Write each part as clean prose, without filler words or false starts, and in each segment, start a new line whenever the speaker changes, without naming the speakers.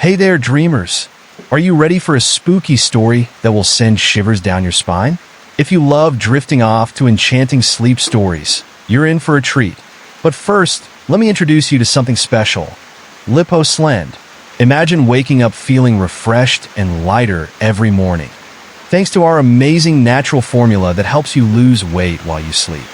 Hey there, dreamers! Are you ready for a spooky story that will send shivers down your spine? If you love drifting off to enchanting sleep stories, you're in for a treat. But first, let me introduce you to something special. LipoSlend. Imagine waking up feeling refreshed and lighter every morning, thanks to our amazing natural formula that helps you lose weight while you sleep.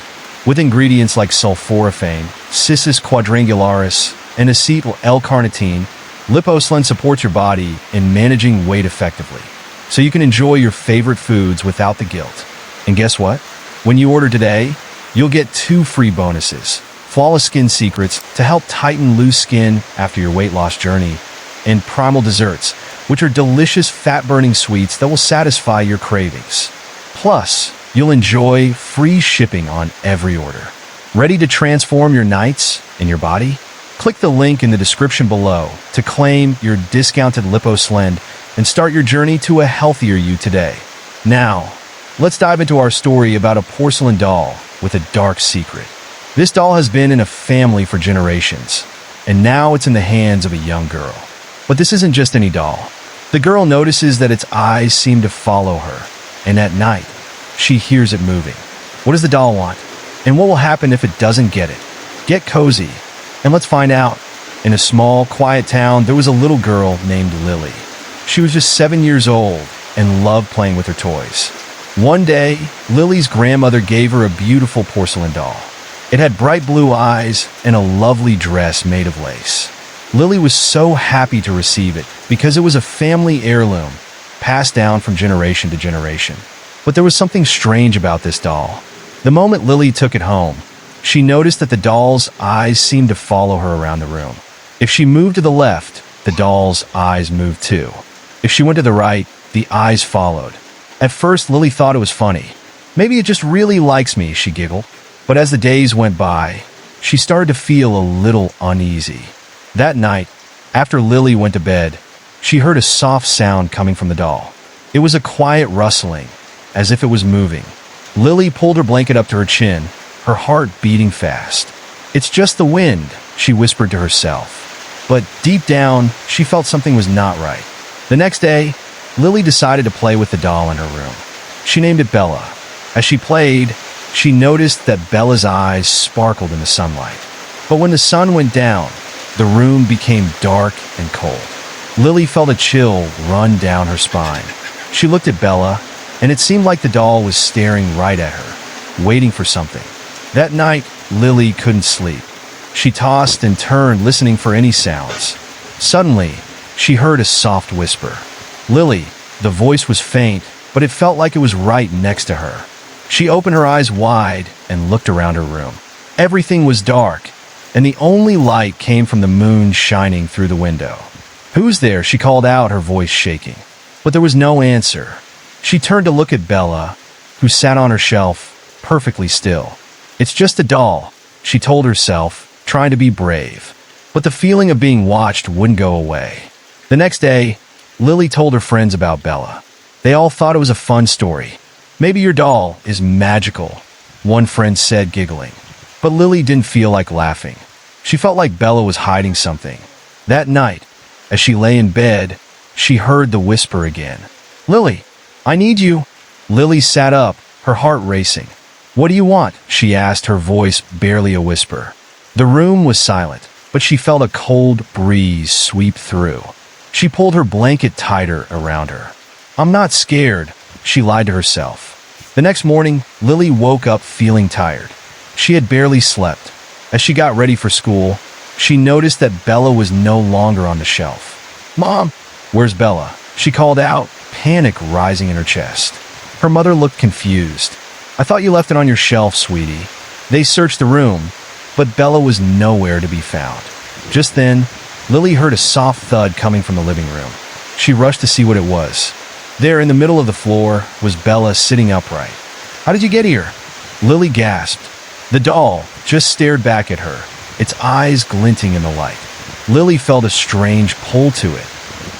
With ingredients like sulforaphane, cis quadrangularis, and acetyl L-carnitine, LipoSlend supports your body in managing weight effectively, so you can enjoy your favorite foods without the guilt. And guess what? When you order today, you'll get 2 free bonuses: Flawless Skin Secrets to help tighten loose skin after your weight loss journey, and Primal Desserts, which are delicious fat-burning sweets that will satisfy your cravings. Plus, you'll enjoy free shipping on every order. Ready to transform your nights and your body? Click the link in the description below to claim your discounted LipoSlend and start your journey to a healthier you today. Now, let's dive into our story about a porcelain doll with a dark secret. This doll has been in a family for generations, and now it's in the hands of a young girl. But this isn't just any doll. The girl notices that its eyes seem to follow her, and at night, she hears it moving. What does the doll want? And what will happen if it doesn't get it? Get cozy, and let's find out. In a small, quiet town, there was a little girl named Lily. She was just 7 years old and loved playing with her toys. One day, Lily's grandmother gave her a beautiful porcelain doll. It had bright blue eyes and a lovely dress made of lace. Lily was so happy to receive it because it was a family heirloom, passed down from generation to generation. But there was something strange about this doll. The moment Lily took it home, she noticed that the doll's eyes seemed to follow her around the room. If she moved to the left, the doll's eyes moved too. If she went to the right, the eyes followed. At first, Lily thought it was funny. Maybe it just really likes me, she giggled. But as the days went by, she started to feel a little uneasy. That night, after Lily went to bed, she heard a soft sound coming from the doll. It was a quiet rustling, as if it was moving. Lily pulled her blanket up to her chin, her heart beating fast. "It's just the wind," she whispered to herself. But deep down, she felt something was not right. The next day, Lily decided to play with the doll in her room. She named it Bella. As she played, she noticed that Bella's eyes sparkled in the sunlight. But when the sun went down, the room became dark and cold. Lily felt a chill run down her spine. She looked at Bella, and it seemed like the doll was staring right at her, waiting for something. That night, Lily couldn't sleep. She tossed and turned, listening for any sounds. Suddenly, she heard a soft whisper. "Lily." The voice was faint, but it felt like it was right next to her. She opened her eyes wide and looked around her room. Everything was dark, and the only light came from the moon shining through the window. "Who's there?" she called out, her voice shaking. But there was no answer. She turned to look at Bella, who sat on her shelf, perfectly still. "It's just a doll," she told herself, trying to be brave. But the feeling of being watched wouldn't go away. The next day, Lily told her friends about Bella. They all thought it was a fun story. "Maybe your doll is magical," one friend said, giggling. But Lily didn't feel like laughing. She felt like Bella was hiding something. That night, as she lay in bed, she heard the whisper again. "Lily, I need you." Lily sat up, her heart racing. "What do you want?" she asked, her voice barely a whisper. The room was silent, but she felt a cold breeze sweep through. She pulled her blanket tighter around her. "I'm not scared," she lied to herself. The next morning, Lily woke up feeling tired. She had barely slept. As she got ready for school, she noticed that Bella was no longer on the shelf. "Mom, where's Bella?" she called out, panic rising in her chest. Her mother looked confused. "I thought you left it on your shelf, sweetie." They searched the room, but Bella was nowhere to be found. Just then, Lily heard a soft thud coming from the living room. She rushed to see what it was. There, in the middle of the floor, was Bella sitting upright. "How did you get here?" Lily gasped. The doll just stared back at her, its eyes glinting in the light. Lily felt a strange pull to it,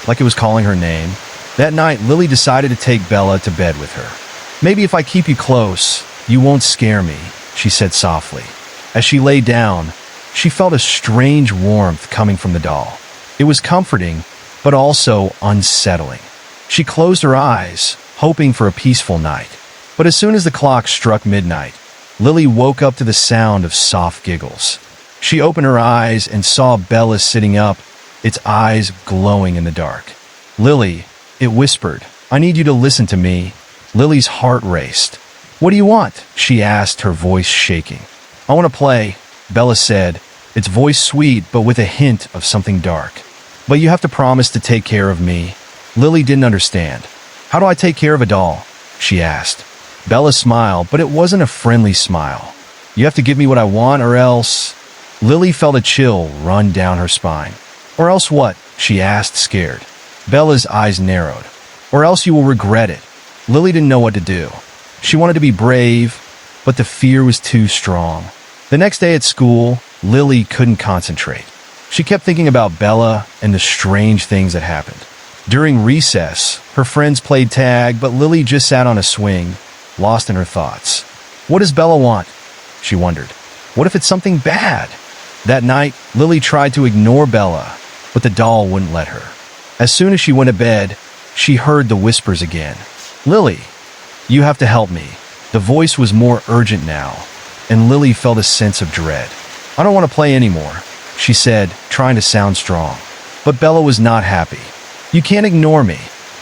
like it was calling her name. That night, Lily decided to take Bella to bed with her. "Maybe if I keep you close, you won't scare me," she said softly. As she lay down, she felt a strange warmth coming from the doll. It was comforting, but also unsettling. She closed her eyes, hoping for a peaceful night. But as soon as the clock struck midnight, Lily woke up to the sound of soft giggles. She opened her eyes and saw Bella sitting up, its eyes glowing in the dark. "Lily," it whispered, "I need you to listen to me." Lily's heart raced. "What do you want?" she asked, her voice shaking. "I want to play," Bella said, its voice sweet but with a hint of something dark. "But you have to promise to take care of me." Lily didn't understand. "How do I take care of a doll?" she asked. Bella smiled, but it wasn't a friendly smile. "You have to give me what I want or else—" Lily felt a chill run down her spine. "Or else what?" she asked, scared. Bella's eyes narrowed. "Or else you will regret it." Lily didn't know what to do. She wanted to be brave, but the fear was too strong. The next day at school, Lily couldn't concentrate. She kept thinking about Bella and the strange things that happened. During recess, her friends played tag, but Lily just sat on a swing, lost in her thoughts. What does Bella want? She wondered. What if it's something bad? That night, Lily tried to ignore Bella, but the doll wouldn't let her. As soon as she went to bed, she heard the whispers again. "Lily, you have to help me." The voice was more urgent now, and Lily felt a sense of dread. "I don't want to play anymore," she said, trying to sound strong. But Bella was not happy. "You can't ignore me.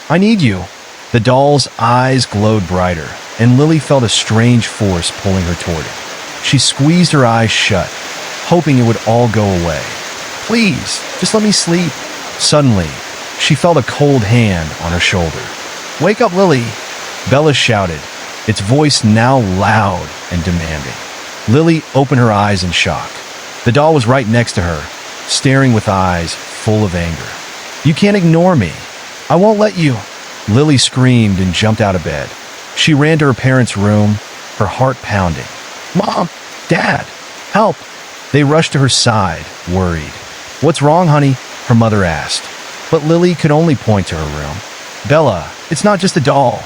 I need you." The doll's eyes glowed brighter, and Lily felt a strange force pulling her toward it. She squeezed her eyes shut, hoping it would all go away. "Please, just let me sleep." Suddenly, she felt a cold hand on her shoulder. "Wake up, Lily," Bella shouted, its voice now loud and demanding. Lily opened her eyes in shock. The doll was right next to her, staring with eyes full of anger. "You can't ignore me. I won't let you." Lily screamed and jumped out of bed. She ran to her parents' room, her heart pounding. "Mom! Dad! Help!" They rushed to her side, worried. "What's wrong, honey?" her mother asked. But Lily could only point to her room. "Bella, it's not just a doll."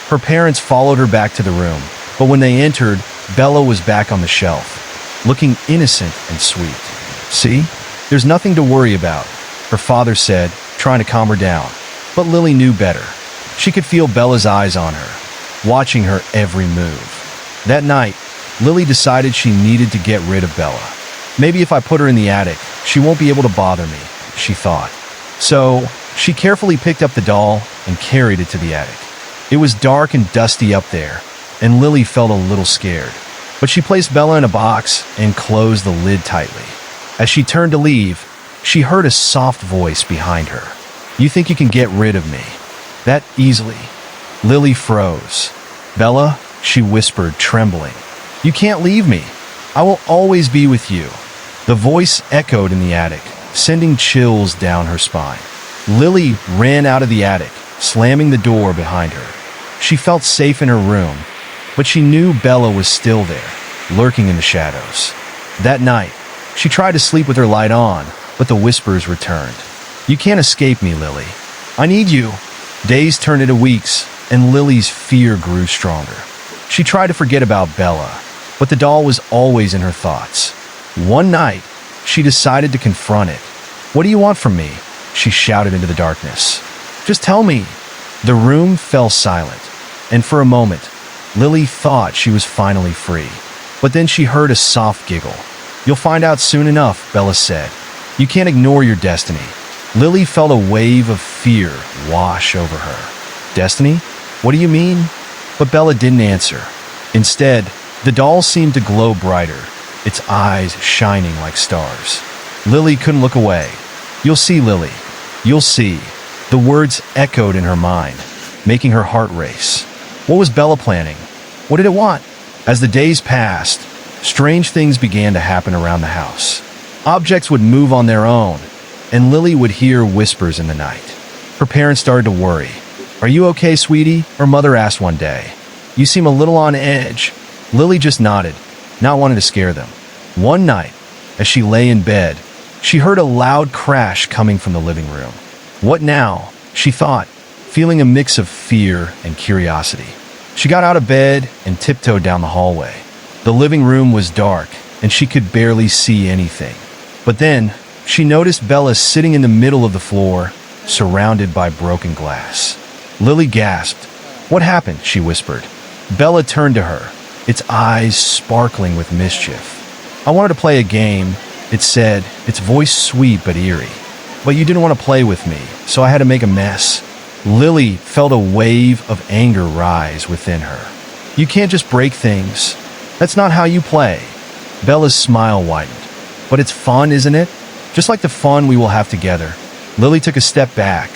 Her parents followed her back to the room, but when they entered, Bella was back on the shelf, looking innocent and sweet. "See? There's nothing to worry about," her father said, trying to calm her down. But Lily knew better. She could feel Bella's eyes on her, watching her every move. That night, Lily decided she needed to get rid of Bella. "Maybe if I put her in the attic, she won't be able to bother me," she thought. So, she carefully picked up the doll and carried it to the attic. It was dark and dusty up there, and Lily felt a little scared. But she placed Bella in a box and closed the lid tightly. As she turned to leave, she heard a soft voice behind her. "You think you can get rid of me that easily?" Lily froze. "Bella," she whispered, trembling, "you can't leave me. I will always be with you." The voice echoed in the attic, sending chills down her spine. Lily ran out of the attic, slamming the door behind her. She felt safe in her room, but she knew Bella was still there, lurking in the shadows. That night, she tried to sleep with her light on, but the whispers returned. "You can't escape me, Lily. I need you." Days turned into weeks, and Lily's fear grew stronger. She tried to forget about Bella, but the doll was always in her thoughts. One night, she decided to confront it. "What do you want from me?" she shouted into the darkness. "Just tell me." The room fell silent, and for a moment, Lily thought she was finally free. But then she heard a soft giggle. "You'll find out soon enough," Bella said. "You can't ignore your destiny." Lily felt a wave of fear wash over her. "Destiny? What do you mean?" But Bella didn't answer. Instead, the doll seemed to glow brighter, its eyes shining like stars. Lily couldn't look away. "You'll see, Lily. You'll see." The words echoed in her mind, making her heart race. What was Bella planning? What did it want? As the days passed, strange things began to happen around the house. Objects would move on their own, and Lily would hear whispers in the night. Her parents started to worry. "Are you okay, sweetie?" her mother asked one day. "You seem a little on edge." Lily just nodded, not wanting to scare them. One night, as she lay in bed, she heard a loud crash coming from the living room. What now? She thought, feeling a mix of fear and curiosity. She got out of bed and tiptoed down the hallway. The living room was dark, and she could barely see anything. But then, she noticed Bella sitting in the middle of the floor, surrounded by broken glass. Lily gasped. "What happened?" she whispered. Bella turned to her, its eyes sparkling with mischief. "I wanted to play a game," it said, its voice sweet but eerie. "But you didn't want to play with me, so I had to make a mess." Lily felt a wave of anger rise within her. "You can't just break things. That's not how you play." Bella's smile widened. "But it's fun, isn't it? Just like the fun we will have together." Lily took a step back,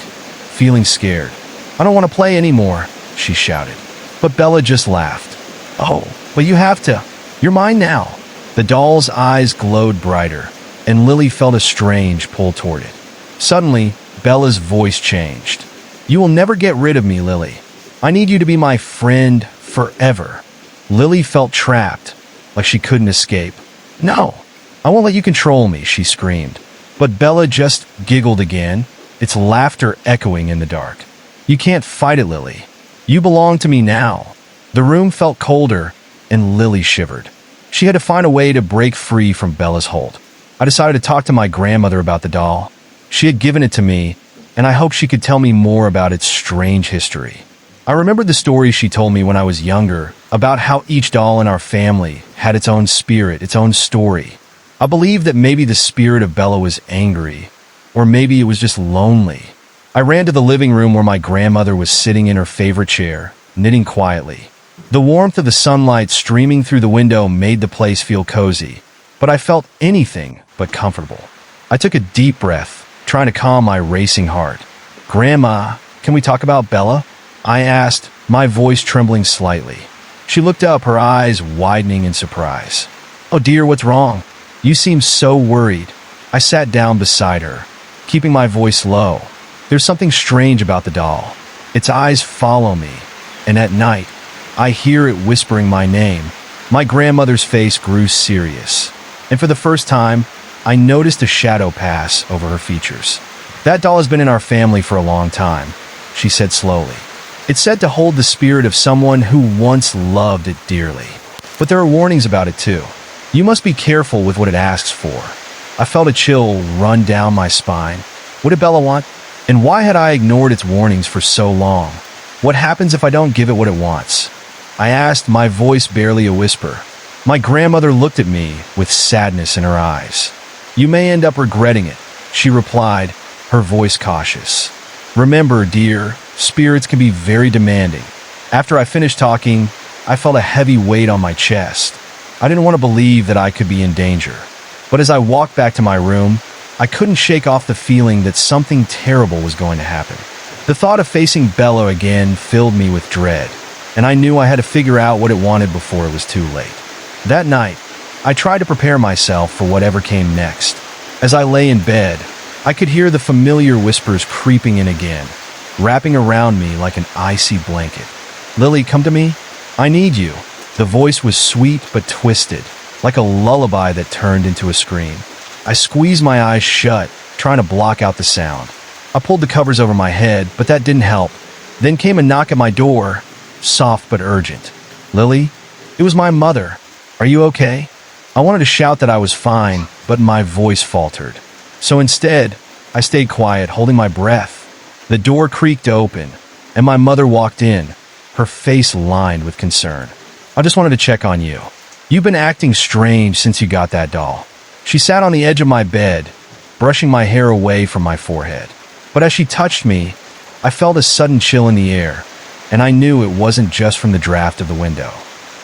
feeling scared. "I don't want to play anymore," she shouted. But Bella just laughed. "Oh, but you have to. You're mine now." The doll's eyes glowed brighter, and Lily felt a strange pull toward it. Suddenly, Bella's voice changed. "You will never get rid of me, Lily. I need you to be my friend forever." Lily felt trapped, like she couldn't escape. "No, I won't let you control me," she screamed. But Bella just giggled again, its laughter echoing in the dark. "You can't fight it, Lily. You belong to me now." The room felt colder, and Lily shivered. She had to find a way to break free from Bella's hold. I decided to talk to my grandmother about the doll. She had given it to me, and I hoped she could tell me more about its strange history. I remembered the stories she told me when I was younger, about how each doll in our family had its own spirit, its own story. I believed that maybe the spirit of Bella was angry, or maybe it was just lonely. I ran to the living room where my grandmother was sitting in her favorite chair, knitting quietly. The warmth of the sunlight streaming through the window made the place feel cozy, but I felt anything but comfortable. I took a deep breath, trying to calm my racing heart. "Grandma, can we talk about Bella?" I asked, my voice trembling slightly. She looked up, her eyes widening in surprise. "Oh dear, what's wrong? You seem so worried." I sat down beside her, keeping my voice low. "There's something strange about the doll. Its eyes follow me, and at night, I hear it whispering my name." My grandmother's face grew serious, and for the first time, I noticed a shadow pass over her features. "That doll has been in our family for a long time," she said slowly. "It's said to hold the spirit of someone who once loved it dearly. But there are warnings about it too. You must be careful with what it asks for." I felt a chill run down my spine. What did Bella want? And why had I ignored its warnings for so long? What happens if I don't give it what it wants? I asked, my voice barely a whisper. My grandmother looked at me with sadness in her eyes. "You may end up regretting it," she replied, her voice cautious. "Remember, dear, spirits can be very demanding." After I finished talking, I felt a heavy weight on my chest. I didn't want to believe that I could be in danger. But as I walked back to my room, I couldn't shake off the feeling that something terrible was going to happen. The thought of facing Bella again filled me with dread, and I knew I had to figure out what it wanted before it was too late. That night, I tried to prepare myself for whatever came next. As I lay in bed, I could hear the familiar whispers creeping in again, wrapping around me like an icy blanket. "Lily, come to me. I need you." The voice was sweet but twisted, like a lullaby that turned into a scream. I squeezed my eyes shut, trying to block out the sound. I pulled the covers over my head, but that didn't help. Then came a knock at my door, soft but urgent. "Lily?" It was my mother. "Are you okay?" I wanted to shout that I was fine, but my voice faltered. So instead, I stayed quiet, holding my breath. The door creaked open, and my mother walked in, her face lined with concern. "I just wanted to check on you. You've been acting strange since you got that doll." She sat on the edge of my bed, brushing my hair away from my forehead. But as she touched me, I felt a sudden chill in the air, and I knew it wasn't just from the draft of the window.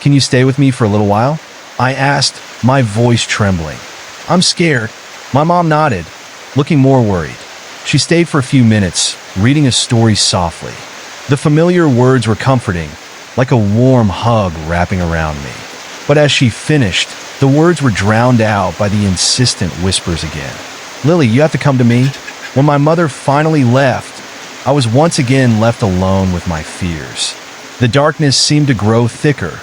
"Can you stay with me for a little while?" I asked, my voice trembling. "I'm scared." My mom nodded, looking more worried. She stayed for a few minutes, reading a story softly. The familiar words were comforting, like a warm hug wrapping around me. But as she finished, the words were drowned out by the insistent whispers again. "Lily, you have to come to me." When my mother finally left, I was once again left alone with my fears. The darkness seemed to grow thicker,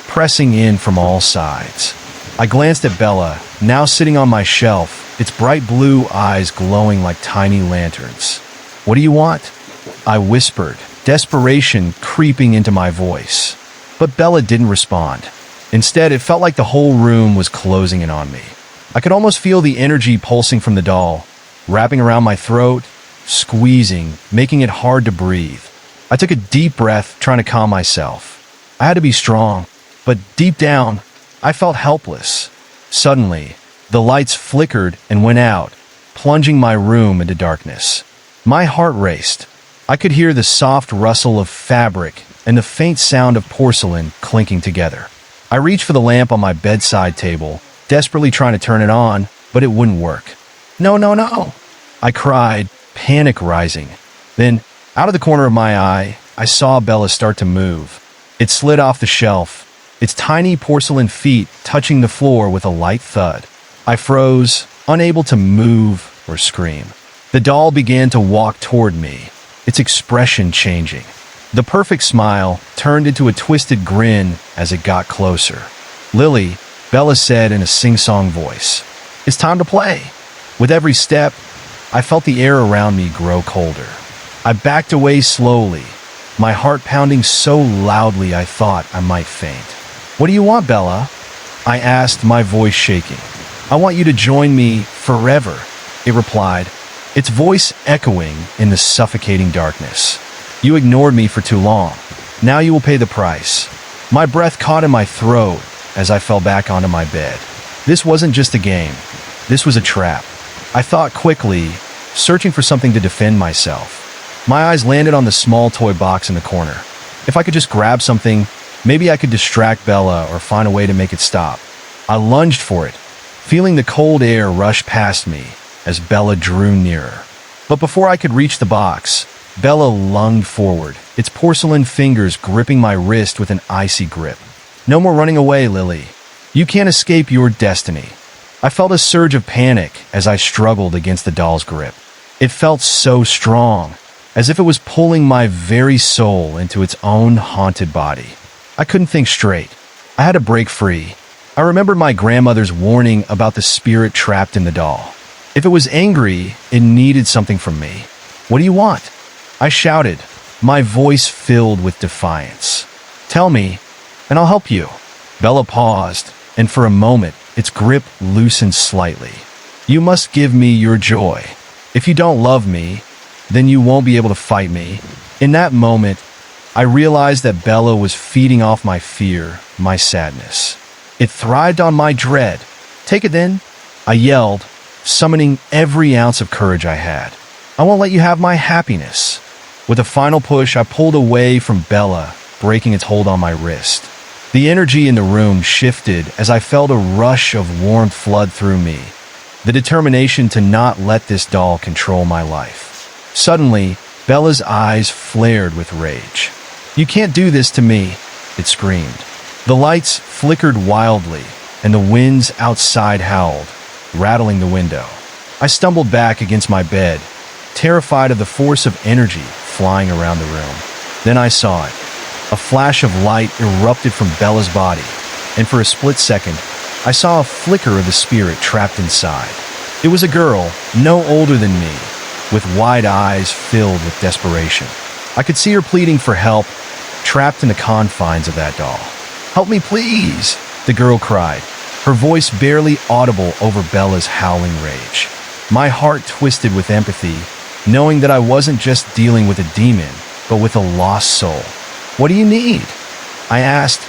pressing in from all sides. I glanced at Bella, now sitting on my shelf, its bright blue eyes glowing like tiny lanterns. "What do you want?" I whispered, desperation creeping into my voice. But Bella didn't respond. Instead, it felt like the whole room was closing in on me. I could almost feel the energy pulsing from the doll, wrapping around my throat, squeezing, making it hard to breathe. I took a deep breath, trying to calm myself. I had to be strong, but deep down, I felt helpless. Suddenly, the lights flickered and went out, plunging my room into darkness. My heart raced. I could hear the soft rustle of fabric and the faint sound of porcelain clinking together. I reached for the lamp on my bedside table, desperately trying to turn it on, but it wouldn't work. No, no, no! I cried, panic rising. Then, out of the corner of my eye, I saw Bella start to move. It slid off the shelf, its tiny porcelain feet touching the floor with a light thud. I froze, unable to move or scream. The doll began to walk toward me, its expression changing. The perfect smile turned into a twisted grin as it got closer. "Lily," Bella said in a sing-song voice, "it's time to play." With every step, I felt the air around me grow colder. I backed away slowly, my heart pounding so loudly I thought I might faint. "What do you want, Bella?" I asked, my voice shaking. "I want you to join me forever," it replied, its voice echoing in the suffocating darkness. "You ignored me for too long. Now you will pay the price." My breath caught in my throat as I fell back onto my bed. This wasn't just a game. This was a trap. I thought quickly, searching for something to defend myself. My eyes landed on the small toy box in the corner. If I could just grab something, maybe I could distract Bella or find a way to make it stop. I lunged for it, feeling the cold air rush past me as Bella drew nearer. But before I could reach the box, Bella lunged forward, its porcelain fingers gripping my wrist with an icy grip. "No more running away, Lily. You can't escape your destiny." I felt a surge of panic as I struggled against the doll's grip. It felt so strong, as if it was pulling my very soul into its own haunted body. I couldn't think straight. I had to break free. I remembered my grandmother's warning about the spirit trapped in the doll. If it was angry, it needed something from me. "What do you want?" I shouted, my voice filled with defiance. "Tell me, and I'll help you." Bella paused, and for a moment, its grip loosened slightly. "You must give me your joy. If you don't love me, then you won't be able to fight me." In that moment, I realized that Bella was feeding off my fear, my sadness. It thrived on my dread. "Take it then," I yelled, summoning every ounce of courage I had. "I won't let you have my happiness." With a final push, I pulled away from Bella, breaking its hold on my wrist. The energy in the room shifted as I felt a rush of warmth flood through me, the determination to not let this doll control my life. Suddenly, Bella's eyes flared with rage. "You can't do this to me," it screamed. The lights flickered wildly, and the winds outside howled, rattling the window. I stumbled back against my bed, terrified of the force of energy flying around the room. Then I saw it. A flash of light erupted from Bella's body, and for a split second, I saw a flicker of the spirit trapped inside. It was a girl, no older than me, with wide eyes filled with desperation. I could see her pleading for help, trapped in the confines of that doll. "Help me, please," the girl cried, her voice barely audible over Bella's howling rage. My heart twisted with empathy, knowing that I wasn't just dealing with a demon, but with a lost soul. "What do you need?" I asked,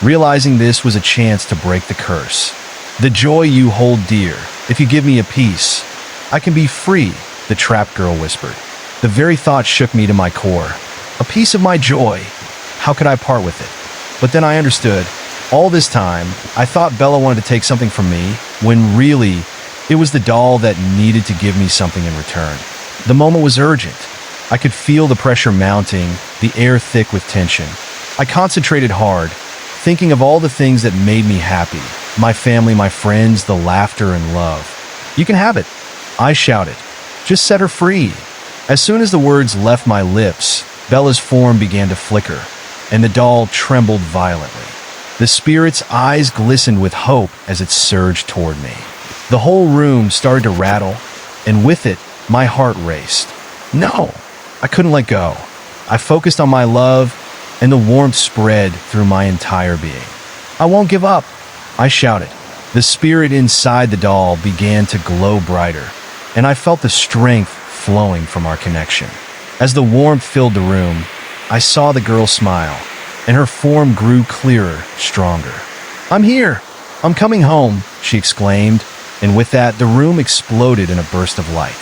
realizing this was a chance to break the curse. "The joy you hold dear. If you give me a piece, I can be free," the trapped girl whispered. The very thought shook me to my core. A piece of my joy. How could I part with it? But then I understood. All this time, I thought Bella wanted to take something from me, when really, it was the doll that needed to give me something in return. The moment was urgent. I could feel the pressure mounting, the air thick with tension. I concentrated hard, thinking of all the things that made me happy. My family, my friends, the laughter and love. "You can have it," I shouted. "Just set her free." As soon as the words left my lips, Bella's form began to flicker, and the doll trembled violently. The spirit's eyes glistened with hope as it surged toward me. The whole room started to rattle, and with it, my heart raced. No, I couldn't let go. I focused on my love, and the warmth spread through my entire being. "I won't give up," I shouted. The spirit inside the doll began to glow brighter, and I felt the strength flowing from our connection. As the warmth filled the room, I saw the girl smile, and her form grew clearer, stronger. "I'm here! I'm coming home!" she exclaimed, and with that, the room exploded in a burst of light.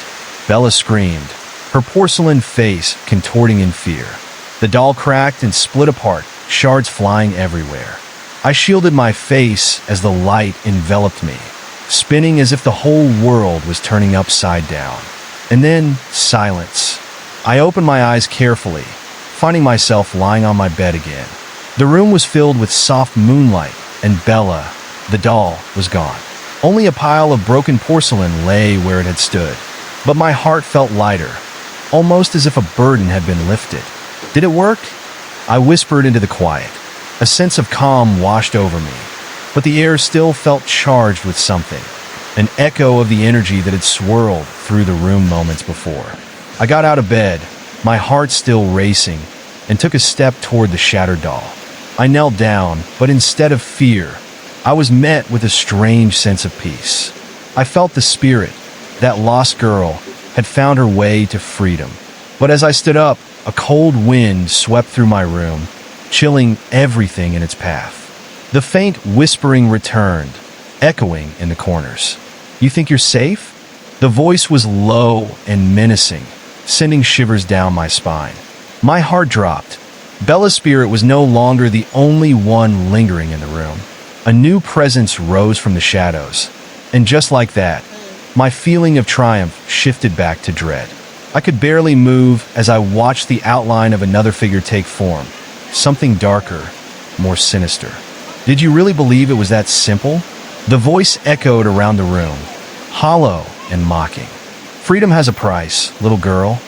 Bella screamed, her porcelain face contorting in fear. The doll cracked and split apart, shards flying everywhere. I shielded my face as the light enveloped me, spinning as if the whole world was turning upside down. And then, silence. I opened my eyes carefully, finding myself lying on my bed again. The room was filled with soft moonlight, and Bella, the doll, was gone. Only a pile of broken porcelain lay where it had stood. But my heart felt lighter, almost as if a burden had been lifted. Did it work? I whispered into the quiet. A sense of calm washed over me, but the air still felt charged with something, an echo of the energy that had swirled through the room moments before. I got out of bed, my heart still racing, and took a step toward the shattered doll. I knelt down, but instead of fear, I was met with a strange sense of peace. I felt the spirit, that lost girl, had found her way to freedom. But as I stood up, a cold wind swept through my room, chilling everything in its path. The faint whispering returned, echoing in the corners. "You think you're safe?" The voice was low and menacing, sending shivers down my spine. My heart dropped. Bella's spirit was no longer the only one lingering in the room. A new presence rose from the shadows, and just like that, my feeling of triumph shifted back to dread. I could barely move as I watched the outline of another figure take form, something darker, more sinister. "Did you really believe it was that simple?" The voice echoed around the room, hollow and mocking. "Freedom has a price, little girl,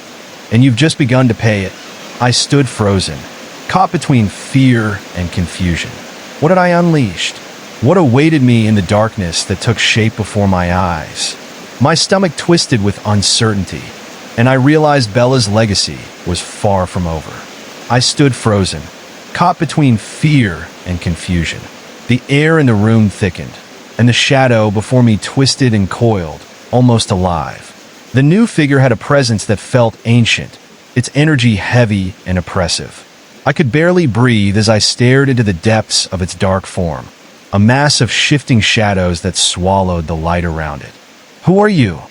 and you've just begun to pay it." I stood frozen, caught between fear and confusion. What had I unleashed? What awaited me in the darkness that took shape before my eyes? My stomach twisted with uncertainty, and I realized Bella's legacy was far from over. I stood frozen, caught between fear and confusion. The air in the room thickened, and the shadow before me twisted and coiled, almost alive. The new figure had a presence that felt ancient, its energy heavy and oppressive. I could barely breathe as I stared into the depths of its dark form, a mass of shifting shadows that swallowed the light around it. "Who are you?"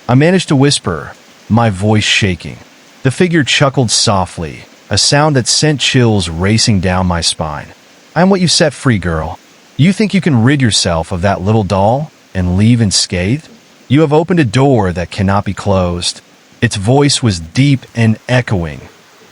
I managed to whisper, my voice shaking. The figure chuckled softly, a sound that sent chills racing down my spine. "I am what you set free, girl. You think you can rid yourself of that little doll and leave unscathed? You have opened a door that cannot be closed." Its voice was deep and echoing,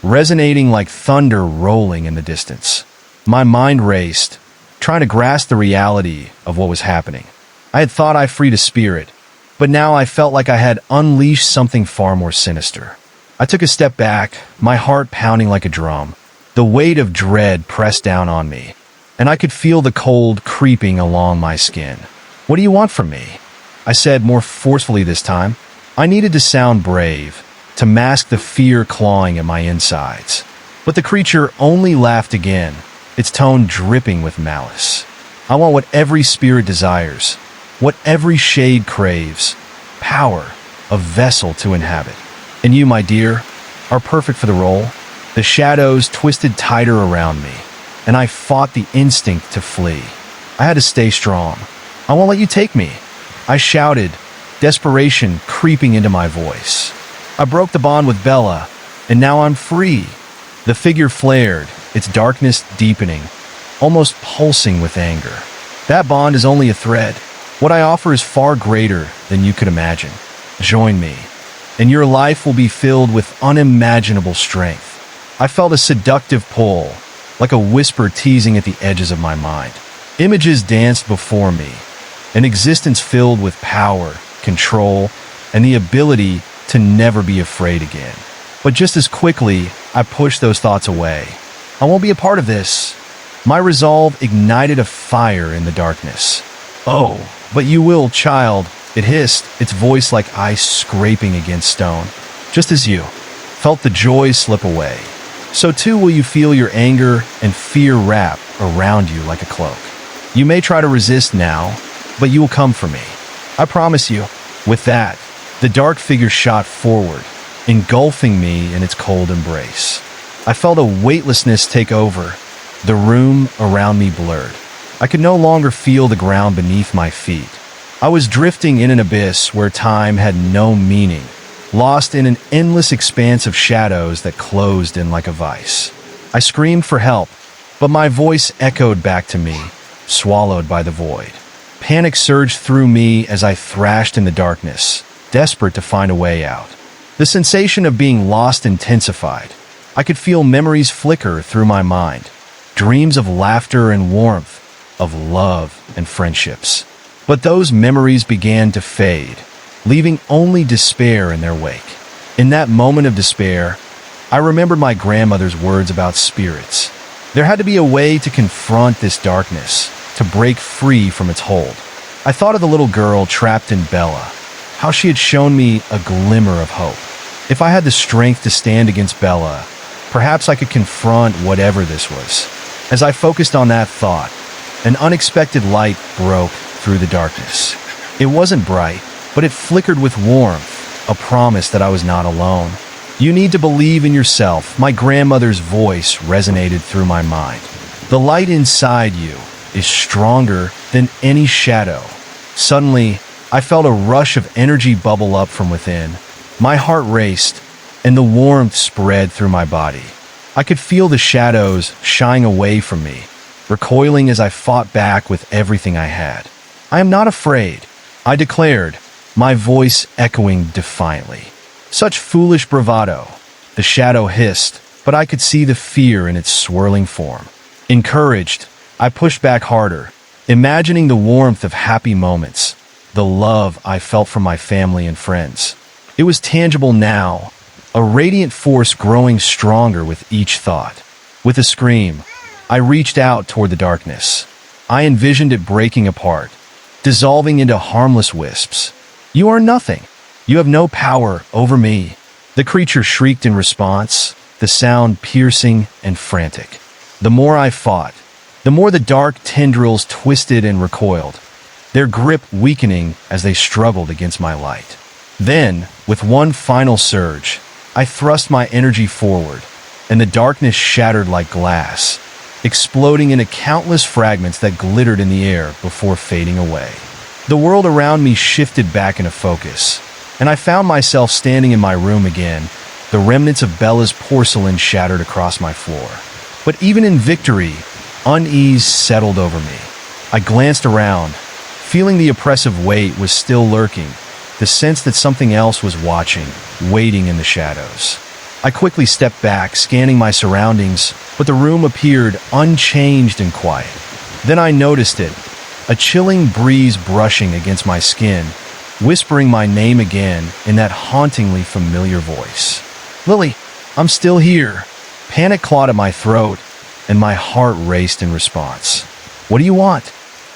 resonating like thunder rolling in the distance. My mind raced, trying to grasp the reality of what was happening. I had thought I freed a spirit, but now I felt like I had unleashed something far more sinister. I took a step back, my heart pounding like a drum. The weight of dread pressed down on me, and I could feel the cold creeping along my skin. "What do you want from me?" I said more forcefully this time. I needed to sound brave, to mask the fear clawing at my insides. But the creature only laughed again, its tone dripping with malice. "I want what every spirit desires, what every shade craves, power, a vessel to inhabit. And you, my dear, are perfect for the role." The shadows twisted tighter around me, and I fought the instinct to flee. I had to stay strong. "I won't let you take me," I shouted, desperation creeping into my voice. I broke the bond with Bella, and now I'm free. The figure flared, its darkness deepening, almost pulsing with anger. "That bond is only a thread. What I offer is far greater than you could imagine. Join me, and your life will be filled with unimaginable strength." I felt a seductive pull, like a whisper teasing at the edges of my mind. Images danced before me, an existence filled with power, control, and the ability to never be afraid again. But just as quickly, I pushed those thoughts away. "I won't be a part of this." My resolve ignited a fire in the darkness. "Oh, but you will, child," it hissed, its voice like ice scraping against stone. "Just as you felt the joy slip away, so too will you feel your anger and fear wrap around you like a cloak. You may try to resist now, but you will come for me. I promise you." With that, the dark figure shot forward, engulfing me in its cold embrace. I felt a weightlessness take over. The room around me blurred. I could no longer feel the ground beneath my feet. I was drifting in an abyss where time had no meaning, lost in an endless expanse of shadows that closed in like a vice. I screamed for help, but my voice echoed back to me, swallowed by the void. Panic surged through me as I thrashed in the darkness, desperate to find a way out. The sensation of being lost intensified. I could feel memories flicker through my mind, dreams of laughter and warmth, of love and friendships. But those memories began to fade, leaving only despair in their wake. In that moment of despair, I remembered my grandmother's words about spirits. There had to be a way to confront this darkness, to break free from its hold. I thought of the little girl trapped in Bella, how she had shown me a glimmer of hope. If I had the strength to stand against Bella, perhaps I could confront whatever this was. As I focused on that thought, an unexpected light broke through the darkness. It wasn't bright, but it flickered with warmth, a promise that I was not alone. You need to believe in yourself. My grandmother's voice resonated through my mind. The light inside you is stronger than any shadow. Suddenly, I felt a rush of energy bubble up from within. My heart raced, and the warmth spread through my body. I could feel the shadows shying away from me, recoiling as I fought back with everything I had. I am not afraid, I declared, my voice echoing defiantly. Such foolish bravado. The shadow hissed, but I could see the fear in its swirling form. Encouraged, I pushed back harder, imagining the warmth of happy moments, the love I felt from my family and friends. It was tangible now, a radiant force growing stronger with each thought. With a scream, I reached out toward the darkness. I envisioned it breaking apart, dissolving into harmless wisps. You are nothing. You have no power over me. The creature shrieked in response, the sound piercing and frantic. The more I fought, the more the dark tendrils twisted and recoiled, their grip weakening as they struggled against my light. Then, with one final surge, I thrust my energy forward, and the darkness shattered like glass, exploding into countless fragments that glittered in the air before fading away. The world around me shifted back into focus, and I found myself standing in my room again, the remnants of Bella's porcelain shattered across my floor. But even in victory, unease settled over me. I glanced around, feeling the oppressive weight was still lurking, the sense that something else was watching, waiting in the shadows. I quickly stepped back, scanning my surroundings, but the room appeared unchanged and quiet. Then I noticed it, a chilling breeze brushing against my skin, whispering my name again in that hauntingly familiar voice. Lily, I'm still here. Panic clawed at my throat, and my heart raced in response. What do you want?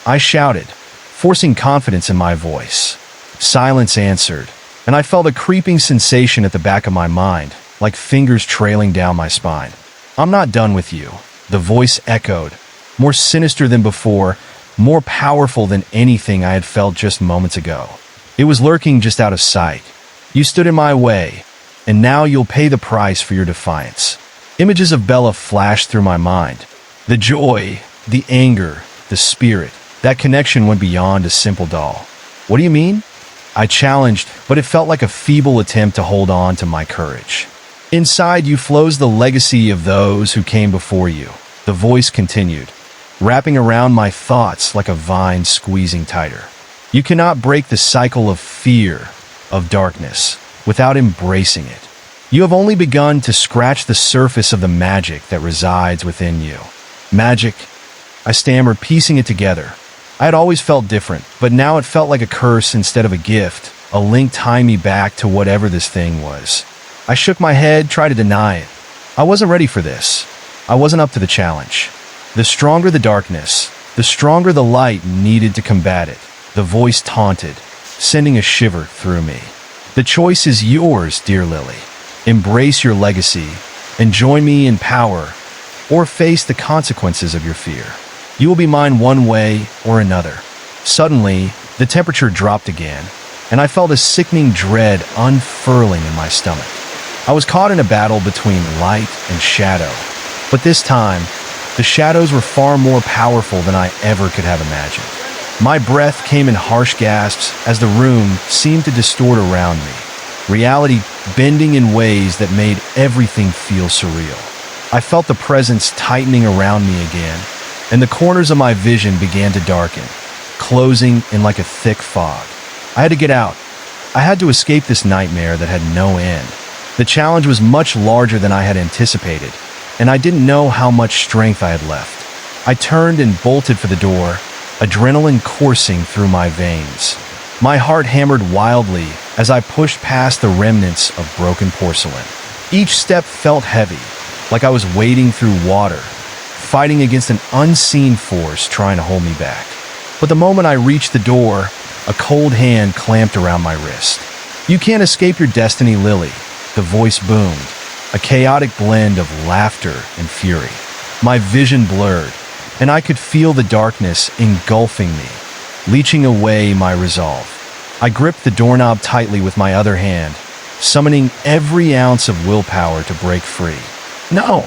I shouted, forcing confidence in my voice. Silence answered, and I felt a creeping sensation at the back of my mind, like fingers trailing down my spine. I'm not done with you, the voice echoed, more sinister than before, more powerful than anything I had felt just moments ago. It was lurking just out of sight. You stood in my way, and now you'll pay the price for your defiance. Images of Bella flashed through my mind. The joy, the anger, the spirit. That connection went beyond a simple doll. What do you mean? I challenged, but it felt like a feeble attempt to hold on to my courage. Inside you flows the legacy of those who came before you, the voice continued, wrapping around my thoughts like a vine squeezing tighter. You cannot break the cycle of fear, of darkness, without embracing it. You have only begun to scratch the surface of the magic that resides within you. Magic, I stammered, piecing it together. I had always felt different, but now it felt like a curse instead of a gift, a link tying me back to whatever this thing was. I shook my head, tried to deny it. I wasn't ready for this. I wasn't up to the challenge. The stronger the darkness, the stronger the light needed to combat it. The voice taunted, sending a shiver through me. The choice is yours, dear Lily. Embrace your legacy and join me in power, or face the consequences of your fear. You will be mine one way or another. Suddenly, the temperature dropped again, and I felt a sickening dread unfurling in my stomach. I was caught in a battle between light and shadow, but this time, the shadows were far more powerful than I ever could have imagined. My breath came in harsh gasps as the room seemed to distort around me, reality bending in ways that made everything feel surreal. I felt the presence tightening around me again, and the corners of my vision began to darken, closing in like a thick fog. I had to get out. I had to escape this nightmare that had no end. The challenge was much larger than I had anticipated, and I didn't know how much strength I had left. I turned and bolted for the door, adrenaline coursing through my veins. My heart hammered wildly as I pushed past the remnants of broken porcelain. Each step felt heavy, like I was wading through water, fighting against an unseen force trying to hold me back. But the moment I reached the door, a cold hand clamped around my wrist. "You can't escape your destiny, Lily," the voice boomed, a chaotic blend of laughter and fury. My vision blurred, and I could feel the darkness engulfing me, leeching away my resolve. I gripped the doorknob tightly with my other hand, summoning every ounce of willpower to break free. "No!"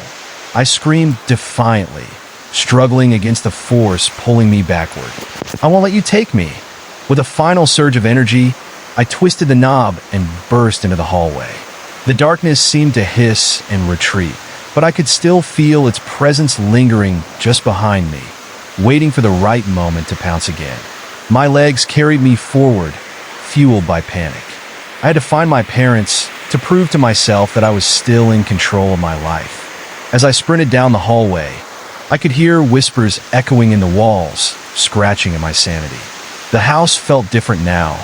I screamed defiantly, struggling against the force pulling me backward. "I won't let you take me." With a final surge of energy, I twisted the knob and burst into the hallway. The darkness seemed to hiss and retreat, but I could still feel its presence lingering just behind me, waiting for the right moment to pounce again. My legs carried me forward, fueled by panic. I had to find my parents to prove to myself that I was still in control of my life. As I sprinted down the hallway, I could hear whispers echoing in the walls, scratching at my sanity. The house felt different now,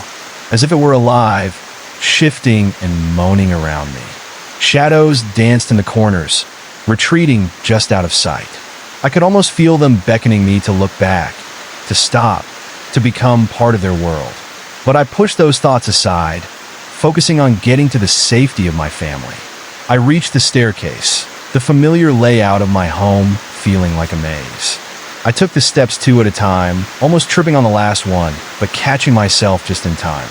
as if it were alive, shifting and moaning around me. Shadows danced in the corners, retreating just out of sight. I could almost feel them beckoning me to look back, to stop, to become part of their world. But I pushed those thoughts aside, focusing on getting to the safety of my family. I reached the staircase, the familiar layout of my home feeling like a maze. I took the steps two at a time, almost tripping on the last one, but catching myself just in time.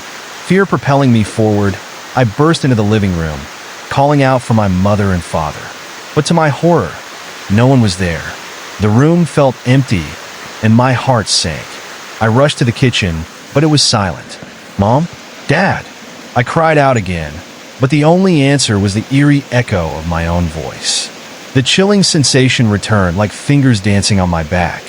Fear propelling me forward, I burst into the living room, calling out for my mother and father. But to my horror, no one was there. The room felt empty, and my heart sank. I rushed to the kitchen, but it was silent. "Mom? Dad?" I cried out again, but the only answer was the eerie echo of my own voice. The chilling sensation returned, like fingers dancing on my back.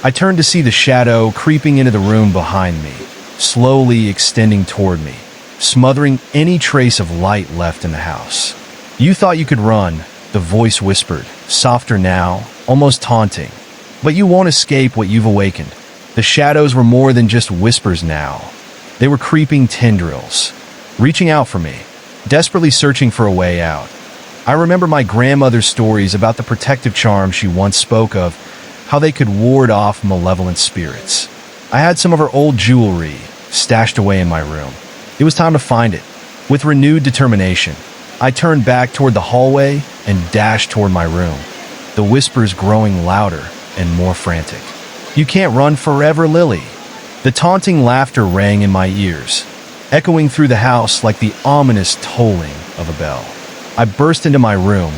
I turned to see the shadow creeping into the room behind me, slowly extending toward me, smothering any trace of light left in the house. "You thought you could run," the voice whispered, softer now, almost taunting. "But you won't escape what you've awakened." The shadows were more than just whispers now. They were creeping tendrils, reaching out for me, desperately searching for a way out. I remember my grandmother's stories about the protective charm she once spoke of, how they could ward off malevolent spirits. I had some of her old jewelry stashed away in my room. It was time to find it. With renewed determination, I turned back toward the hallway and dashed toward my room, the whispers growing louder and more frantic. "You can't run forever, Lily." The taunting laughter rang in my ears, echoing through the house like the ominous tolling of a bell. I burst into my room,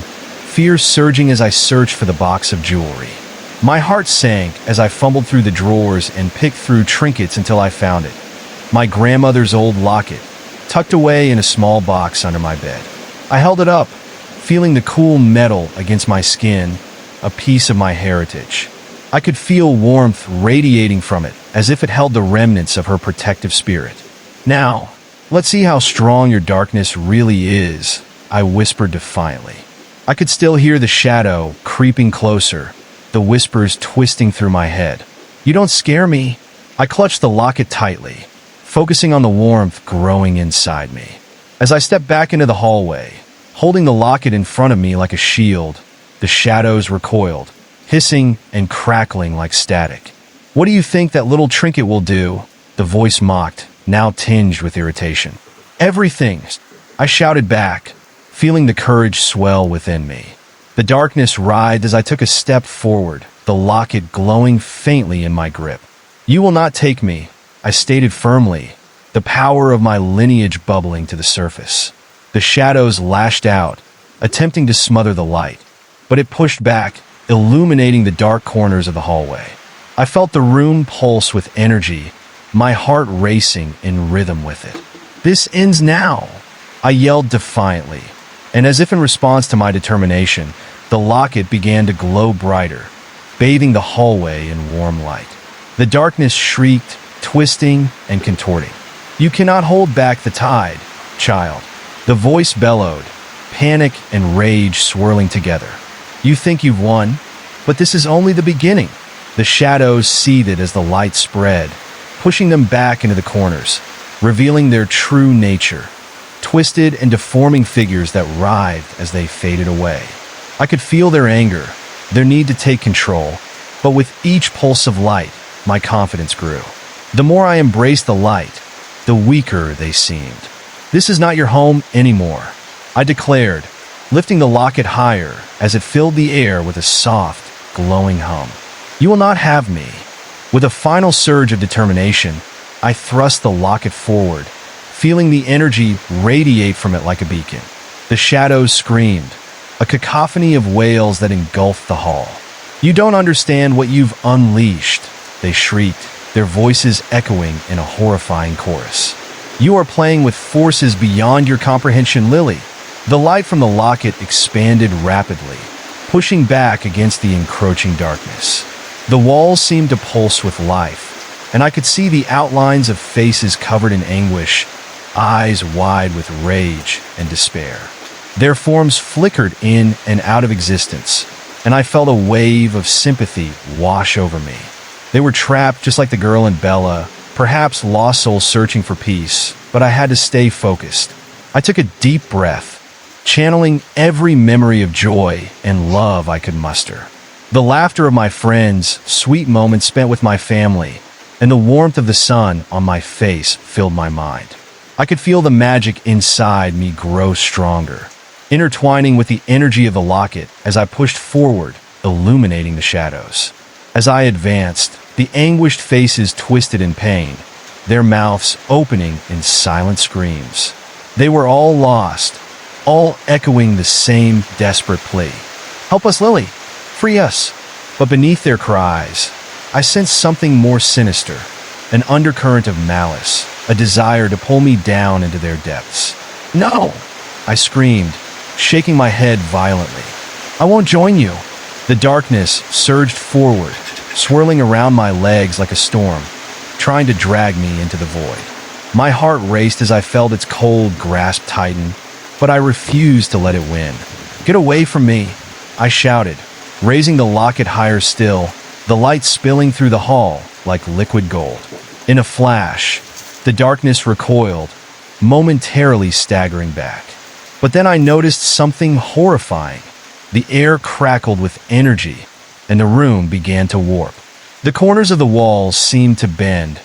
fear surging as I searched for the box of jewelry. My heart sank as I fumbled through the drawers and picked through trinkets until I found it. My grandmother's old locket, tucked away in a small box under my bed. I held it up, feeling the cool metal against my skin, a piece of my heritage. I could feel warmth radiating from it, as if it held the remnants of her protective spirit. "Now, let's see how strong your darkness really is," I whispered defiantly. I could still hear the shadow creeping closer, the whispers twisting through my head. "You don't scare me." I clutched the locket tightly, focusing on the warmth growing inside me. As I stepped back into the hallway, holding the locket in front of me like a shield, the shadows recoiled, hissing and crackling like static. "What do you think that little trinket will do?" the voice mocked, now tinged with irritation. "Everything," I shouted back, feeling the courage swell within me. The darkness writhed as I took a step forward, the locket glowing faintly in my grip. "You will not take me," I stated firmly, the power of my lineage bubbling to the surface. The shadows lashed out, attempting to smother the light, but it pushed back, illuminating the dark corners of the hallway. I felt the room pulse with energy, my heart racing in rhythm with it. "This ends now," I yelled defiantly, and as if in response to my determination, the locket began to glow brighter, bathing the hallway in warm light. The darkness shrieked, twisting and contorting. "You cannot hold back the tide, child." The voice bellowed, panic and rage swirling together. "You think you've won, but this is only the beginning." The shadows seethed as the light spread, pushing them back into the corners, revealing their true nature, twisted and deforming figures that writhed as they faded away. I could feel their anger, their need to take control, but with each pulse of light, my confidence grew. The more I embraced the light, the weaker they seemed. "This is not your home anymore," I declared, lifting the locket higher as it filled the air with a soft, glowing hum. "You will not have me." With a final surge of determination, I thrust the locket forward, feeling the energy radiate from it like a beacon. The shadows screamed, a cacophony of wails that engulfed the hall. "You don't understand what you've unleashed," they shrieked, their voices echoing in a horrifying chorus. "You are playing with forces beyond your comprehension, Lily." The light from the locket expanded rapidly, pushing back against the encroaching darkness. The walls seemed to pulse with life, and I could see the outlines of faces covered in anguish, eyes wide with rage and despair. Their forms flickered in and out of existence, and I felt a wave of sympathy wash over me. They were trapped just like the girl in Bella, perhaps lost souls searching for peace, but I had to stay focused. I took a deep breath, channeling every memory of joy and love I could muster. The laughter of my friends, sweet moments spent with my family, and the warmth of the sun on my face filled my mind. I could feel the magic inside me grow stronger, intertwining with the energy of the locket as I pushed forward, illuminating the shadows. As I advanced, the anguished faces twisted in pain, their mouths opening in silent screams. They were all lost, all echoing the same desperate plea. "Help us, Lily! Free us!" But beneath their cries, I sensed something more sinister, an undercurrent of malice, a desire to pull me down into their depths. "No!" I screamed, shaking my head violently. "I won't join you." The darkness surged forward, swirling around my legs like a storm, trying to drag me into the void. My heart raced as I felt its cold grasp tighten, but I refused to let it win. "Get away from me!" I shouted, raising the locket higher still, the light spilling through the hall like liquid gold. In a flash, the darkness recoiled, momentarily staggering back. But then I noticed something horrifying. The air crackled with energy, and the room began to warp. The corners of the walls seemed to bend,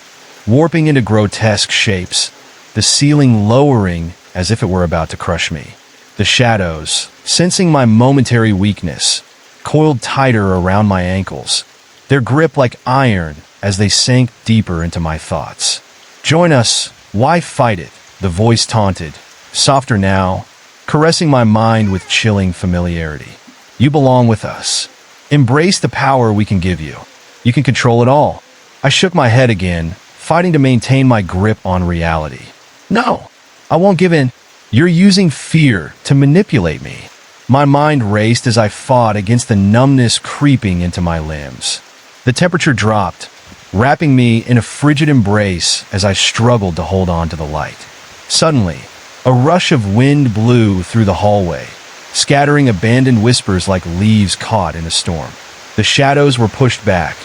warping into grotesque shapes, the ceiling lowering as if it were about to crush me. The shadows, sensing my momentary weakness, coiled tighter around my ankles, their grip like iron as they sank deeper into my thoughts. "Join us, why fight it?" the voice taunted, softer now, caressing my mind with chilling familiarity. "You belong with us. Embrace the power we can give you. You can control it all." I shook my head again, fighting to maintain my grip on reality. "No, I won't give in. You're using fear to manipulate me." My mind raced as I fought against the numbness creeping into my limbs. The temperature dropped, wrapping me in a frigid embrace as I struggled to hold on to the light. Suddenly, a rush of wind blew through the hallway, scattering abandoned whispers like leaves caught in a storm. The shadows were pushed back,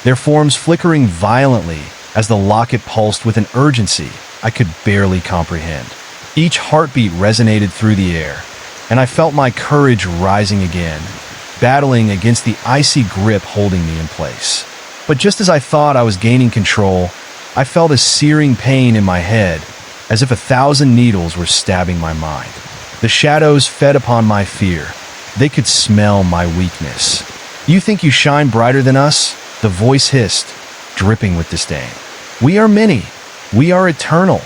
their forms flickering violently as the locket pulsed with an urgency I could barely comprehend. Each heartbeat resonated through the air, and I felt my courage rising again, battling against the icy grip holding me in place. But just as I thought I was gaining control, I felt a searing pain in my head, as if 1,000 needles were stabbing my mind. The shadows fed upon my fear. They could smell my weakness. "You think you shine brighter than us?" the voice hissed, dripping with disdain. "We are many. We are eternal."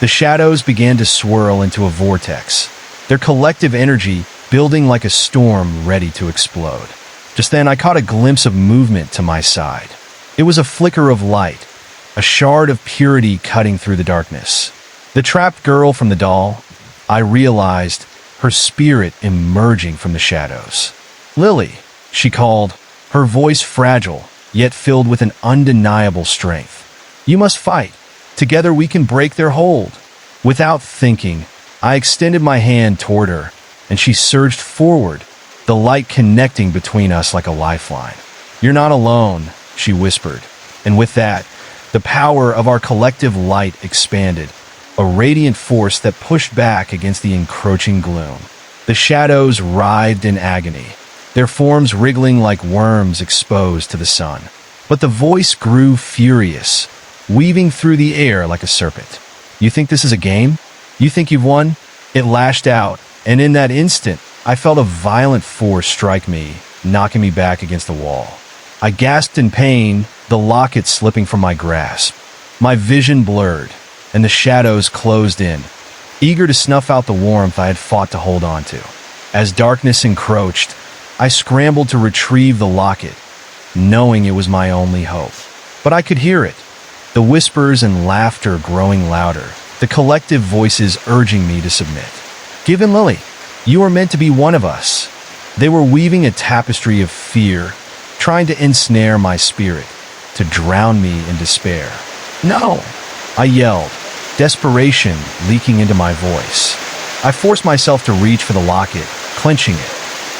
The shadows began to swirl into a vortex, their collective energy building like a storm ready to explode. Just then, I caught a glimpse of movement to my side. It was a flicker of light, a shard of purity cutting through the darkness. The trapped girl from the doll, I realized her spirit emerging from the shadows. "Lily," she called, her voice fragile, yet filled with an undeniable strength. "You must fight. Together we can break their hold." Without thinking, I extended my hand toward her, and she surged forward, the light connecting between us like a lifeline. "You're not alone," she whispered, and with that, the power of our collective light expanded, a radiant force that pushed back against the encroaching gloom. The shadows writhed in agony, their forms wriggling like worms exposed to the sun. But the voice grew furious, weaving through the air like a serpent. "You think this is a game? You think you've won?" It lashed out, and in that instant, I felt a violent force strike me, knocking me back against the wall. I gasped in pain, the locket slipping from my grasp. My vision blurred, and the shadows closed in, eager to snuff out the warmth I had fought to hold on to. As darkness encroached, I scrambled to retrieve the locket, knowing it was my only hope. But I could hear it, the whispers and laughter growing louder, the collective voices urging me to submit. "Give in, Lily. You are meant to be one of us." They were weaving a tapestry of fear, trying to ensnare my spirit, to drown me in despair. "No!" I yelled, desperation leaking into my voice. I forced myself to reach for the locket, clenching it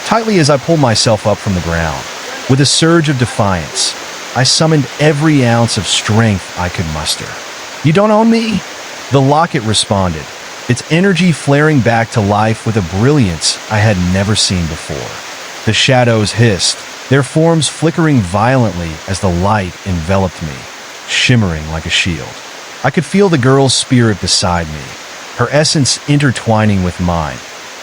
tightly as I pulled myself up from the ground. With a surge of defiance, I summoned every ounce of strength I could muster. "You don't own me!" The locket responded, its energy flaring back to life with a brilliance I had never seen before. The shadows hissed, their forms flickering violently as the light enveloped me, shimmering like a shield. I could feel the girl's spirit beside me, her essence intertwining with mine,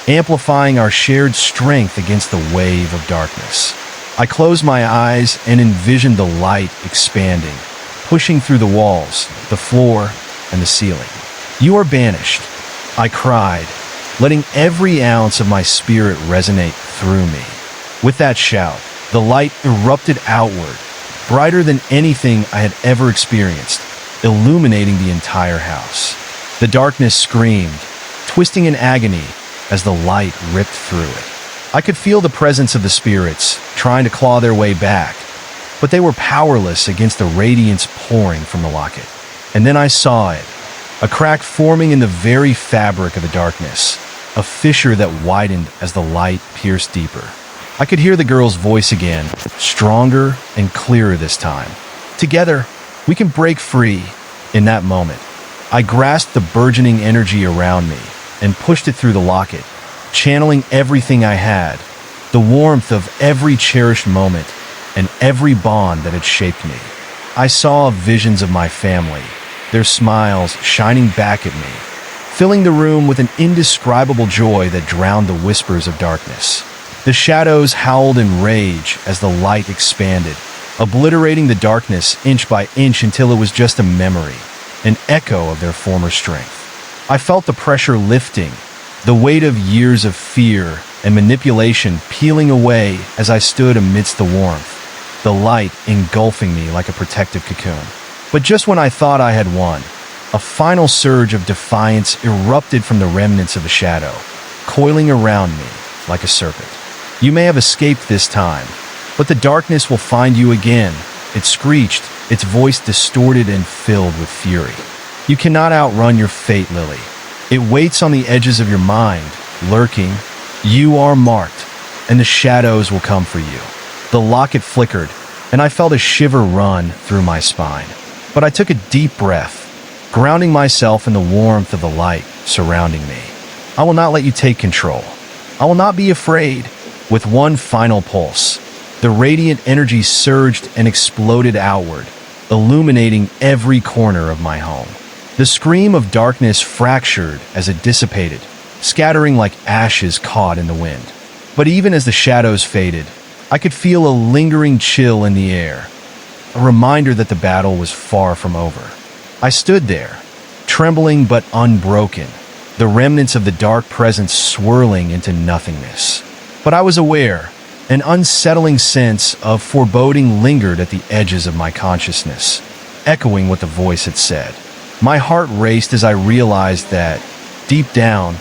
amplifying our shared strength against the wave of darkness. I closed my eyes and envisioned the light expanding, pushing through the walls, the floor, and the ceiling. "You are banished," I cried, letting every ounce of my spirit resonate through me. With that shout, the light erupted outward, brighter than anything I had ever experienced, illuminating the entire house. The darkness screamed, twisting in agony as the light ripped through it. I could feel the presence of the spirits, trying to claw their way back, but they were powerless against the radiance pouring from the locket. And then I saw it, a crack forming in the very fabric of the darkness, a fissure that widened as the light pierced deeper. I could hear the girl's voice again, stronger and clearer this time. "Together, we can break free." In that moment, I grasped the burgeoning energy around me and pushed it through the locket, channeling everything I had, the warmth of every cherished moment and every bond that had shaped me. I saw visions of my family, their smiles shining back at me, filling the room with an indescribable joy that drowned the whispers of darkness. The shadows howled in rage as the light expanded, obliterating the darkness inch by inch until it was just a memory, an echo of their former strength. I felt the pressure lifting, the weight of years of fear and manipulation peeling away as I stood amidst the warmth, the light engulfing me like a protective cocoon. But just when I thought I had won, a final surge of defiance erupted from the remnants of the shadow, coiling around me like a serpent. "You may have escaped this time, but the darkness will find you again," it screeched, its voice distorted and filled with fury. "You cannot outrun your fate, Lily. It waits on the edges of your mind, lurking. You are marked, and the shadows will come for you." The locket flickered, and I felt a shiver run through my spine. But I took a deep breath, grounding myself in the warmth of the light surrounding me. "I will not let you take control. I will not be afraid." With one final pulse, the radiant energy surged and exploded outward, illuminating every corner of my home. The scream of darkness fractured as it dissipated, scattering like ashes caught in the wind. But even as the shadows faded, I could feel a lingering chill in the air, a reminder that the battle was far from over. I stood there, trembling but unbroken, the remnants of the dark presence swirling into nothingness. But I was aware. An unsettling sense of foreboding lingered at the edges of my consciousness, echoing what the voice had said. My heart raced as I realized that, deep down,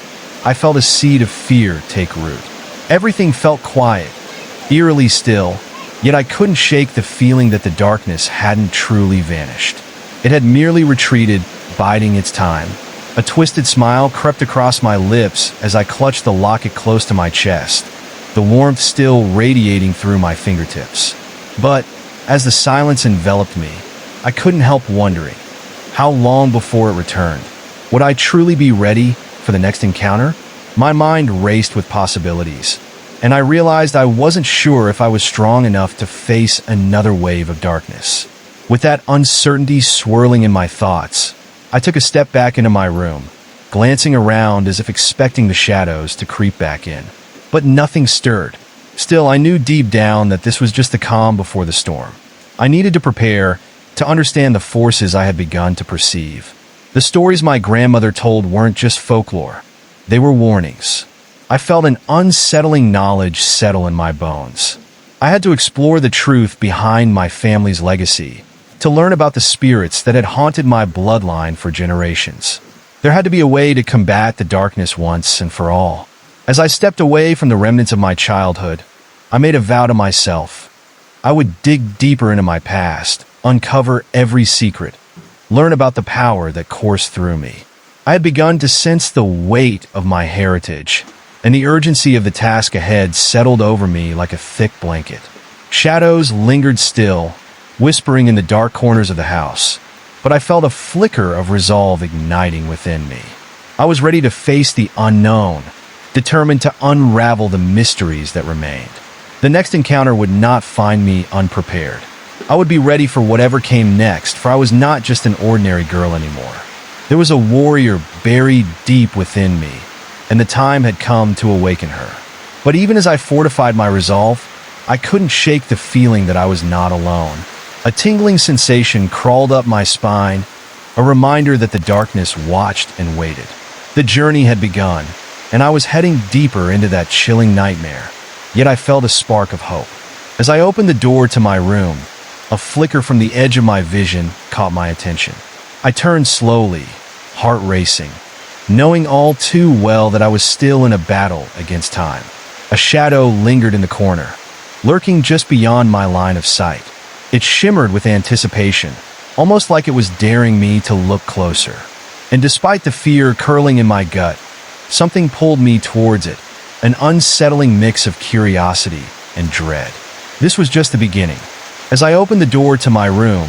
I felt a seed of fear take root. Everything felt quiet, eerily still, yet I couldn't shake the feeling that the darkness hadn't truly vanished. It had merely retreated, biding its time. A twisted smile crept across my lips as I clutched the locket close to my chest, the warmth still radiating through my fingertips. But, as the silence enveloped me, I couldn't help wondering, how long before it returned? Would I truly be ready for the next encounter? My mind raced with possibilities, and I realized I wasn't sure if I was strong enough to face another wave of darkness. With that uncertainty swirling in my thoughts, I took a step back into my room, glancing around as if expecting the shadows to creep back in. But nothing stirred. Still, I knew deep down that this was just the calm before the storm. I needed to prepare, to understand the forces I had begun to perceive. The stories my grandmother told weren't just folklore. They were warnings. I felt an unsettling knowledge settle in my bones. I had to explore the truth behind my family's legacy, to learn about the spirits that had haunted my bloodline for generations. There had to be a way to combat the darkness once and for all. As I stepped away from the remnants of my childhood, I made a vow to myself. I would dig deeper into my past, uncover every secret, learn about the power that coursed through me. I had begun to sense the weight of my heritage, and the urgency of the task ahead settled over me like a thick blanket. Shadows lingered still, whispering in the dark corners of the house, but I felt a flicker of resolve igniting within me. I was ready to face the unknown, determined to unravel the mysteries that remained. The next encounter would not find me unprepared. I would be ready for whatever came next, for I was not just an ordinary girl anymore. There was a warrior buried deep within me, and the time had come to awaken her. But even as I fortified my resolve, I couldn't shake the feeling that I was not alone. A tingling sensation crawled up my spine, a reminder that the darkness watched and waited. The journey had begun, and I was heading deeper into that chilling nightmare, yet I felt a spark of hope. As I opened the door to my room, a flicker from the edge of my vision caught my attention. I turned slowly, heart racing, knowing all too well that I was still in a battle against time. A shadow lingered in the corner, lurking just beyond my line of sight. It shimmered with anticipation, almost like it was daring me to look closer. And despite the fear curling in my gut, something pulled me towards it, an unsettling mix of curiosity and dread. This was just the beginning. As I opened the door to my room,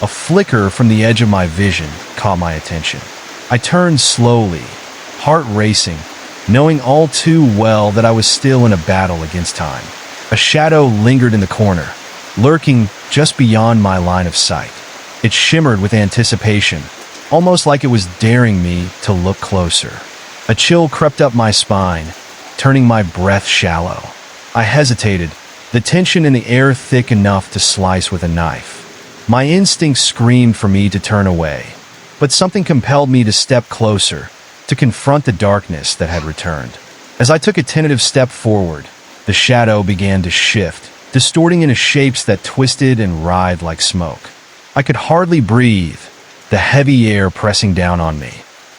a flicker from the edge of my vision caught my attention. I turned slowly, heart racing, knowing all too well that I was still in a battle against time. A shadow lingered in the corner, lurking just beyond my line of sight. It shimmered with anticipation, almost like it was daring me to look closer. A chill crept up my spine, turning my breath shallow. I hesitated, the tension in the air thick enough to slice with a knife. My instinct screamed for me to turn away, but something compelled me to step closer, to confront the darkness that had returned. As I took a tentative step forward, the shadow began to shift, distorting into shapes that twisted and writhed like smoke. I could hardly breathe, the heavy air pressing down on me.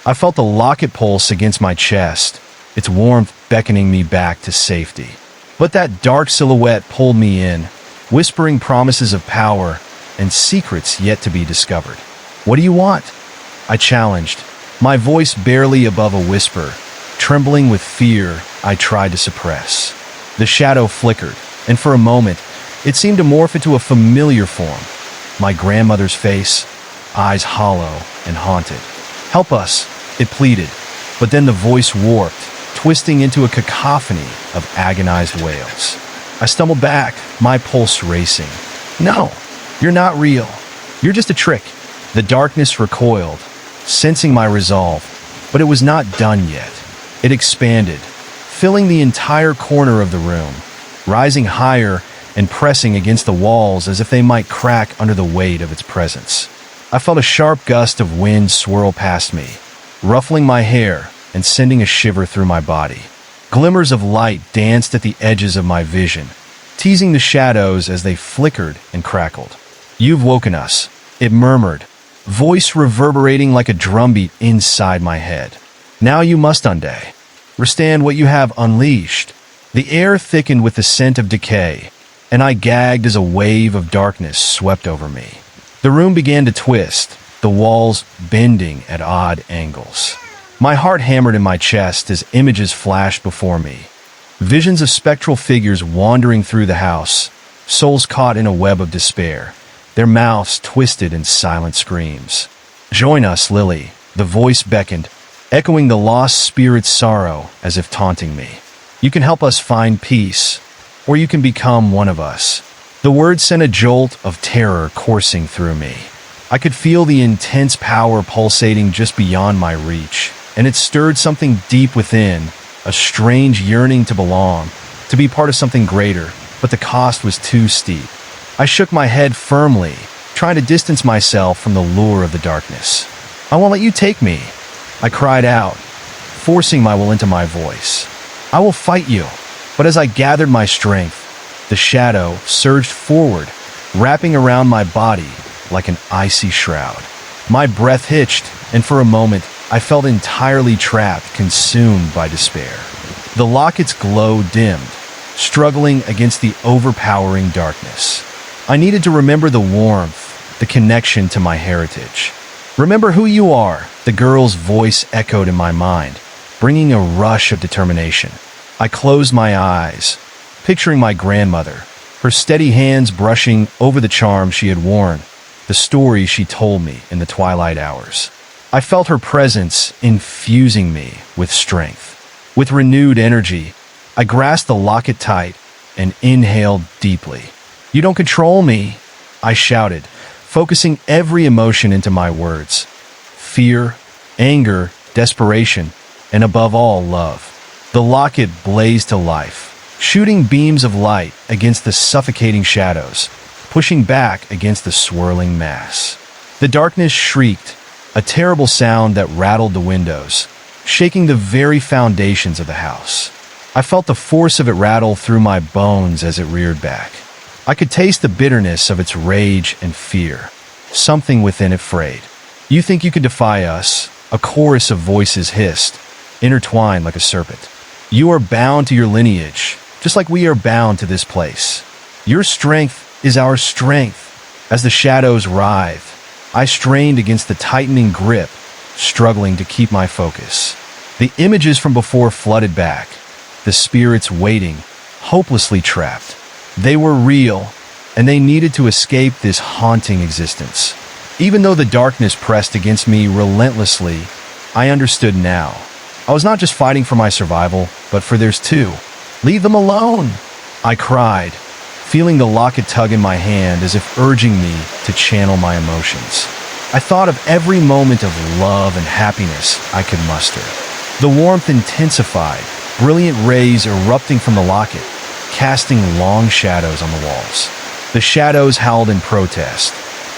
I felt the locket pulse against my chest, its warmth beckoning me back to safety. But that dark silhouette pulled me in, whispering promises of power and secrets yet to be discovered. "What do you want?" I challenged, my voice barely above a whisper, trembling with fear I tried to suppress. The shadow flickered, and for a moment, it seemed to morph into a familiar form. My grandmother's face, eyes hollow and haunted. "Help us," it pleaded, but then the voice warped, twisting into a cacophony of agonized wails. I stumbled back, my pulse racing. "No, you're not real. You're just a trick." The darkness recoiled, sensing my resolve, but it was not done yet. It expanded, filling the entire corner of the room, rising higher and pressing against the walls as if they might crack under the weight of its presence. I felt a sharp gust of wind swirl past me, ruffling my hair, and sending a shiver through my body. Glimmers of light danced at the edges of my vision, teasing the shadows as they flickered and crackled. "You've woken us," it murmured, voice reverberating like a drumbeat inside my head. "Now you must understand what you have unleashed." The air thickened with the scent of decay, and I gagged as a wave of darkness swept over me. The room began to twist, the walls bending at odd angles. My heart hammered in my chest as images flashed before me. Visions of spectral figures wandering through the house, souls caught in a web of despair, their mouths twisted in silent screams. "Join us, Lily," the voice beckoned, echoing the lost spirit's sorrow as if taunting me. "You can help us find peace, or you can become one of us." The words sent a jolt of terror coursing through me. I could feel the intense power pulsating just beyond my reach, and it stirred something deep within, a strange yearning to belong, to be part of something greater, but the cost was too steep. I shook my head firmly, trying to distance myself from the lure of the darkness. "I won't let you take me," I cried out, forcing my will into my voice. "I will fight you." But as I gathered my strength, the shadow surged forward, wrapping around my body like an icy shroud. My breath hitched, and for a moment, I felt entirely trapped, consumed by despair. The locket's glow dimmed, struggling against the overpowering darkness. I needed to remember the warmth, the connection to my heritage. "Remember who you are," the girl's voice echoed in my mind, bringing a rush of determination. I closed my eyes, picturing my grandmother, her steady hands brushing over the charm she had worn, the stories she told me in the twilight hours. I felt her presence infusing me with strength. With renewed energy, I grasped the locket tight and inhaled deeply. "You don't control me," I shouted, focusing every emotion into my words. Fear, anger, desperation, and above all, love. The locket blazed to life, shooting beams of light against the suffocating shadows, pushing back against the swirling mass. The darkness shrieked, a terrible sound that rattled the windows, shaking the very foundations of the house. I felt the force of it rattle through my bones as it reared back. I could taste the bitterness of its rage and fear. Something within it frayed. "You think you can defy us?" A chorus of voices hissed, intertwined like a serpent. "You are bound to your lineage, just like we are bound to this place. Your strength is our strength." As the shadows writhed, I strained against the tightening grip, struggling to keep my focus. The images from before flooded back, the spirits waiting, hopelessly trapped. They were real, and they needed to escape this haunting existence. Even though the darkness pressed against me relentlessly, I understood now. I was not just fighting for my survival, but for theirs too. "Leave them alone," I cried, feeling the locket tug in my hand as if urging me to channel my emotions. I thought of every moment of love and happiness I could muster. The warmth intensified, brilliant rays erupting from the locket, casting long shadows on the walls. The shadows howled in protest,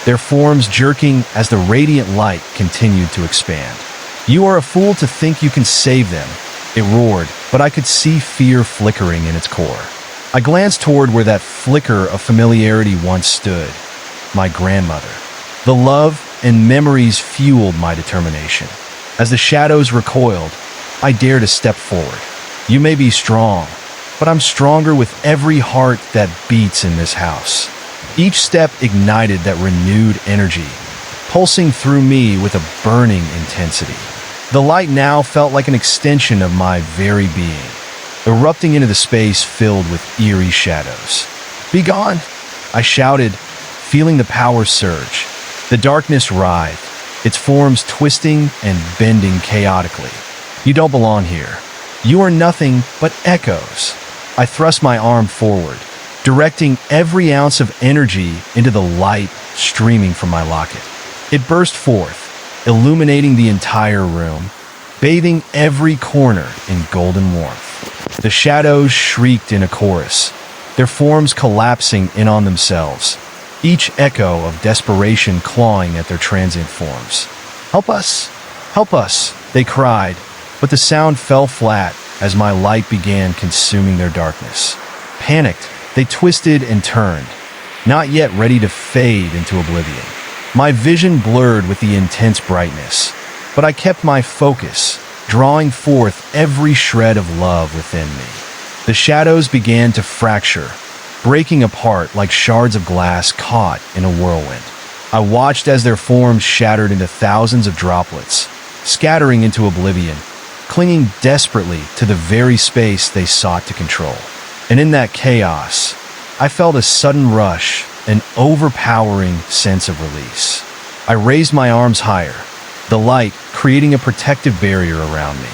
their forms jerking as the radiant light continued to expand. "You are a fool to think you can save them," it roared, but I could see fear flickering in its core. I glanced toward where that flicker of familiarity once stood, my grandmother. The love and memories fueled my determination. As the shadows recoiled, I dared to step forward. "You may be strong, but I'm stronger with every heart that beats in this house." Each step ignited that renewed energy, pulsing through me with a burning intensity. The light now felt like an extension of my very being, erupting into the space filled with eerie shadows. "Be gone!" I shouted, feeling the power surge. The darkness writhed, its forms twisting and bending chaotically. "You don't belong here. You are nothing but echoes." I thrust my arm forward, directing every ounce of energy into the light streaming from my locket. It burst forth, illuminating the entire room, bathing every corner in golden warmth. The shadows shrieked in a chorus, their forms collapsing in on themselves, each echo of desperation clawing at their transient forms. "Help us! Help us!" they cried, but the sound fell flat as my light began consuming their darkness. Panicked, they twisted and turned, not yet ready to fade into oblivion. My vision blurred with the intense brightness, but I kept my focus, drawing forth every shred of love within me. The shadows began to fracture, breaking apart like shards of glass caught in a whirlwind. I watched as their forms shattered into thousands of droplets, scattering into oblivion, clinging desperately to the very space they sought to control. And in that chaos, I felt a sudden rush, an overpowering sense of release. I raised my arms higher, the light creating a protective barrier around me.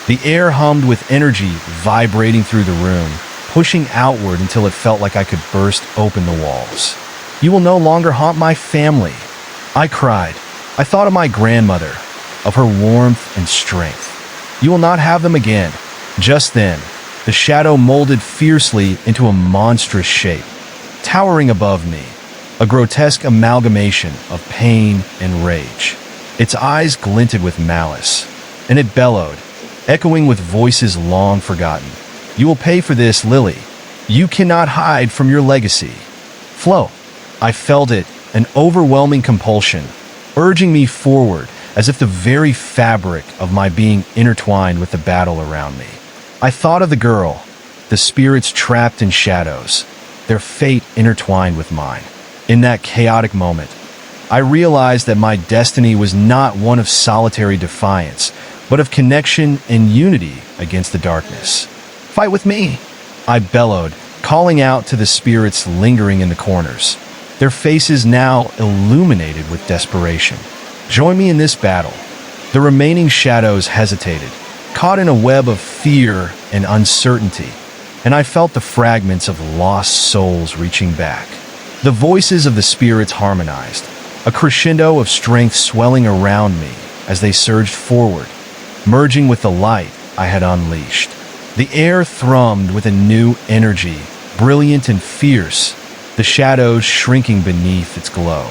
The air hummed with energy vibrating through the room, pushing outward until it felt like I could burst open the walls. "You will no longer haunt my family," I cried. I thought of my grandmother, of her warmth and strength. "You will not have them again." Just then, the shadow molded fiercely into a monstrous shape, towering above me, a grotesque amalgamation of pain and rage. Its eyes glinted with malice, and it bellowed, echoing with voices long forgotten. "You will pay for this, Lily. You cannot hide from your legacy." Flow. I felt it, an overwhelming compulsion, urging me forward as if the very fabric of my being intertwined with the battle around me. I thought of the girl, the spirits trapped in shadows, their fate intertwined with mine. In that chaotic moment, I realized that my destiny was not one of solitary defiance, but of connection and unity against the darkness. "Fight with me," I bellowed, calling out to the spirits lingering in the corners, their faces now illuminated with desperation. "Join me in this battle." The remaining shadows hesitated, caught in a web of fear and uncertainty, and I felt the fragments of lost souls reaching back. The voices of the spirits harmonized, a crescendo of strength swelling around me as they surged forward, merging with the light I had unleashed. The air thrummed with a new energy, brilliant and fierce, the shadows shrinking beneath its glow.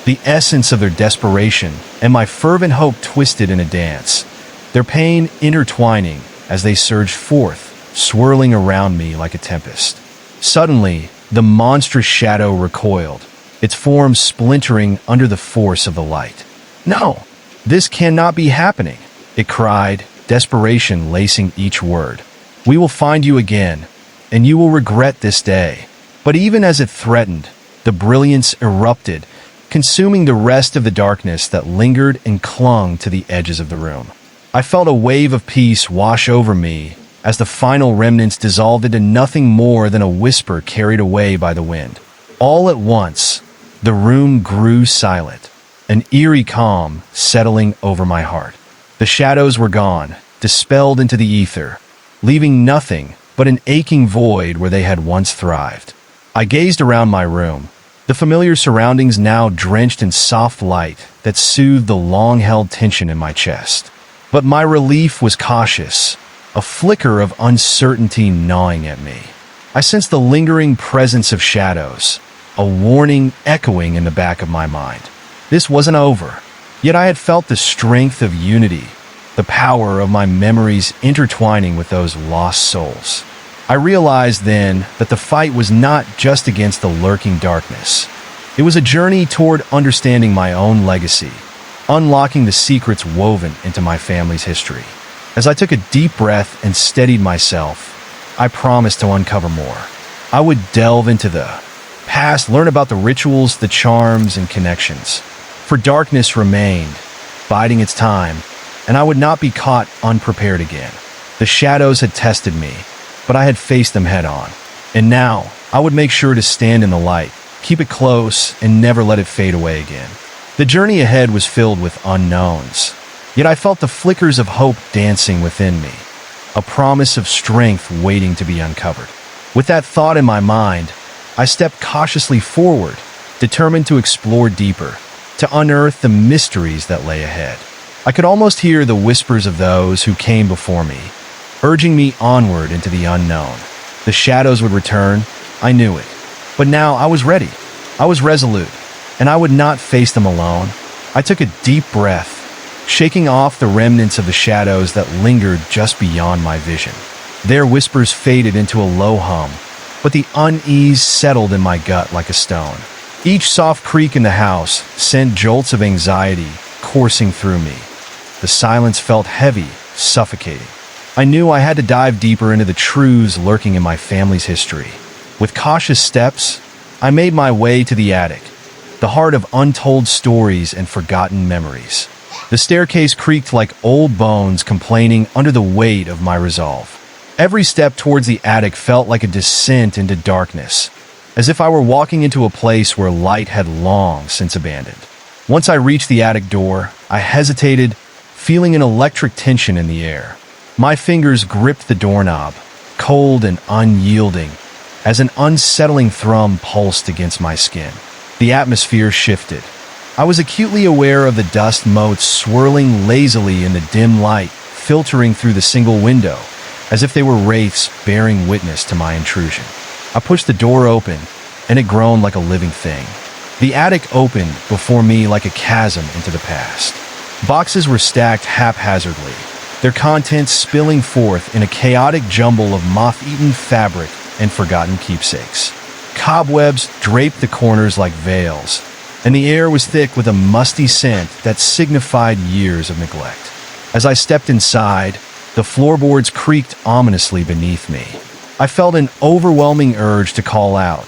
The essence of their desperation and my fervent hope twisted in a dance, their pain intertwining as they surged forth, swirling around me like a tempest. Suddenly, the monstrous shadow recoiled, its form splintering under the force of the light. "No, this cannot be happening," it cried, desperation lacing each word. "We will find you again, and you will regret this day." But even as it threatened, the brilliance erupted, consuming the rest of the darkness that lingered and clung to the edges of the room. I felt a wave of peace wash over me as the final remnants dissolved into nothing more than a whisper carried away by the wind. All at once, the room grew silent, an eerie calm settling over my heart. The shadows were gone, dispelled into the ether, leaving nothing but an aching void where they had once thrived. I gazed around my room, the familiar surroundings now drenched in soft light that soothed the long-held tension in my chest. But my relief was cautious, a flicker of uncertainty gnawing at me. I sensed the lingering presence of shadows, a warning echoing in the back of my mind. This wasn't over, yet I had felt the strength of unity, the power of my memories intertwining with those lost souls. I realized then that the fight was not just against the lurking darkness. It was a journey toward understanding my own legacy, unlocking the secrets woven into my family's history. As I took a deep breath and steadied myself, I promised to uncover more. I would delve into the past, learn about the rituals, the charms, and connections. For darkness remained, biding its time, and I would not be caught unprepared again. The shadows had tested me, but I had faced them head on. And now, I would make sure to stand in the light, keep it close, and never let it fade away again. The journey ahead was filled with unknowns, yet I felt the flickers of hope dancing within me, a promise of strength waiting to be uncovered. With that thought in my mind, I stepped cautiously forward, determined to explore deeper, to unearth the mysteries that lay ahead. I could almost hear the whispers of those who came before me, urging me onward into the unknown. The shadows would return, I knew it. But now I was ready. I was resolute, and I would not face them alone. I took a deep breath, shaking off the remnants of the shadows that lingered just beyond my vision. Their whispers faded into a low hum, but the unease settled in my gut like a stone. Each soft creak in the house sent jolts of anxiety coursing through me. The silence felt heavy, suffocating. I knew I had to dive deeper into the truths lurking in my family's history. With cautious steps, I made my way to the attic, the heart of untold stories and forgotten memories. The staircase creaked like old bones complaining under the weight of my resolve. Every step towards the attic felt like a descent into darkness, as if I were walking into a place where light had long since abandoned. Once I reached the attic door, I hesitated, feeling an electric tension in the air. My fingers gripped the doorknob, cold and unyielding, as an unsettling thrum pulsed against my skin. The atmosphere shifted. I was acutely aware of the dust motes swirling lazily in the dim light, filtering through the single window, as if they were wraiths bearing witness to my intrusion. I pushed the door open, and it groaned like a living thing. The attic opened before me like a chasm into the past. Boxes were stacked haphazardly, their contents spilling forth in a chaotic jumble of moth-eaten fabric and forgotten keepsakes. Cobwebs draped the corners like veils, and the air was thick with a musty scent that signified years of neglect. As I stepped inside, the floorboards creaked ominously beneath me. I felt an overwhelming urge to call out,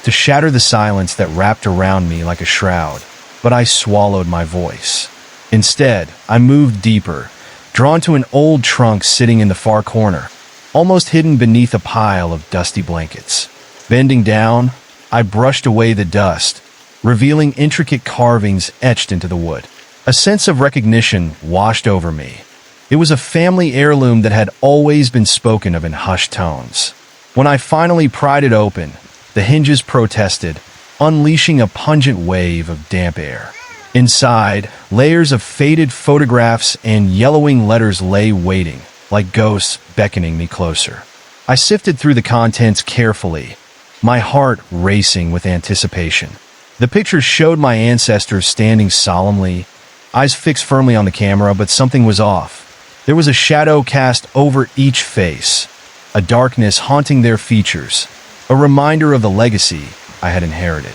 to shatter the silence that wrapped around me like a shroud, but I swallowed my voice. Instead, I moved deeper, drawn to an old trunk sitting in the far corner, almost hidden beneath a pile of dusty blankets. Bending down, I brushed away the dust, revealing intricate carvings etched into the wood. A sense of recognition washed over me. It was a family heirloom that had always been spoken of in hushed tones. When I finally pried it open, the hinges protested, unleashing a pungent wave of damp air. Inside, layers of faded photographs and yellowing letters lay waiting, like ghosts beckoning me closer. I sifted through the contents carefully, my heart racing with anticipation. The pictures showed my ancestors standing solemnly, eyes fixed firmly on the camera, but something was off. There was a shadow cast over each face, a darkness haunting their features, a reminder of the legacy I had inherited.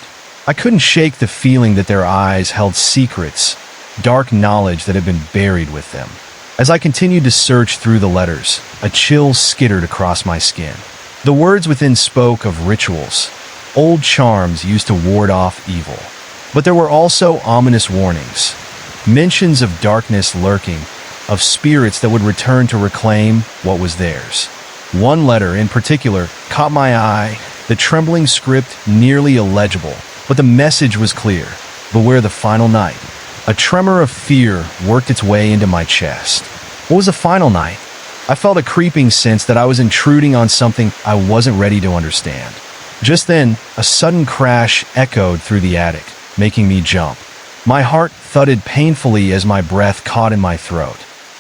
I couldn't shake the feeling that their eyes held secrets, dark knowledge that had been buried with them. As I continued to search through the letters, a chill skittered across my skin. The words within spoke of rituals, old charms used to ward off evil. But there were also ominous warnings, mentions of darkness lurking, of spirits that would return to reclaim what was theirs. One letter in particular caught my eye, the trembling script nearly illegible, but the message was clear: beware the final night. A tremor of fear worked its way into my chest. What was the final night? I felt a creeping sense that I was intruding on something I wasn't ready to understand. Just then, a sudden crash echoed through the attic, making me jump. My heart thudded painfully as my breath caught in my throat.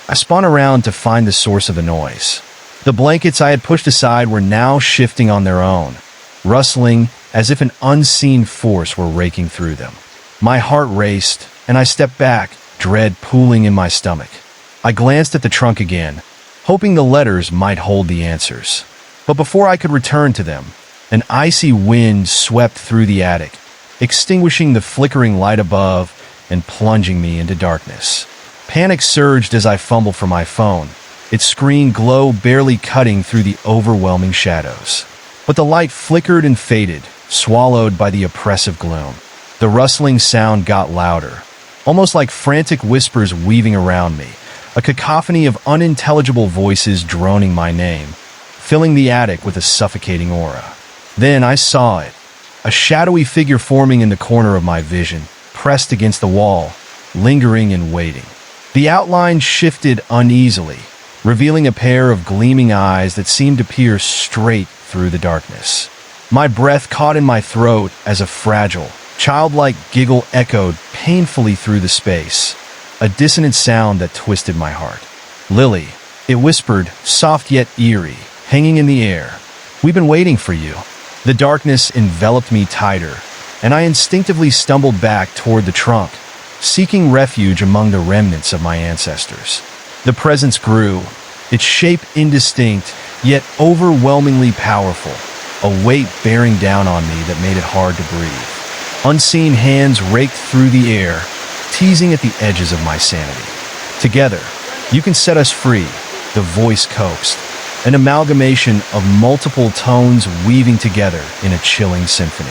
I spun around to find the source of the noise. The blankets I had pushed aside were now shifting on their own, rustling as if an unseen force were raking through them. My heart raced, and I stepped back, dread pooling in my stomach. I glanced at the trunk again, hoping the letters might hold the answers. But before I could return to them, an icy wind swept through the attic, extinguishing the flickering light above and plunging me into darkness. Panic surged as I fumbled for my phone, its screen glow barely cutting through the overwhelming shadows. But the light flickered and faded, swallowed by the oppressive gloom. The rustling sound got louder, almost like frantic whispers weaving around me, a cacophony of unintelligible voices droning my name, filling the attic with a suffocating aura. Then I saw it, a shadowy figure forming in the corner of my vision, pressed against the wall, lingering and waiting. The outline shifted uneasily, revealing a pair of gleaming eyes that seemed to peer straight through the darkness. My breath caught in my throat as a fragile, childlike giggle echoed painfully through the space, a dissonant sound that twisted my heart. "Lily," it whispered, soft yet eerie, hanging in the air. "We've been waiting for you." The darkness enveloped me tighter, and I instinctively stumbled back toward the trunk, seeking refuge among the remnants of my ancestors. The presence grew, its shape indistinct, yet overwhelmingly powerful, a weight bearing down on me that made it hard to breathe. Unseen hands raked through the air, teasing at the edges of my sanity. Together, you can set us free, the voice coaxed, an amalgamation of multiple tones weaving together in a chilling symphony.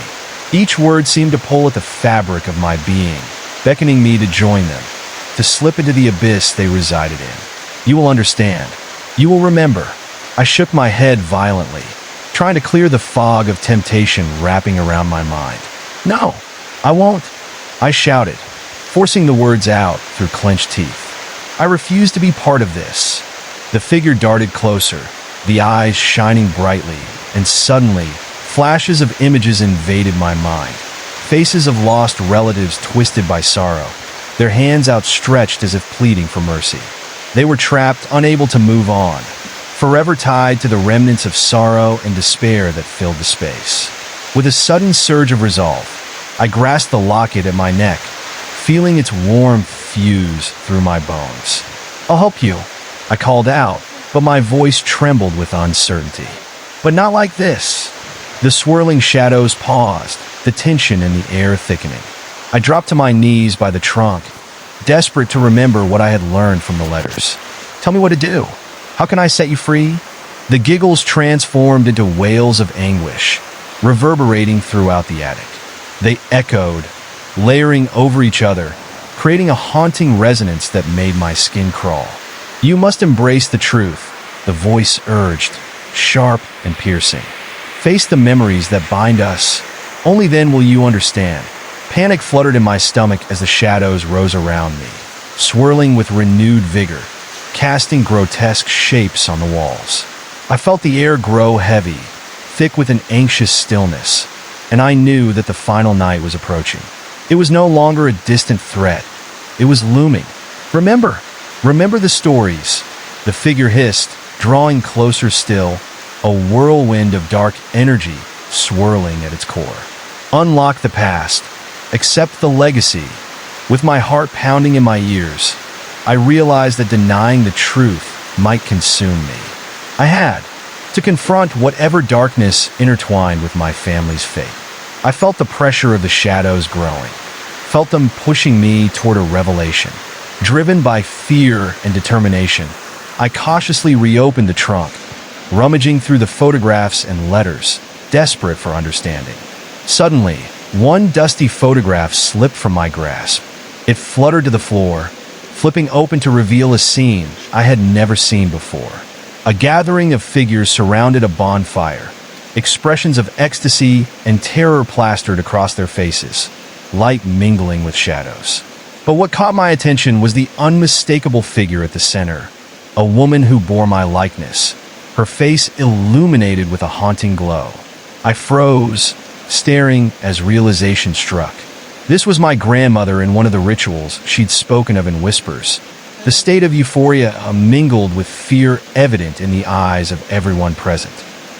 Each word seemed to pull at the fabric of my being, beckoning me to join them, to slip into the abyss they resided in. You will understand. You will remember. I shook my head violently, trying to clear the fog of temptation wrapping around my mind. No, I won't, I shouted, forcing the words out through clenched teeth. I refuse to be part of this. The figure darted closer, the eyes shining brightly, and suddenly, flashes of images invaded my mind. Faces of lost relatives twisted by sorrow, their hands outstretched as if pleading for mercy. They were trapped, unable to move on, forever tied to the remnants of sorrow and despair that filled the space. With a sudden surge of resolve, I grasped the locket at my neck, feeling its warmth fuse through my bones. I'll help you, I called out, but my voice trembled with uncertainty. But not like this. The swirling shadows paused, the tension in the air thickening. I dropped to my knees by the trunk, desperate to remember what I had learned from the letters. Tell me what to do. How can I set you free? The giggles transformed into wails of anguish, reverberating throughout the attic. They echoed, layering over each other, creating a haunting resonance that made my skin crawl. You must embrace the truth, the voice urged, sharp and piercing. Face the memories that bind us. Only then will you understand. Panic fluttered in my stomach as the shadows rose around me, swirling with renewed vigor, casting grotesque shapes on the walls. I felt the air grow heavy, thick with an anxious stillness, and I knew that the final night was approaching. It was no longer a distant threat. It was looming. Remember the stories. The figure hissed, drawing closer still, a whirlwind of dark energy swirling at its core. Unlock the past. Accept the legacy. With my heart pounding in my ears, I realized that denying the truth might consume me. I had to confront whatever darkness intertwined with my family's fate. I felt the pressure of the shadows growing, felt them pushing me toward a revelation. Driven by fear and determination, I cautiously reopened the trunk, rummaging through the photographs and letters, desperate for understanding. Suddenly, one dusty photograph slipped from my grasp. It fluttered to the floor, flipping open to reveal a scene I had never seen before. A gathering of figures surrounded a bonfire, expressions of ecstasy and terror plastered across their faces, light mingling with shadows. But what caught my attention was the unmistakable figure at the center, a woman who bore my likeness, her face illuminated with a haunting glow. I froze, staring as realization struck. This was my grandmother in one of the rituals she'd spoken of in whispers. The state of euphoria mingled with fear evident in the eyes of everyone present.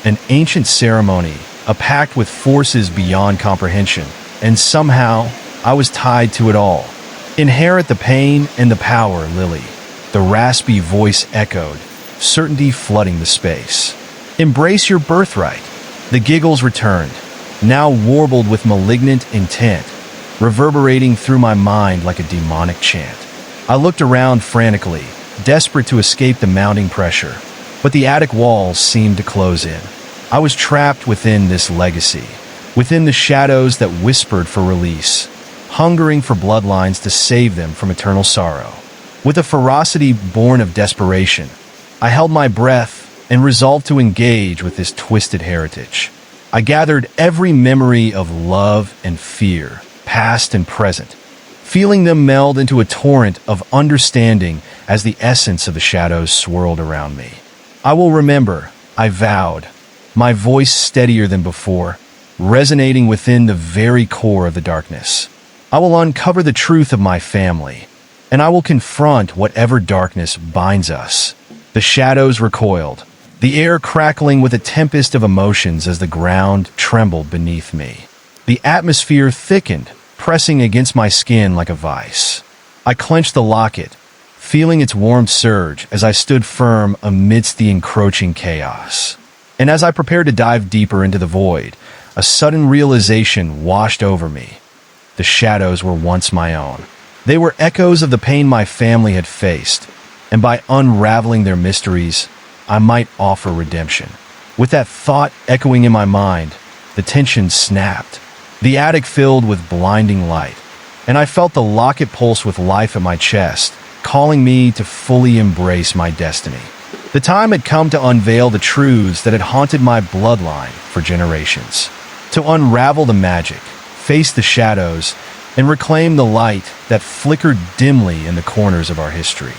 An ancient ceremony, a pact with forces beyond comprehension, and somehow I was tied to it all. Inherit the pain and the power, Lily. The raspy voice echoed, certainty flooding the space. Embrace your birthright. The giggles returned, now warbled with malignant intent, reverberating through my mind like a demonic chant. I looked around frantically, desperate to escape the mounting pressure, but the attic walls seemed to close in. I was trapped within this legacy, within the shadows that whispered for release, hungering for bloodlines to save them from eternal sorrow. With a ferocity born of desperation, I held my breath and resolved to engage with this twisted heritage. I gathered every memory of love and fear, past and present, feeling them meld into a torrent of understanding as the essence of the shadows swirled around me. I will remember, I vowed, my voice steadier than before, resonating within the very core of the darkness. I will uncover the truth of my family, and I will confront whatever darkness binds us. The shadows recoiled, the air crackling with a tempest of emotions as the ground trembled beneath me. The atmosphere thickened, pressing against my skin like a vice. I clenched the locket, feeling its warmth surge as I stood firm amidst the encroaching chaos. And as I prepared to dive deeper into the void, a sudden realization washed over me. The shadows were once my own. They were echoes of the pain my family had faced, and by unraveling their mysteries, I might offer redemption. With that thought echoing in my mind, the tension snapped. The attic filled with blinding light, and I felt the locket pulse with life at my chest, calling me to fully embrace my destiny. The time had come to unveil the truths that had haunted my bloodline for generations. To unravel the magic, face the shadows, and reclaim the light that flickered dimly in the corners of our history.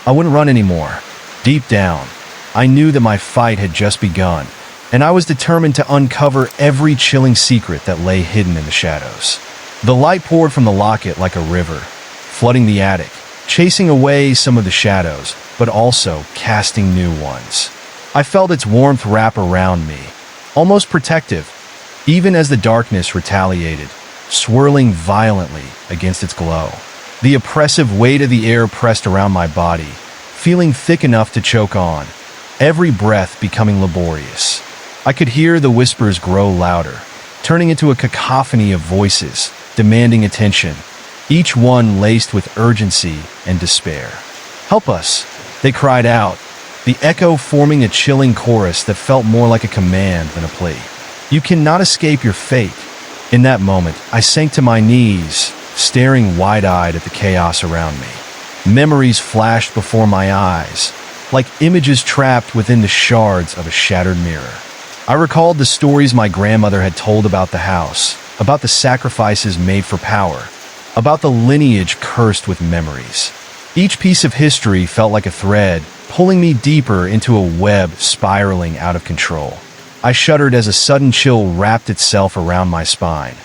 I wouldn't run anymore. Deep down, I knew that my fight had just begun, and I was determined to uncover every chilling secret that lay hidden in the shadows. The light poured from the locket like a river, flooding the attic, chasing away some of the shadows, but also casting new ones. I felt its warmth wrap around me, almost protective, even as the darkness retaliated, swirling violently against its glow. The oppressive weight of the air pressed around my body, feeling thick enough to choke on, every breath becoming laborious. I could hear the whispers grow louder, turning into a cacophony of voices, demanding attention, each one laced with urgency and despair. "Help us," they cried out, the echo forming a chilling chorus that felt more like a command than a plea. "You cannot escape your fate." In that moment, I sank to my knees, staring wide-eyed at the chaos around me. Memories flashed before my eyes, like images trapped within the shards of a shattered mirror. I recalled the stories my grandmother had told about the house, about the sacrifices made for power, about the lineage cursed with memories. Each piece of history felt like a thread, pulling me deeper into a web spiraling out of control. I shuddered as a sudden chill wrapped itself around my spine.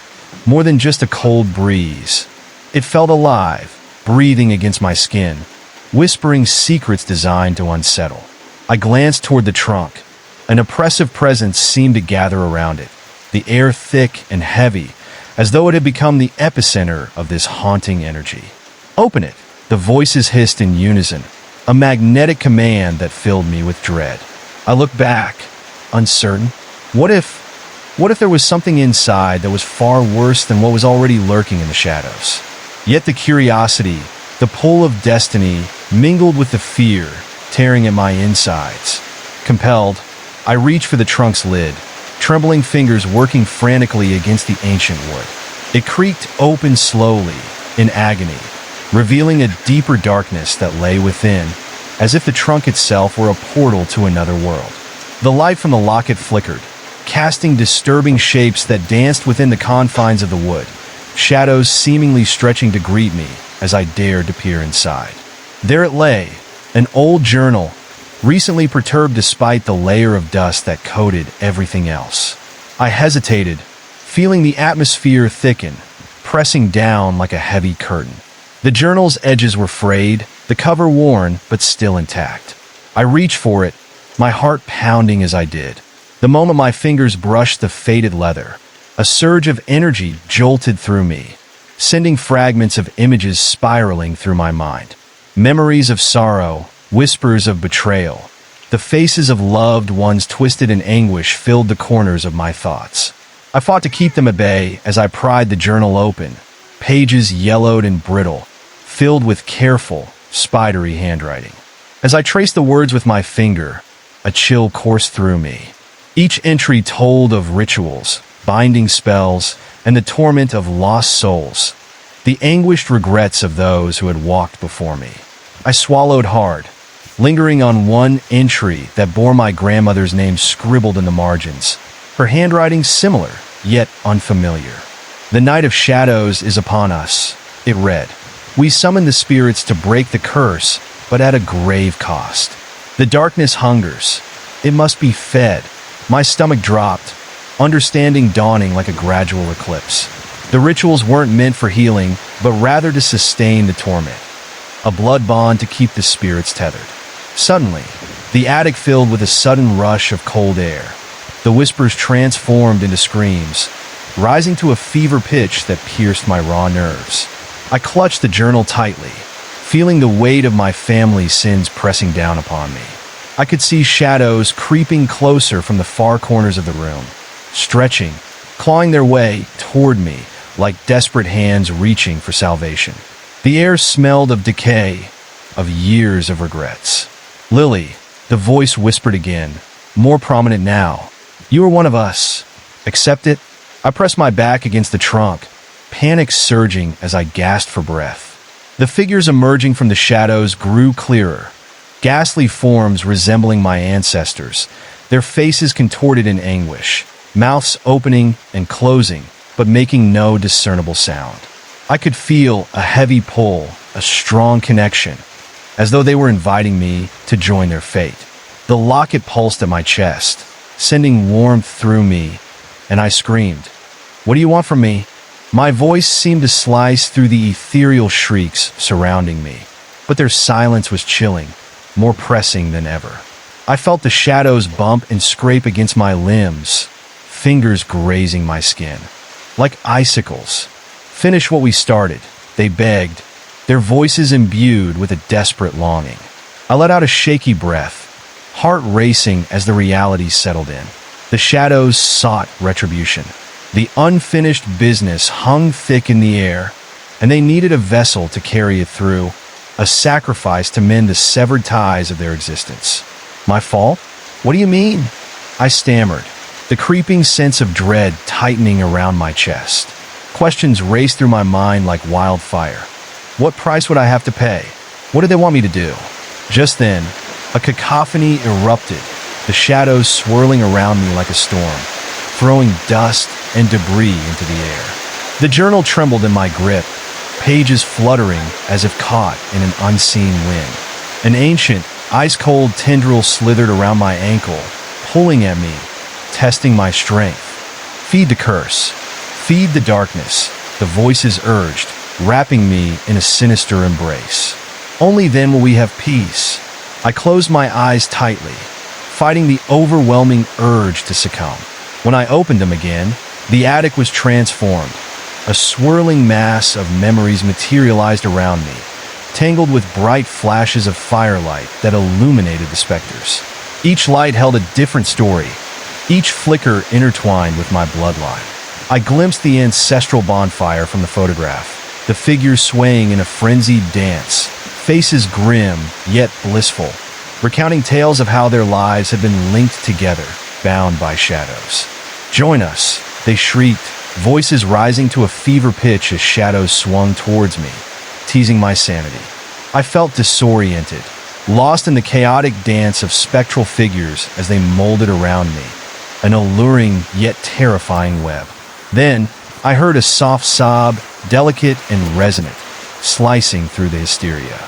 More than just a cold breeze. It felt alive, breathing against my skin, whispering secrets designed to unsettle. I glanced toward the trunk. An oppressive presence seemed to gather around it, the air thick and heavy, as though it had become the epicenter of this haunting energy. "Open it," the voices hissed in unison, a magnetic command that filled me with dread. I looked back, uncertain. What if there was something inside that was far worse than what was already lurking in the shadows? Yet the curiosity, the pull of destiny, mingled with the fear, tearing at my insides. Compelled, I reached for the trunk's lid, trembling fingers working frantically against the ancient wood. It creaked open slowly, in agony, revealing a deeper darkness that lay within, as if the trunk itself were a portal to another world. The light from the locket flickered, casting disturbing shapes that danced within the confines of the wood, shadows seemingly stretching to greet me as I dared to peer inside. There it lay, an old journal, recently perturbed despite the layer of dust that coated everything else. I hesitated, feeling the atmosphere thicken, pressing down like a heavy curtain. The journal's edges were frayed, the cover worn, but still intact. I reached for it, my heart pounding as I did. The moment my fingers brushed the faded leather, a surge of energy jolted through me, sending fragments of images spiraling through my mind. Memories of sorrow, whispers of betrayal, the faces of loved ones twisted in anguish filled the corners of my thoughts. I fought to keep them at bay as I pried the journal open, pages yellowed and brittle, filled with careful, spidery handwriting. As I traced the words with my finger, a chill coursed through me. Each entry told of rituals, binding spells, and the torment of lost souls, the anguished regrets of those who had walked before me. I swallowed hard, lingering on one entry that bore my grandmother's name scribbled in the margins, her handwriting similar, yet unfamiliar. "The night of shadows is upon us," it read. "We summon the spirits to break the curse, but at a grave cost. The darkness hungers. It must be fed." My stomach dropped, understanding dawning like a gradual eclipse. The rituals weren't meant for healing, but rather to sustain the torment. A blood bond to keep the spirits tethered. Suddenly, the attic filled with a sudden rush of cold air. The whispers transformed into screams, rising to a fever pitch that pierced my raw nerves. I clutched the journal tightly, feeling the weight of my family's sins pressing down upon me. I could see shadows creeping closer from the far corners of the room, stretching, clawing their way toward me like desperate hands reaching for salvation. The air smelled of decay, of years of regrets. "Lily," the voice whispered again, more prominent now. "You are one of us. Accept it?" I pressed my back against the trunk, panic surging as I gasped for breath. The figures emerging from the shadows grew clearer, ghastly forms resembling my ancestors, their faces contorted in anguish, mouths opening and closing, but making no discernible sound. I could feel a heavy pull, a strong connection, as though they were inviting me to join their fate. The locket pulsed at my chest, sending warmth through me, and I screamed, "What do you want from me?" My voice seemed to slice through the ethereal shrieks surrounding me, but their silence was chilling, more pressing than ever. I felt the shadows bump and scrape against my limbs, fingers grazing my skin. Like icicles. "Finish what we started," they begged, their voices imbued with a desperate longing. I let out a shaky breath, heart racing as the reality settled in. The shadows sought retribution. The unfinished business hung thick in the air, and they needed a vessel to carry it through, a sacrifice to mend the severed ties of their existence. My fault? What do you mean? I stammered, the creeping sense of dread tightening around my chest. Questions raced through my mind like wildfire. What price would I have to pay? What did they want me to do? Just then, a cacophony erupted, the shadows swirling around me like a storm, throwing dust and debris into the air. The journal trembled in my grip, pages fluttering as if caught in an unseen wind. An ancient, ice-cold tendril slithered around my ankle, pulling at me, testing my strength. "Feed the curse. Feed the darkness," the voices urged, wrapping me in a sinister embrace. "Only then will we have peace." I closed my eyes tightly, fighting the overwhelming urge to succumb. When I opened them again, the attic was transformed. A swirling mass of memories materialized around me, tangled with bright flashes of firelight that illuminated the specters. Each light held a different story, each flicker intertwined with my bloodline. I glimpsed the ancestral bonfire from the photograph, the figures swaying in a frenzied dance, faces grim yet blissful, recounting tales of how their lives had been linked together, bound by shadows. "Join us," they shrieked, voices rising to a fever pitch as shadows swung towards me, teasing my sanity. I felt disoriented, lost in the chaotic dance of spectral figures as they molded around me, an alluring yet terrifying web. Then, I heard a soft sob, delicate and resonant, slicing through the hysteria.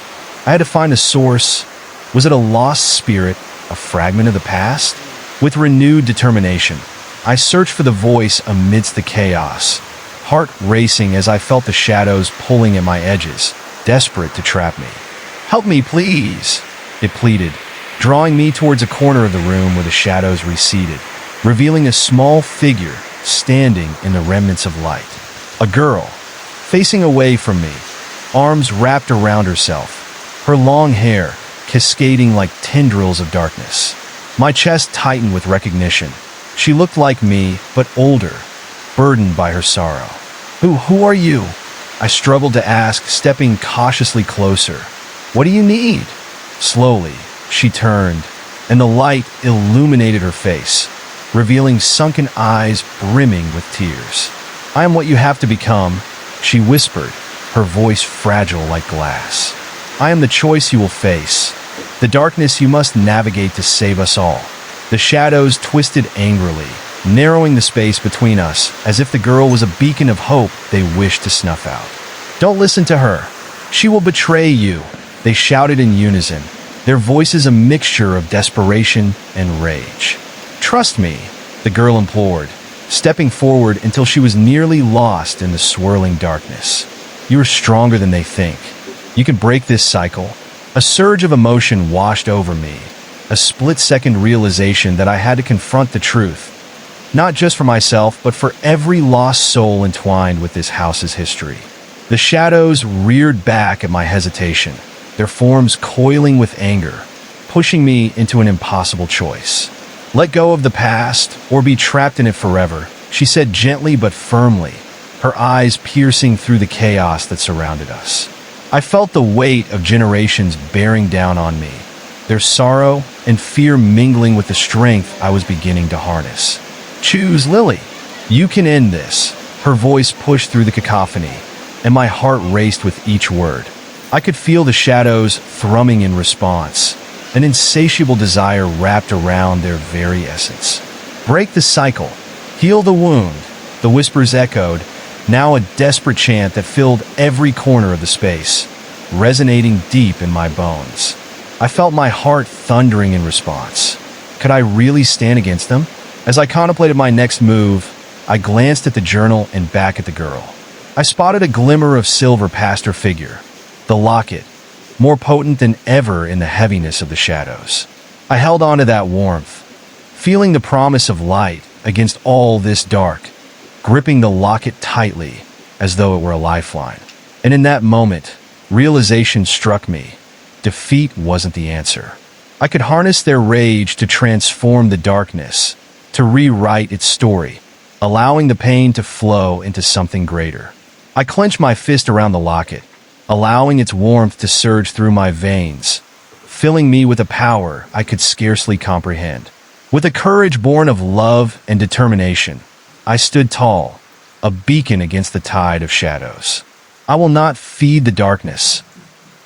I had to find a source. Was it a lost spirit, a fragment of the past? With renewed determination, I searched for the voice amidst the chaos, heart racing as I felt the shadows pulling at my edges, desperate to trap me. "Help me, please," it pleaded, drawing me towards a corner of the room where the shadows receded, revealing a small figure standing in the remnants of light. A girl, facing away from me, arms wrapped around herself, her long hair cascading like tendrils of darkness. My chest tightened with recognition. She looked like me, but older, burdened by her sorrow. Who are you?" I struggled to ask, stepping cautiously closer. "What do you need?" Slowly, she turned, and the light illuminated her face, revealing sunken eyes brimming with tears. "I am what you have to become," she whispered, her voice fragile like glass. "I am the choice you will face, the darkness you must navigate to save us all." The shadows twisted angrily, narrowing the space between us as if the girl was a beacon of hope they wished to snuff out. "Don't listen to her. She will betray you," they shouted in unison, their voices a mixture of desperation and rage. "Trust me," the girl implored, stepping forward until she was nearly lost in the swirling darkness. "You are stronger than they think. You can break this cycle." A surge of emotion washed over me, a split-second realization that I had to confront the truth. not just for myself, but for every lost soul entwined with this house's history. The shadows reared back at my hesitation, their forms coiling with anger, pushing me into an impossible choice. Let go of the past, or be trapped in it forever, she said gently but firmly, her eyes piercing through the chaos that surrounded us. I felt the weight of generations bearing down on me, their sorrow and fear mingling with the strength I was beginning to harness. Choose, Lily. You can end this. Her voice pushed through the cacophony, and my heart raced with each word. I could feel the shadows thrumming in response, an insatiable desire wrapped around their very essence. Break the cycle. Heal the wound, the whispers echoed, now a desperate chant that filled every corner of the space, resonating deep in my bones. I felt my heart thundering in response. Could I really stand against them? As I contemplated my next move, I glanced at the journal and back at the girl. I spotted a glimmer of silver past her figure, the locket, more potent than ever in the heaviness of the shadows. I held on to that warmth, feeling the promise of light against all this dark, gripping the locket tightly as though it were a lifeline. And in that moment, realization struck me. Defeat wasn't the answer. I could harness their rage to transform the darkness, to rewrite its story, allowing the pain to flow into something greater. I clenched my fist around the locket, allowing its warmth to surge through my veins, filling me with a power I could scarcely comprehend. With a courage born of love and determination, I stood tall, a beacon against the tide of shadows. I will not feed the darkness.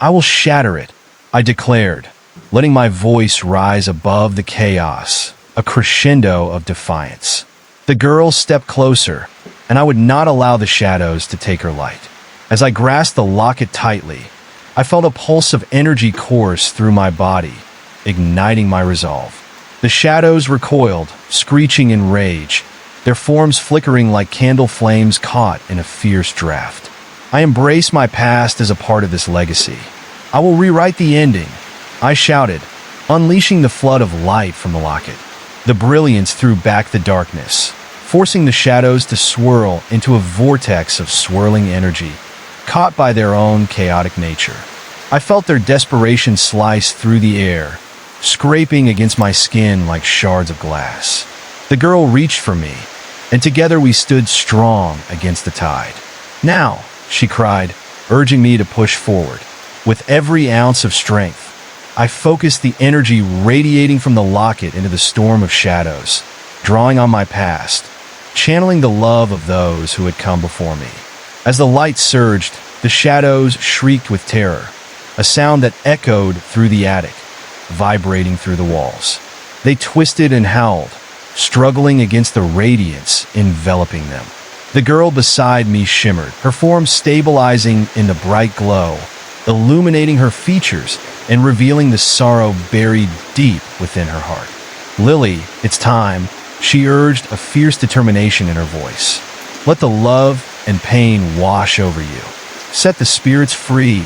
I will shatter it, I declared, letting my voice rise above the chaos, a crescendo of defiance. The girl stepped closer, and I would not allow the shadows to take her light. As I grasped the locket tightly, I felt a pulse of energy course through my body, igniting my resolve. The shadows recoiled, screeching in rage, their forms flickering like candle flames caught in a fierce draft. I embrace my past as a part of this legacy. I will rewrite the ending, I shouted, unleashing the flood of light from the locket. The brilliance threw back the darkness, forcing the shadows to swirl into a vortex of swirling energy, caught by their own chaotic nature. I felt their desperation slice through the air, scraping against my skin like shards of glass. The girl reached for me, and together we stood strong against the tide. Now, she cried, urging me to push forward. With every ounce of strength, I focused the energy radiating from the locket into the storm of shadows, drawing on my past, channeling the love of those who had come before me. As the light surged, the shadows shrieked with terror, a sound that echoed through the attic, vibrating through the walls. They twisted and howled, struggling against the radiance enveloping them. The girl beside me shimmered, her form stabilizing in the bright glow, illuminating her features and revealing the sorrow buried deep within her heart. Lily, it's time, she urged, a fierce determination in her voice. Let the love and pain wash over you. Set the spirits free.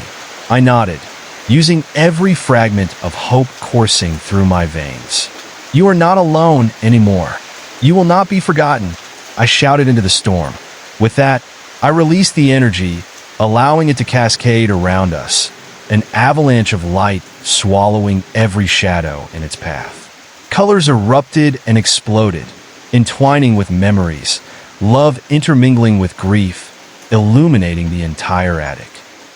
I nodded, using every fragment of hope coursing through my veins. You are not alone anymore. You will not be forgotten, I shouted into the storm. With that, I released the energy, allowing it to cascade around us, an avalanche of light swallowing every shadow in its path. Colors erupted and exploded, entwining with memories, love intermingling with grief, illuminating the entire attic.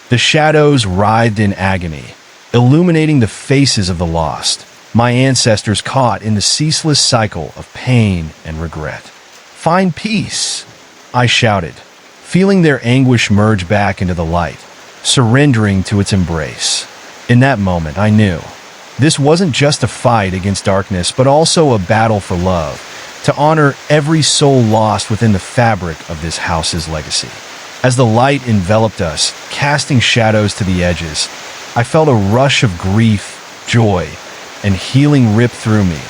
The shadows writhed in agony, illuminating the faces of the lost, my ancestors caught in the ceaseless cycle of pain and regret. Find peace, I shouted, feeling their anguish merge back into the light, surrendering to its embrace. In that moment, I knew this wasn't just a fight against darkness, but also a battle for love, to honor every soul lost within the fabric of this house's legacy. As the light enveloped us, casting shadows to the edges, I felt a rush of grief, joy, and healing rip through me,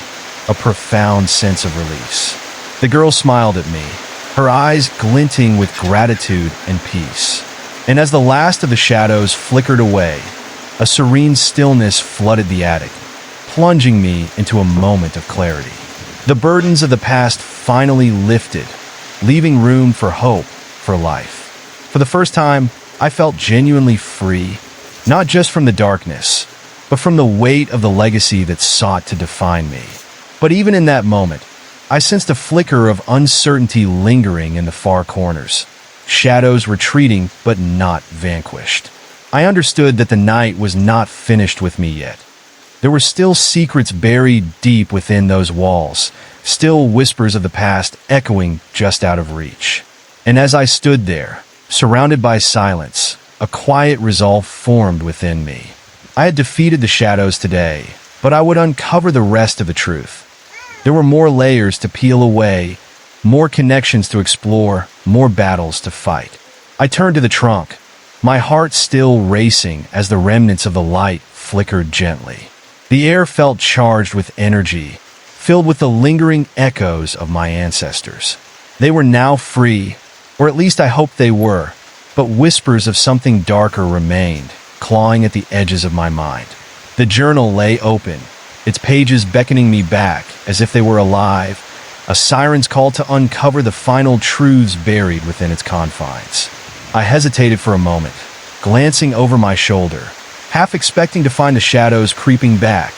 a profound sense of release. The girl smiled at me, her eyes glinting with gratitude and peace. And as the last of the shadows flickered away, a serene stillness flooded the attic, plunging me into a moment of clarity. The burdens of the past finally lifted, leaving room for hope for life. For the first time, I felt genuinely free, not just from the darkness, but from the weight of the legacy that sought to define me. But even in that moment, I sensed a flicker of uncertainty lingering in the far corners, shadows retreating but not vanquished. I understood that the night was not finished with me yet. There were still secrets buried deep within those walls, still whispers of the past echoing just out of reach. And as I stood there, surrounded by silence, a quiet resolve formed within me. I had defeated the shadows today, but I would uncover the rest of the truth. There were more layers to peel away, more connections to explore, more battles to fight. I turned to the trunk, my heart still racing as the remnants of the light flickered gently. The air felt charged with energy, filled with the lingering echoes of my ancestors. They were now free, or at least I hoped they were, but whispers of something darker remained, clawing at the edges of my mind. The journal lay open, its pages beckoning me back as if they were alive, a siren's call to uncover the final truths buried within its confines. I hesitated for a moment, glancing over my shoulder, half expecting to find the shadows creeping back,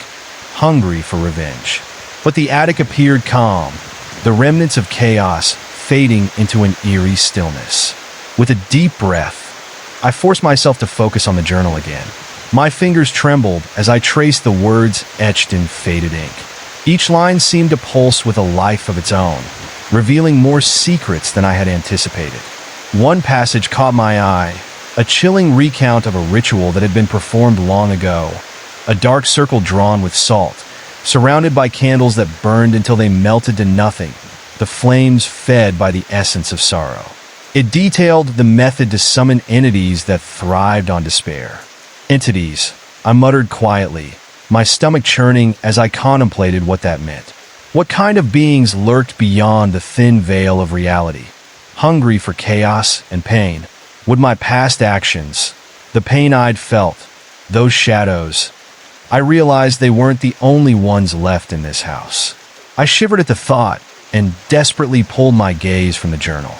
hungry for revenge. But the attic appeared calm, the remnants of chaos fading into an eerie stillness. With a deep breath, I forced myself to focus on the journal again. My fingers trembled as I traced the words etched in faded ink. Each line seemed to pulse with a life of its own, revealing more secrets than I had anticipated. One passage caught my eye, a chilling recount of a ritual that had been performed long ago, a dark circle drawn with salt, surrounded by candles that burned until they melted to nothing, the flames fed by the essence of sorrow. It detailed the method to summon entities that thrived on despair. Entities, I muttered quietly, my stomach churning as I contemplated what that meant. What kind of beings lurked beyond the thin veil of reality, hungry for chaos and pain? Would my past actions, the pain I'd felt, those shadows, I realized they weren't the only ones left in this house. I shivered at the thought and desperately pulled my gaze from the journal.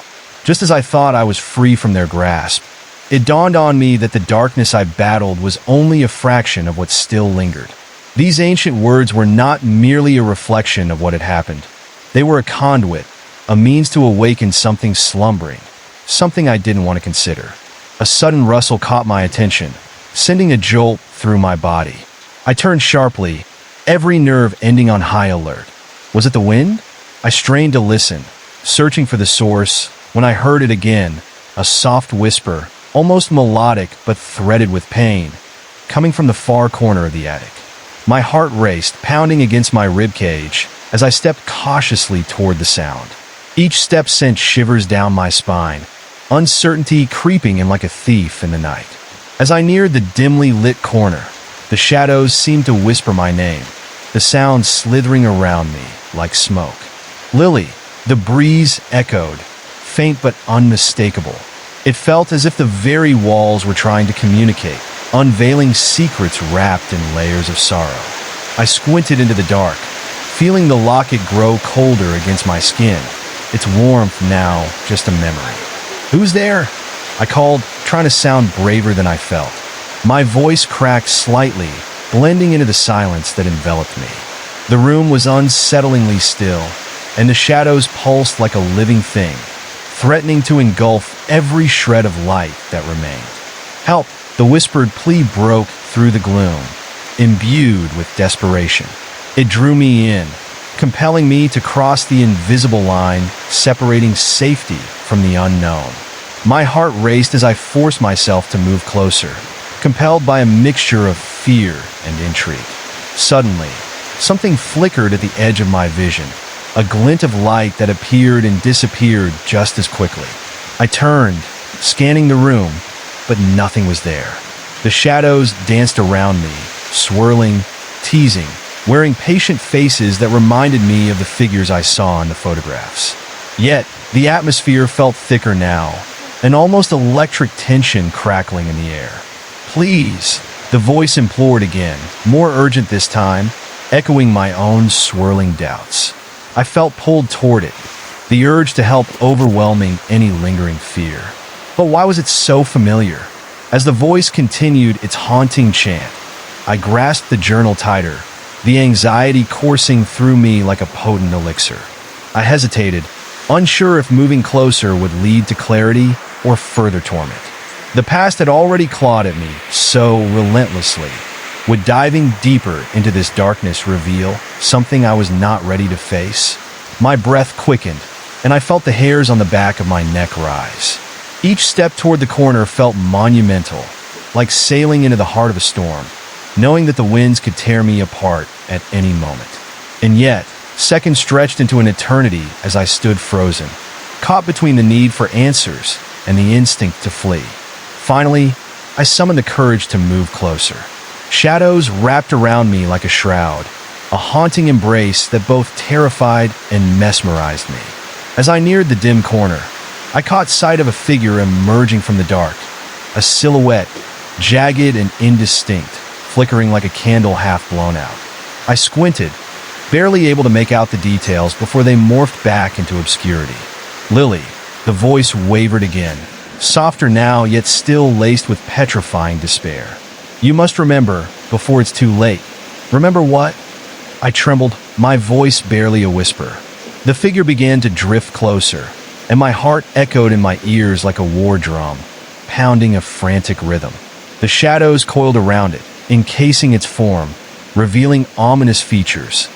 Just as I thought I was free from their grasp, it dawned on me that the darkness I battled was only a fraction of what still lingered. These ancient words were not merely a reflection of what had happened. They were a conduit, a means to awaken something slumbering, something I didn't want to consider. A sudden rustle caught my attention, sending a jolt through my body. I turned sharply, every nerve ending on high alert. Was it the wind? I strained to listen, searching for the source, when I heard it again, a soft whisper, almost melodic but threaded with pain, coming from the far corner of the attic. My heart raced, pounding against my ribcage, as I stepped cautiously toward the sound. Each step sent shivers down my spine, uncertainty creeping in like a thief in the night. As I neared the dimly lit corner, the shadows seemed to whisper my name, the sound slithering around me like smoke. Lily, the breeze echoed, faint but unmistakable. It felt as if the very walls were trying to communicate, unveiling secrets wrapped in layers of sorrow. I squinted into the dark, feeling the locket grow colder against my skin, its warmth now just a memory. "Who's there?" I called, trying to sound braver than I felt. My voice cracked slightly, blending into the silence that enveloped me. The room was unsettlingly still, and the shadows pulsed like a living thing, threatening to engulf every shred of light that remained. "Help!" The whispered plea broke through the gloom, imbued with desperation. It drew me in, compelling me to cross the invisible line, separating safety from the unknown. My heart raced as I forced myself to move closer, compelled by a mixture of fear and intrigue. Suddenly, something flickered at the edge of my vision, a glint of light that appeared and disappeared just as quickly. I turned, scanning the room, but nothing was there. The shadows danced around me, swirling, teasing, wearing patient faces that reminded me of the figures I saw in the photographs. Yet, the atmosphere felt thicker now, an almost electric tension crackling in the air. "Please," the voice implored again, more urgent this time, echoing my own swirling doubts. I felt pulled toward it, the urge to help overwhelming any lingering fear. But why was it so familiar? As the voice continued its haunting chant, I grasped the journal tighter, the anxiety coursing through me like a potent elixir. I hesitated, unsure if moving closer would lead to clarity or further torment. The past had already clawed at me so relentlessly. Would diving deeper into this darkness reveal something I was not ready to face? My breath quickened, and I felt the hairs on the back of my neck rise. Each step toward the corner felt monumental, like sailing into the heart of a storm, knowing that the winds could tear me apart at any moment. And yet, seconds stretched into an eternity as I stood frozen, caught between the need for answers and the instinct to flee. Finally, I summoned the courage to move closer. Shadows wrapped around me like a shroud, a haunting embrace that both terrified and mesmerized me. As I neared the dim corner, I caught sight of a figure emerging from the dark, a silhouette, jagged and indistinct, flickering like a candle half blown out. I squinted, barely able to make out the details before they morphed back into obscurity. Lily, the voice wavered again, softer now yet still laced with petrifying despair. You must remember before it's too late. Remember what? I trembled, my voice barely a whisper. The figure began to drift closer, and my heart echoed in my ears like a war drum, pounding a frantic rhythm. The shadows coiled around it, encasing its form, revealing ominous features.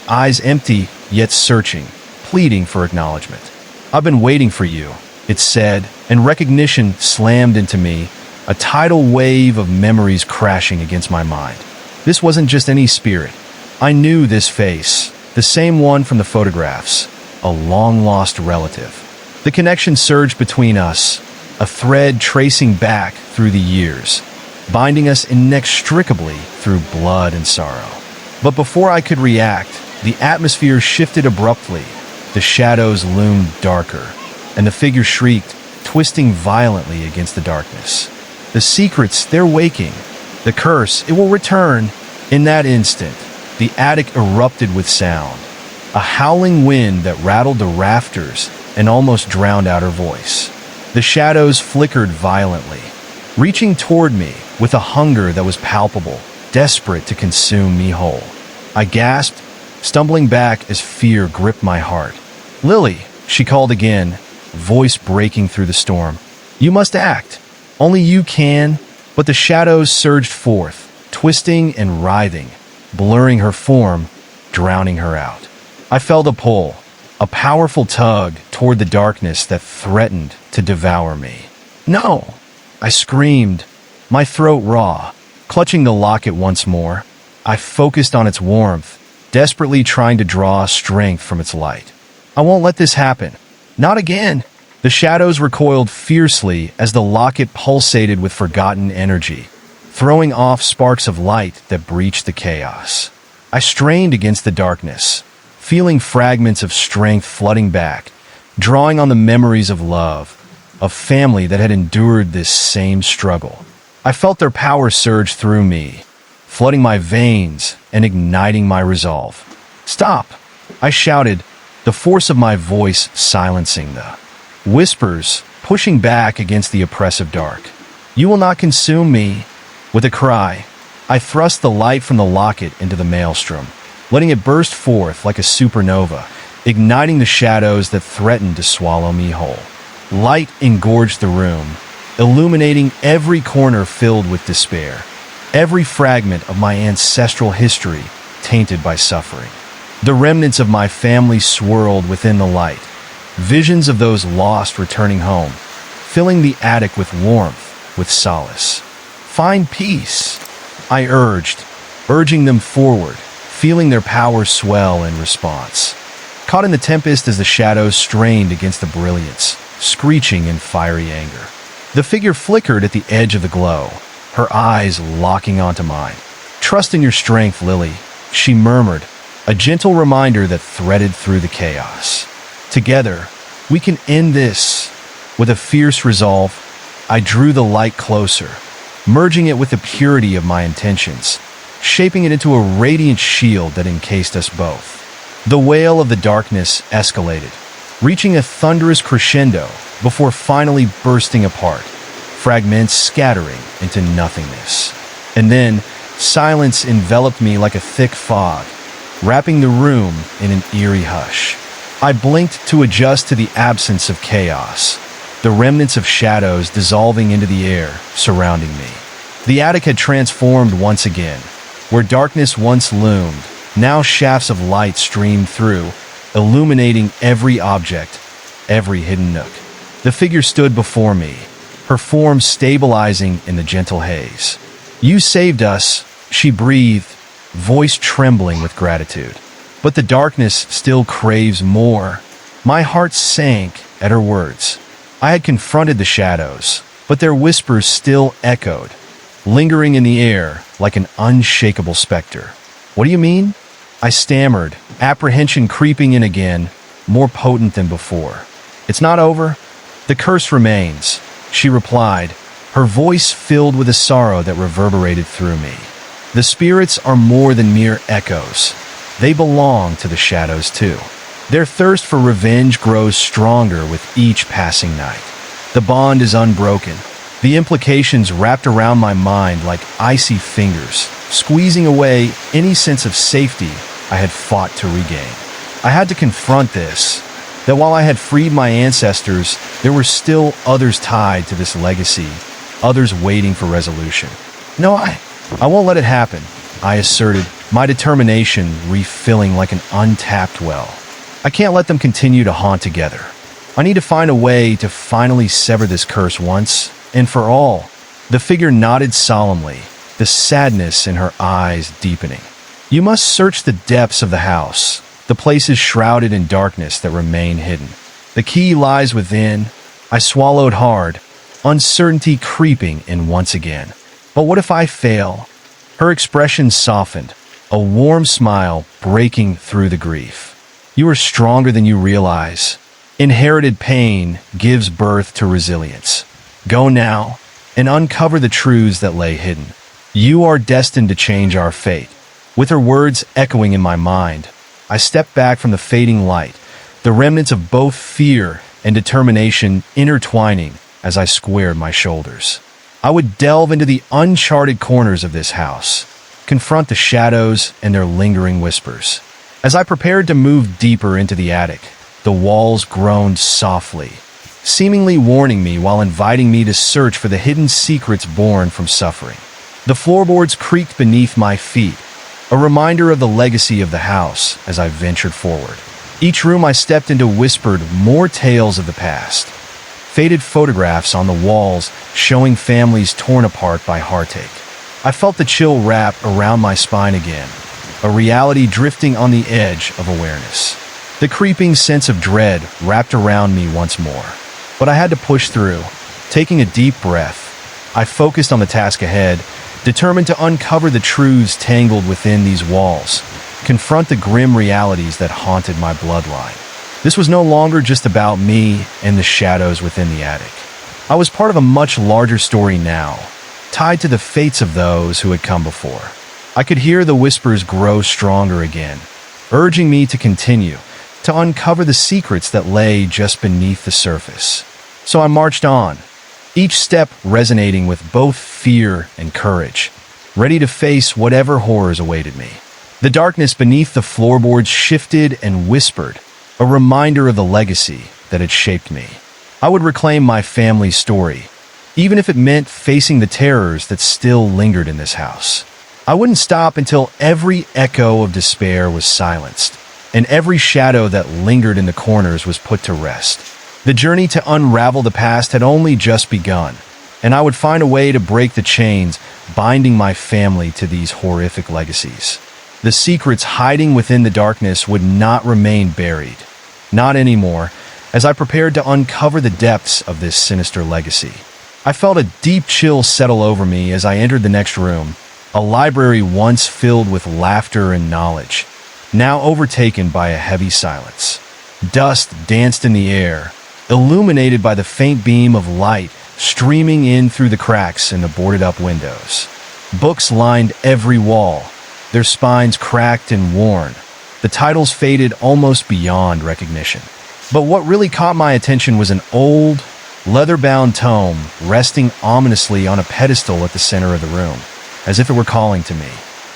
Eyes empty, yet searching, pleading for acknowledgement. I've been waiting for you, it said, and recognition slammed into me, a tidal wave of memories crashing against my mind. This wasn't just any spirit. I knew this face, the same one from the photographs, a long-lost relative. The connection surged between us, a thread tracing back through the years, binding us inextricably through blood and sorrow. But before I could react, the atmosphere shifted abruptly, the shadows loomed darker, and the figure shrieked, twisting violently against the darkness. The secrets, they're waking. The curse, it will return. In that instant, the attic erupted with sound, a howling wind that rattled the rafters and almost drowned out her voice. The shadows flickered violently, reaching toward me with a hunger that was palpable, desperate to consume me whole. I gasped, stumbling back as fear gripped my heart. "Lily," she called again, voice breaking through the storm. "You must act. Only you can." But the shadows surged forth, twisting and writhing, blurring her form, drowning her out. I felt a pull, a powerful tug toward the darkness that threatened to devour me. "No!" I screamed, my throat raw. Clutching the locket once more, I focused on its warmth, desperately trying to draw strength from its light. "I won't let this happen. Not again." The shadows recoiled fiercely as the locket pulsated with forgotten energy, throwing off sparks of light that breached the chaos. I strained against the darkness, feeling fragments of strength flooding back, drawing on the memories of love, of family that had endured this same struggle. I felt their power surge through me, flooding my veins and igniting my resolve. "Stop!" I shouted, the force of my voice silencing the whispers, pushing back against the oppressive dark. "You will not consume me." With a cry, I thrust the light from the locket into the maelstrom, letting it burst forth like a supernova, igniting the shadows that threatened to swallow me whole. Light engorged the room, illuminating every corner filled with despair, every fragment of my ancestral history tainted by suffering. The remnants of my family swirled within the light, visions of those lost returning home, filling the attic with warmth, with solace. "Find peace," I urged, urging them forward, feeling their power swell in response. Caught in the tempest as the shadows strained against the brilliance, screeching in fiery anger. The figure flickered at the edge of the glow, her eyes locking onto mine. "Trust in your strength, Lily," she murmured, a gentle reminder that threaded through the chaos. "Together, we can end this." With a fierce resolve, I drew the light closer, merging it with the purity of my intentions, shaping it into a radiant shield that encased us both. The wail of the darkness escalated, reaching a thunderous crescendo before finally bursting apart, fragments scattering into nothingness. And then, silence enveloped me like a thick fog, wrapping the room in an eerie hush. I blinked to adjust to the absence of chaos, the remnants of shadows dissolving into the air surrounding me. The attic had transformed once again. Where darkness once loomed, now shafts of light streamed through, illuminating every object, every hidden nook. The figure stood before me, her form stabilizing in the gentle haze. "You saved us," she breathed, voice trembling with gratitude. "But the darkness still craves more." My heart sank at her words. I had confronted the shadows, but their whispers still echoed, lingering in the air like an unshakable specter. "What do you mean?" I stammered, apprehension creeping in again, more potent than before. "It's not over. The curse remains," she replied, her voice filled with a sorrow that reverberated through me. "The spirits are more than mere echoes. They belong to the shadows too. Their thirst for revenge grows stronger with each passing night. The bond is unbroken, the implications wrapped around my mind like icy fingers, squeezing away any sense of safety I had fought to regain. I had to confront this, that while I had freed my ancestors, there were still others tied to this legacy, others waiting for resolution. "No, I won't let it happen," I asserted, my determination refilling like an untapped well. "I can't let them continue to haunt together. I need to find a way to finally sever this curse once and for all." The figure nodded solemnly, the sadness in her eyes deepening. "You must search the depths of the house, the places shrouded in darkness that remain hidden. The key lies within." I swallowed hard, uncertainty creeping in once again. "But what if I fail?" Her expression softened, a warm smile breaking through the grief. "You are stronger than you realize. Inherited pain gives birth to resilience. Go now and uncover the truths that lay hidden. You are destined to change our fate." With her words echoing in my mind, I stepped back from the fading light, the remnants of both fear and determination intertwining as I squared my shoulders. I would delve into the uncharted corners of this house, confront the shadows and their lingering whispers. As I prepared to move deeper into the attic, the walls groaned softly, seemingly warning me while inviting me to search for the hidden secrets born from suffering. The floorboards creaked beneath my feet, a reminder of the legacy of the house as I ventured forward. Each room I stepped into whispered more tales of the past. Faded photographs on the walls showing families torn apart by heartache. I felt the chill wrap around my spine again, a reality drifting on the edge of awareness. The creeping sense of dread wrapped around me once more. But I had to push through. Taking a deep breath, I focused on the task ahead, determined to uncover the truths tangled within these walls, confront the grim realities that haunted my bloodline. This was no longer just about me and the shadows within the attic. I was part of a much larger story now, tied to the fates of those who had come before. I could hear the whispers grow stronger again, urging me to continue, to uncover the secrets that lay just beneath the surface. So I marched on, each step resonating with both fear and courage, ready to face whatever horrors awaited me. The darkness beneath the floorboards shifted and whispered, a reminder of the legacy that had shaped me. I would reclaim my family's story, even if it meant facing the terrors that still lingered in this house. I wouldn't stop until every echo of despair was silenced, and every shadow that lingered in the corners was put to rest. The journey to unravel the past had only just begun, and I would find a way to break the chains binding my family to these horrific legacies. The secrets hiding within the darkness would not remain buried. Not anymore, as I prepared to uncover the depths of this sinister legacy. I felt a deep chill settle over me as I entered the next room, a library once filled with laughter and knowledge, now overtaken by a heavy silence. Dust danced in the air, illuminated by the faint beam of light streaming in through the cracks in the boarded-up windows. Books lined every wall, their spines cracked and worn, the The titles faded almost beyond recognition. But what really caught my attention was an old, leather-bound tome resting ominously on a pedestal at the center of the room, as if it were calling to me.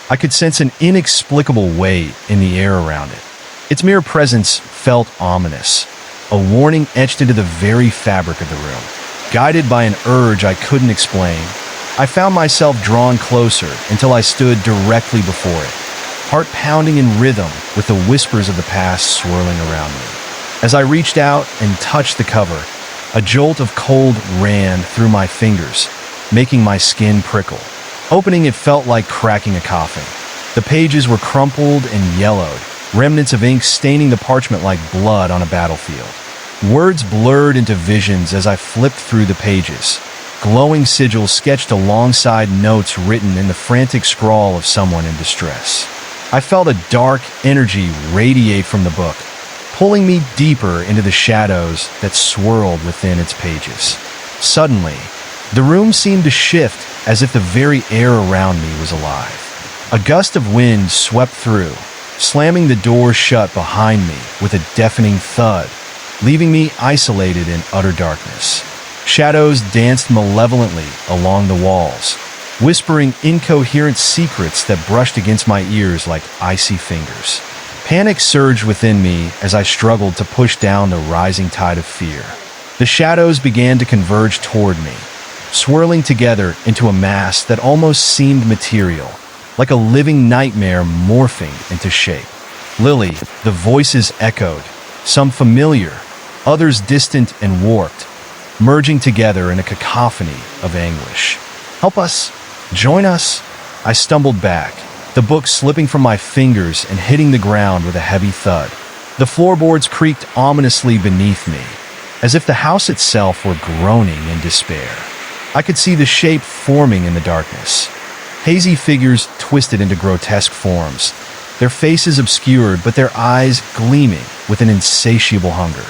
I could sense an inexplicable weight in the air around it. Its mere presence felt ominous, a warning etched into the very fabric of the room. Guided by an urge I couldn't explain, I found myself drawn closer until I stood directly before it, heart pounding in rhythm with the whispers of the past swirling around me. As I reached out and touched the cover, a jolt of cold ran through my fingers, making my skin prickle. Opening it felt like cracking a coffin. The pages were crumpled and yellowed, remnants of ink staining the parchment like blood on a battlefield. Words blurred into visions as I flipped through the pages. Glowing sigils sketched alongside notes written in the frantic scrawl of someone in distress. I felt a dark energy radiate from the book, pulling me deeper into the shadows that swirled within its pages. Suddenly, the room seemed to shift as if the very air around me was alive. A gust of wind swept through, slamming the door shut behind me with a deafening thud, leaving me isolated in utter darkness. Shadows danced malevolently along the walls, whispering incoherent secrets that brushed against my ears like icy fingers. Panic surged within me as I struggled to push down the rising tide of fear. The shadows began to converge toward me, swirling together into a mass that almost seemed material, like a living nightmare morphing into shape. Lily, the voices echoed, some familiar, others distant and warped, merging together in a cacophony of anguish. "Help us! Join us!" I stumbled back, the book slipping from my fingers and hitting the ground with a heavy thud. The floorboards creaked ominously beneath me, as if the house itself were groaning in despair. I could see the shape forming in the darkness. Hazy figures twisted into grotesque forms, their faces obscured but their eyes gleaming with an insatiable hunger.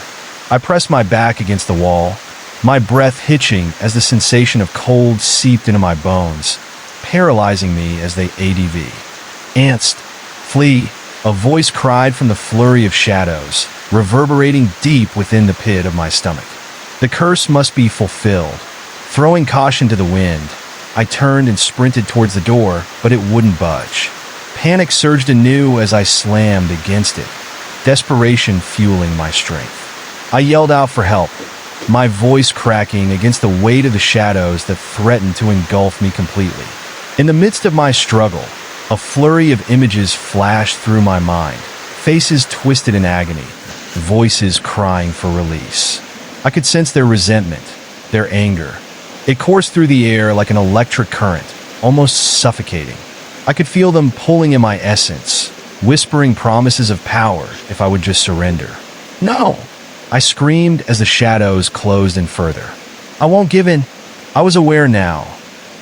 I pressed my back against the wall, my breath hitching as the sensation of cold seeped into my bones, paralyzing me as they ADV. "Ants, flee!" A voice cried from the flurry of shadows, reverberating deep within the pit of my stomach. The curse must be fulfilled. Throwing caution to the wind, I turned and sprinted towards the door, but it wouldn't budge. Panic surged anew as I slammed against it, desperation fueling my strength. I yelled out for help, my voice cracking against the weight of the shadows that threatened to engulf me completely. In the midst of my struggle, a flurry of images flashed through my mind, faces twisted in agony, voices crying for release. I could sense their resentment, their anger. It coursed through the air like an electric current, almost suffocating. I could feel them pulling in my essence, whispering promises of power if I would just surrender. "No!" I screamed as the shadows closed in further. "I won't give in." I was aware now.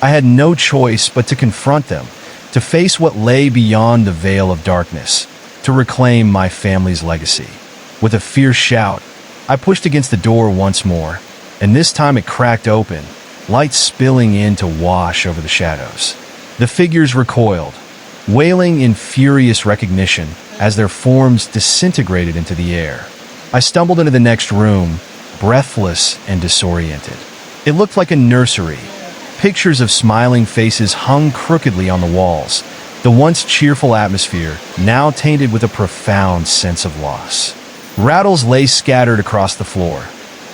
I had no choice but to confront them, to face what lay beyond the veil of darkness, to reclaim my family's legacy. With a fierce shout, I pushed against the door once more, and this time it cracked open, light spilling in to wash over the shadows. The figures recoiled, wailing in furious recognition as their forms disintegrated into the air. I stumbled into the next room, breathless and disoriented. It looked like a nursery. Pictures of smiling faces hung crookedly on the walls, the once cheerful atmosphere now tainted with a profound sense of loss. Rattles lay scattered across the floor,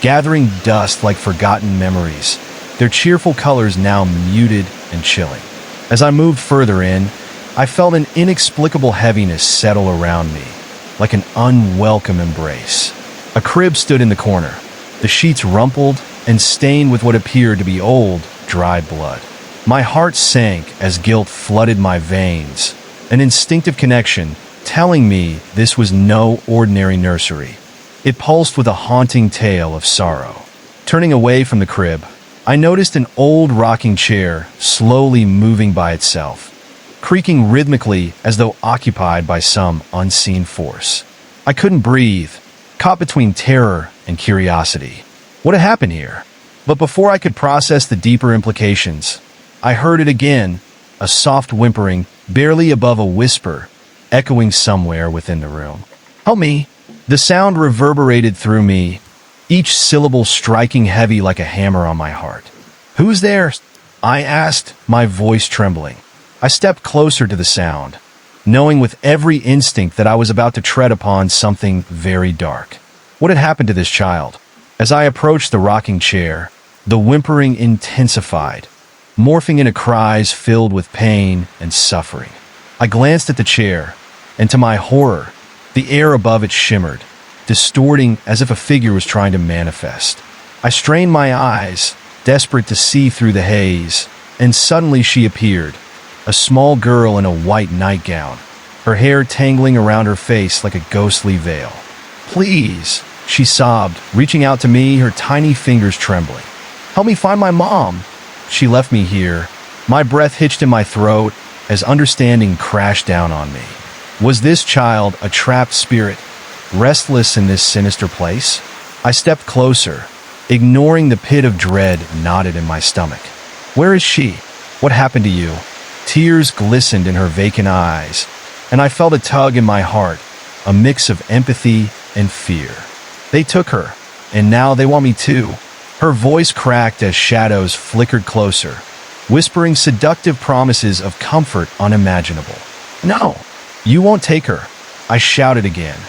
gathering dust like forgotten memories, their cheerful colors now muted and chilling. As I moved further in, I felt an inexplicable heaviness settle around me, like an unwelcome embrace. A crib stood in the corner, the sheets rumpled and stained with what appeared to be old, dried blood. My heart sank as guilt flooded my veins, an instinctive connection telling me this was no ordinary nursery. It pulsed with a haunting tale of sorrow. Turning away from the crib, I noticed an old rocking chair slowly moving by itself, creaking rhythmically as though occupied by some unseen force. I couldn't breathe, caught between terror and curiosity. What had happened here? But before I could process the deeper implications, I heard it again, a soft whimpering, barely above a whisper, echoing somewhere within the room. "Help me!" The sound reverberated through me, each syllable striking heavy like a hammer on my heart. "Who's there?" I asked, my voice trembling. I stepped closer to the sound, knowing with every instinct that I was about to tread upon something very dark. What had happened to this child? As I approached the rocking chair, the whimpering intensified, morphing into cries filled with pain and suffering. I glanced at the chair, and to my horror, the air above it shimmered, distorting as if a figure was trying to manifest. I strained my eyes, desperate to see through the haze, and suddenly she appeared, a small girl in a white nightgown, her hair tangling around her face like a ghostly veil. "Please," she sobbed, reaching out to me, her tiny fingers trembling. "Help me find my mom." She left me here. My breath hitched in my throat as understanding crashed down on me. Was this child a trapped spirit, restless in this sinister place? I stepped closer, ignoring the pit of dread knotted in my stomach. "Where is she? What happened to you?" Tears glistened in her vacant eyes, and I felt a tug in my heart, a mix of empathy and fear. "They took her, and now they want me too." Her voice cracked as shadows flickered closer, whispering seductive promises of comfort unimaginable. "No, you won't take her," I shouted again,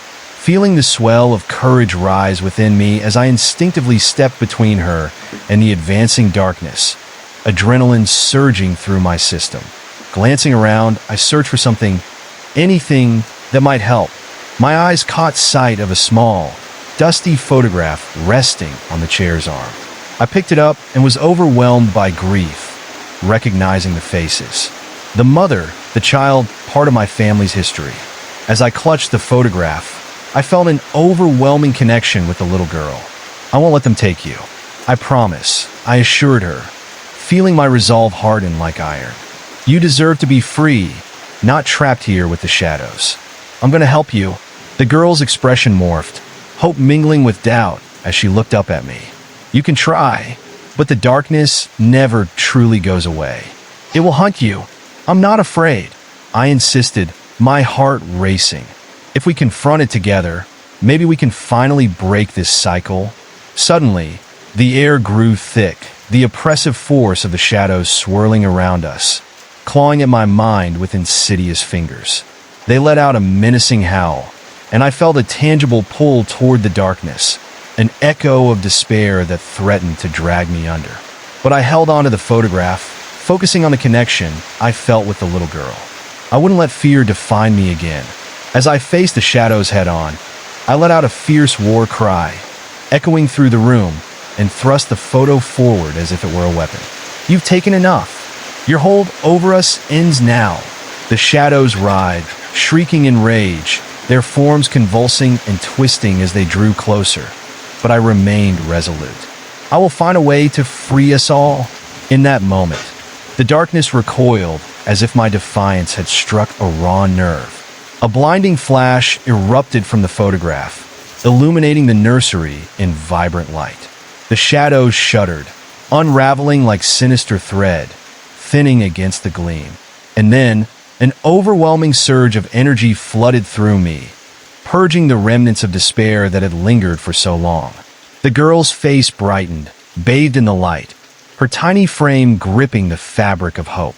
feeling the swell of courage rise within me as I instinctively stepped between her and the advancing darkness, adrenaline surging through my system. Glancing around, I searched for anything that might help. My eyes caught sight of a small, dusty photograph resting on the chair's arm. I picked it up and was overwhelmed by grief, recognizing the faces. The mother, the child, part of my family's history. As I clutched the photograph, I felt an overwhelming connection with the little girl. "I won't let them take you. I promise," I assured her, feeling my resolve harden like iron. "You deserve to be free, not trapped here with the shadows. I'm going to help you." The girl's expression morphed, hope mingling with doubt as she looked up at me. "You can try, but the darkness never truly goes away. It will hunt you." "I'm not afraid," I insisted, my heart racing. "If we confront it together, maybe we can finally break this cycle." Suddenly, the air grew thick, the oppressive force of the shadows swirling around us, clawing at my mind with insidious fingers. They let out a menacing howl, and I felt a tangible pull toward the darkness, an echo of despair that threatened to drag me under. But I held onto the photograph, focusing on the connection I felt with the little girl. I wouldn't let fear define me again. As I faced the shadows head-on, I let out a fierce war cry, echoing through the room, and thrust the photo forward as if it were a weapon. "You've taken enough. Your hold over us ends now." The shadows writhed, shrieking in rage, their forms convulsing and twisting as they drew closer. But I remained resolute. "I will find a way to free us all." In that moment, the darkness recoiled as if my defiance had struck a raw nerve. A blinding flash erupted from the photograph, illuminating the nursery in vibrant light. The shadows shuddered, unraveling like sinister thread, thinning against the gleam. And then, an overwhelming surge of energy flooded through me, purging the remnants of despair that had lingered for so long. The girl's face brightened, bathed in the light, her tiny frame gripping the fabric of hope.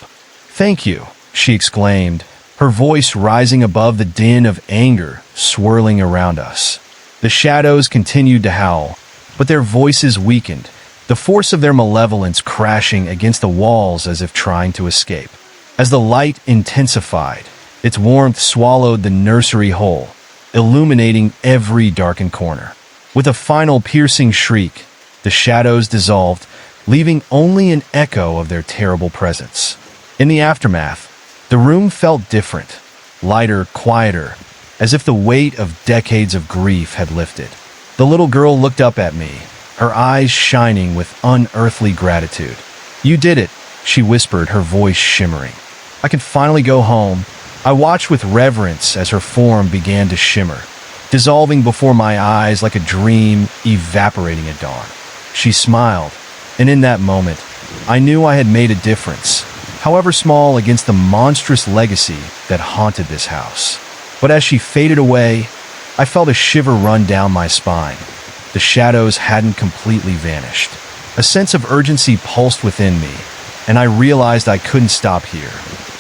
"Thank you," she exclaimed, her voice rising above the din of anger swirling around us. The shadows continued to howl, but their voices weakened, the force of their malevolence crashing against the walls as if trying to escape. As the light intensified, its warmth swallowed the nursery whole, illuminating every darkened corner. With a final piercing shriek, the shadows dissolved, leaving only an echo of their terrible presence. In the aftermath, the room felt different, lighter, quieter, as if the weight of decades of grief had lifted. The little girl looked up at me, her eyes shining with unearthly gratitude. "You did it," she whispered, her voice shimmering. "I can finally go home." I watched with reverence as her form began to shimmer, dissolving before my eyes like a dream evaporating at dawn. She smiled, and in that moment, I knew I had made a difference, however small, against the monstrous legacy that haunted this house. But as she faded away, I felt a shiver run down my spine. The shadows hadn't completely vanished. A sense of urgency pulsed within me, and I realized I couldn't stop here.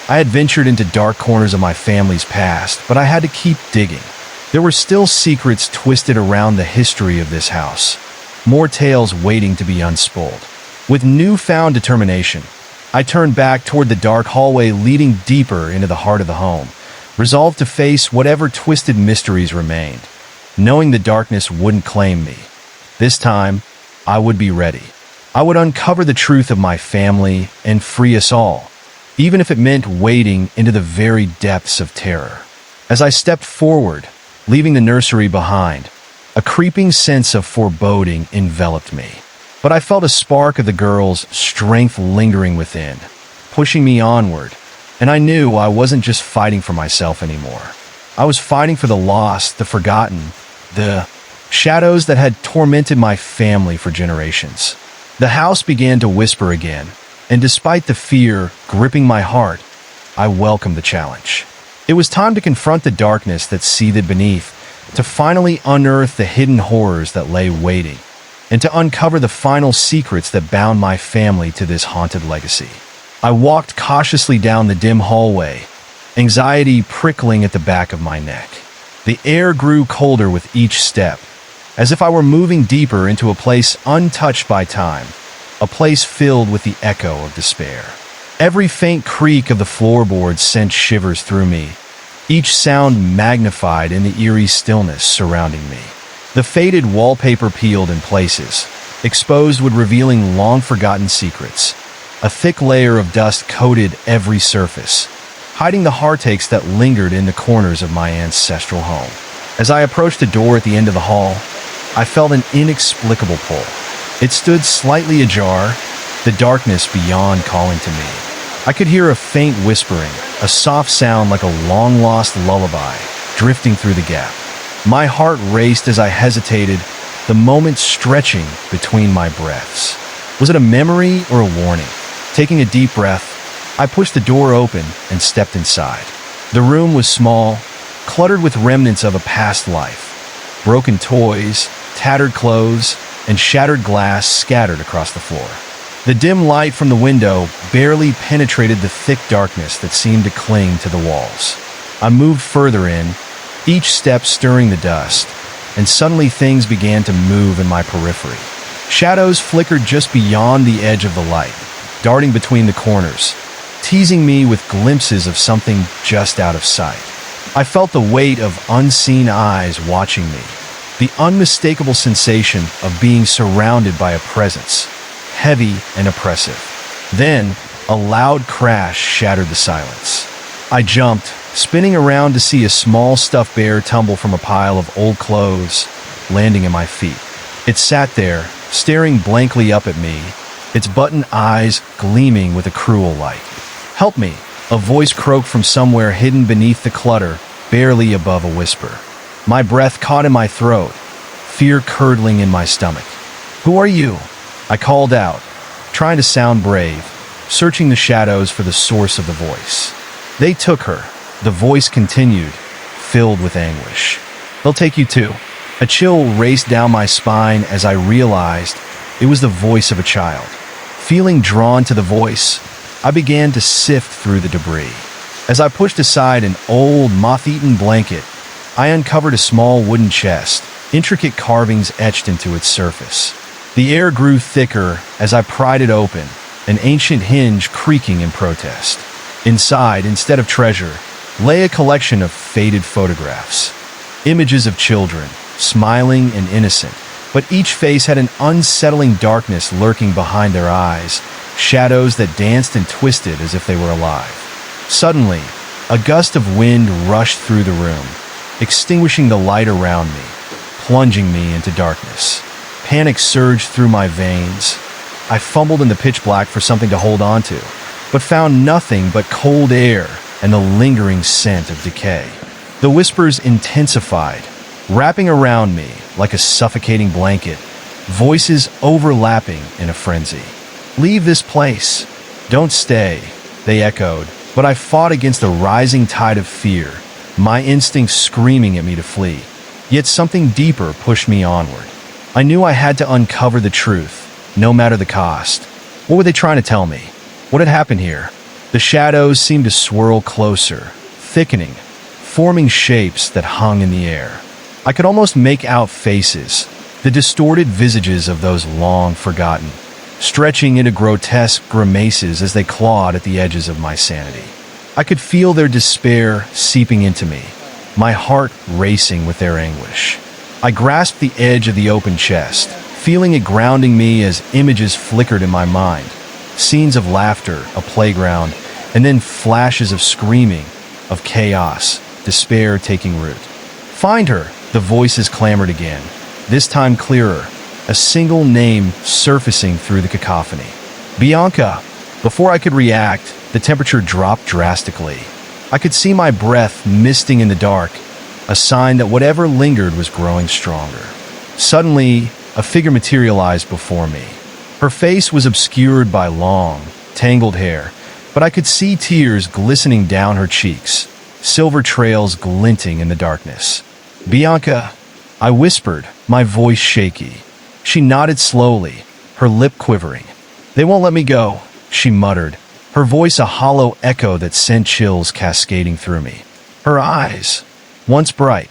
I had ventured into dark corners of my family's past, but I had to keep digging. There were still secrets twisted around the history of this house, more tales waiting to be unspooled. With newfound determination, I turned back toward the dark hallway leading deeper into the heart of the home, resolved to face whatever twisted mysteries remained, knowing the darkness wouldn't claim me. This time, I would be ready. I would uncover the truth of my family and free us all, even if it meant wading into the very depths of terror. As I stepped forward, leaving the nursery behind, a creeping sense of foreboding enveloped me. But I felt a spark of the girl's strength lingering within, pushing me onward, and I knew I wasn't just fighting for myself anymore. I was fighting for the lost, the forgotten, the shadows that had tormented my family for generations. The house began to whisper again, and despite the fear gripping my heart, I welcomed the challenge. It was time to confront the darkness that seethed beneath, to finally unearth the hidden horrors that lay waiting, and to uncover the final secrets that bound my family to this haunted legacy. I walked cautiously down the dim hallway, anxiety prickling at the back of my neck. The air grew colder with each step, as if I were moving deeper into a place untouched by time, a place filled with the echo of despair. Every faint creak of the floorboards sent shivers through me, each sound magnified in the eerie stillness surrounding me. The faded wallpaper peeled in places, exposed with revealing long-forgotten secrets. A thick layer of dust coated every surface, hiding the heartaches that lingered in the corners of my ancestral home. As I approached the door at the end of the hall, I felt an inexplicable pull. It stood slightly ajar, the darkness beyond calling to me. I could hear a faint whispering, a soft sound like a long-lost lullaby, drifting through the gap. My heart raced as I hesitated, the moment stretching between my breaths. Was it a memory or a warning? Taking a deep breath, I pushed the door open and stepped inside. The room was small, cluttered with remnants of a past life. Broken toys, tattered clothes, and shattered glass scattered across the floor. The dim light from the window barely penetrated the thick darkness that seemed to cling to the walls. I moved further in, each step stirring the dust, and suddenly things began to move in my periphery. Shadows flickered just beyond the edge of the light, darting between the corners, teasing me with glimpses of something just out of sight. I felt the weight of unseen eyes watching me, the unmistakable sensation of being surrounded by a presence, heavy and oppressive. Then, a loud crash shattered the silence. I jumped, spinning around to see a small stuffed bear tumble from a pile of old clothes, landing at my feet. It sat there, staring blankly up at me, its button eyes gleaming with a cruel light. "Help me," a voice croaked from somewhere hidden beneath the clutter, barely above a whisper. My breath caught in my throat, fear curdling in my stomach. "Who are you?" I called out, trying to sound brave, searching the shadows for the source of the voice. "They took her," the voice continued, filled with anguish. "They'll take you too." A chill raced down my spine as I realized it was the voice of a child. Feeling drawn to the voice, I began to sift through the debris. As I pushed aside an old, moth-eaten blanket, I uncovered a small wooden chest, intricate carvings etched into its surface. The air grew thicker as I pried it open, an ancient hinge creaking in protest. Inside, instead of treasure, lay a collection of faded photographs. Images of children, smiling and innocent, but each face had an unsettling darkness lurking behind their eyes, shadows that danced and twisted as if they were alive. Suddenly, a gust of wind rushed through the room, extinguishing the light around me, plunging me into darkness. Panic surged through my veins. I fumbled in the pitch black for something to hold on to, but found nothing but cold air and the lingering scent of decay. The whispers intensified, wrapping around me like a suffocating blanket, voices overlapping in a frenzy. "Leave this place. Don't stay," they echoed, but I fought against a rising tide of fear, my instincts screaming at me to flee. Yet something deeper pushed me onward. I knew I had to uncover the truth, no matter the cost. What were they trying to tell me? What had happened here? The shadows seemed to swirl closer, thickening, forming shapes that hung in the air. I could almost make out faces, the distorted visages of those long forgotten, stretching into grotesque grimaces as they clawed at the edges of my sanity. I could feel their despair seeping into me, my heart racing with their anguish. I grasped the edge of the open chest, feeling it grounding me as images flickered in my mind. Scenes of laughter, a playground, and then flashes of screaming, of chaos, despair taking root. "Find her!" the voices clamored again, this time clearer, a single name surfacing through the cacophony. "Bianca!" Before I could react, the temperature dropped drastically. I could see my breath misting in the dark, a sign that whatever lingered was growing stronger. Suddenly, a figure materialized before me. Her face was obscured by long, tangled hair, but I could see tears glistening down her cheeks, silver trails glinting in the darkness. "Bianca," I whispered, my voice shaky. She nodded slowly, her lip quivering. "They won't let me go," she muttered, her voice a hollow echo that sent chills cascading through me. Her eyes, once bright,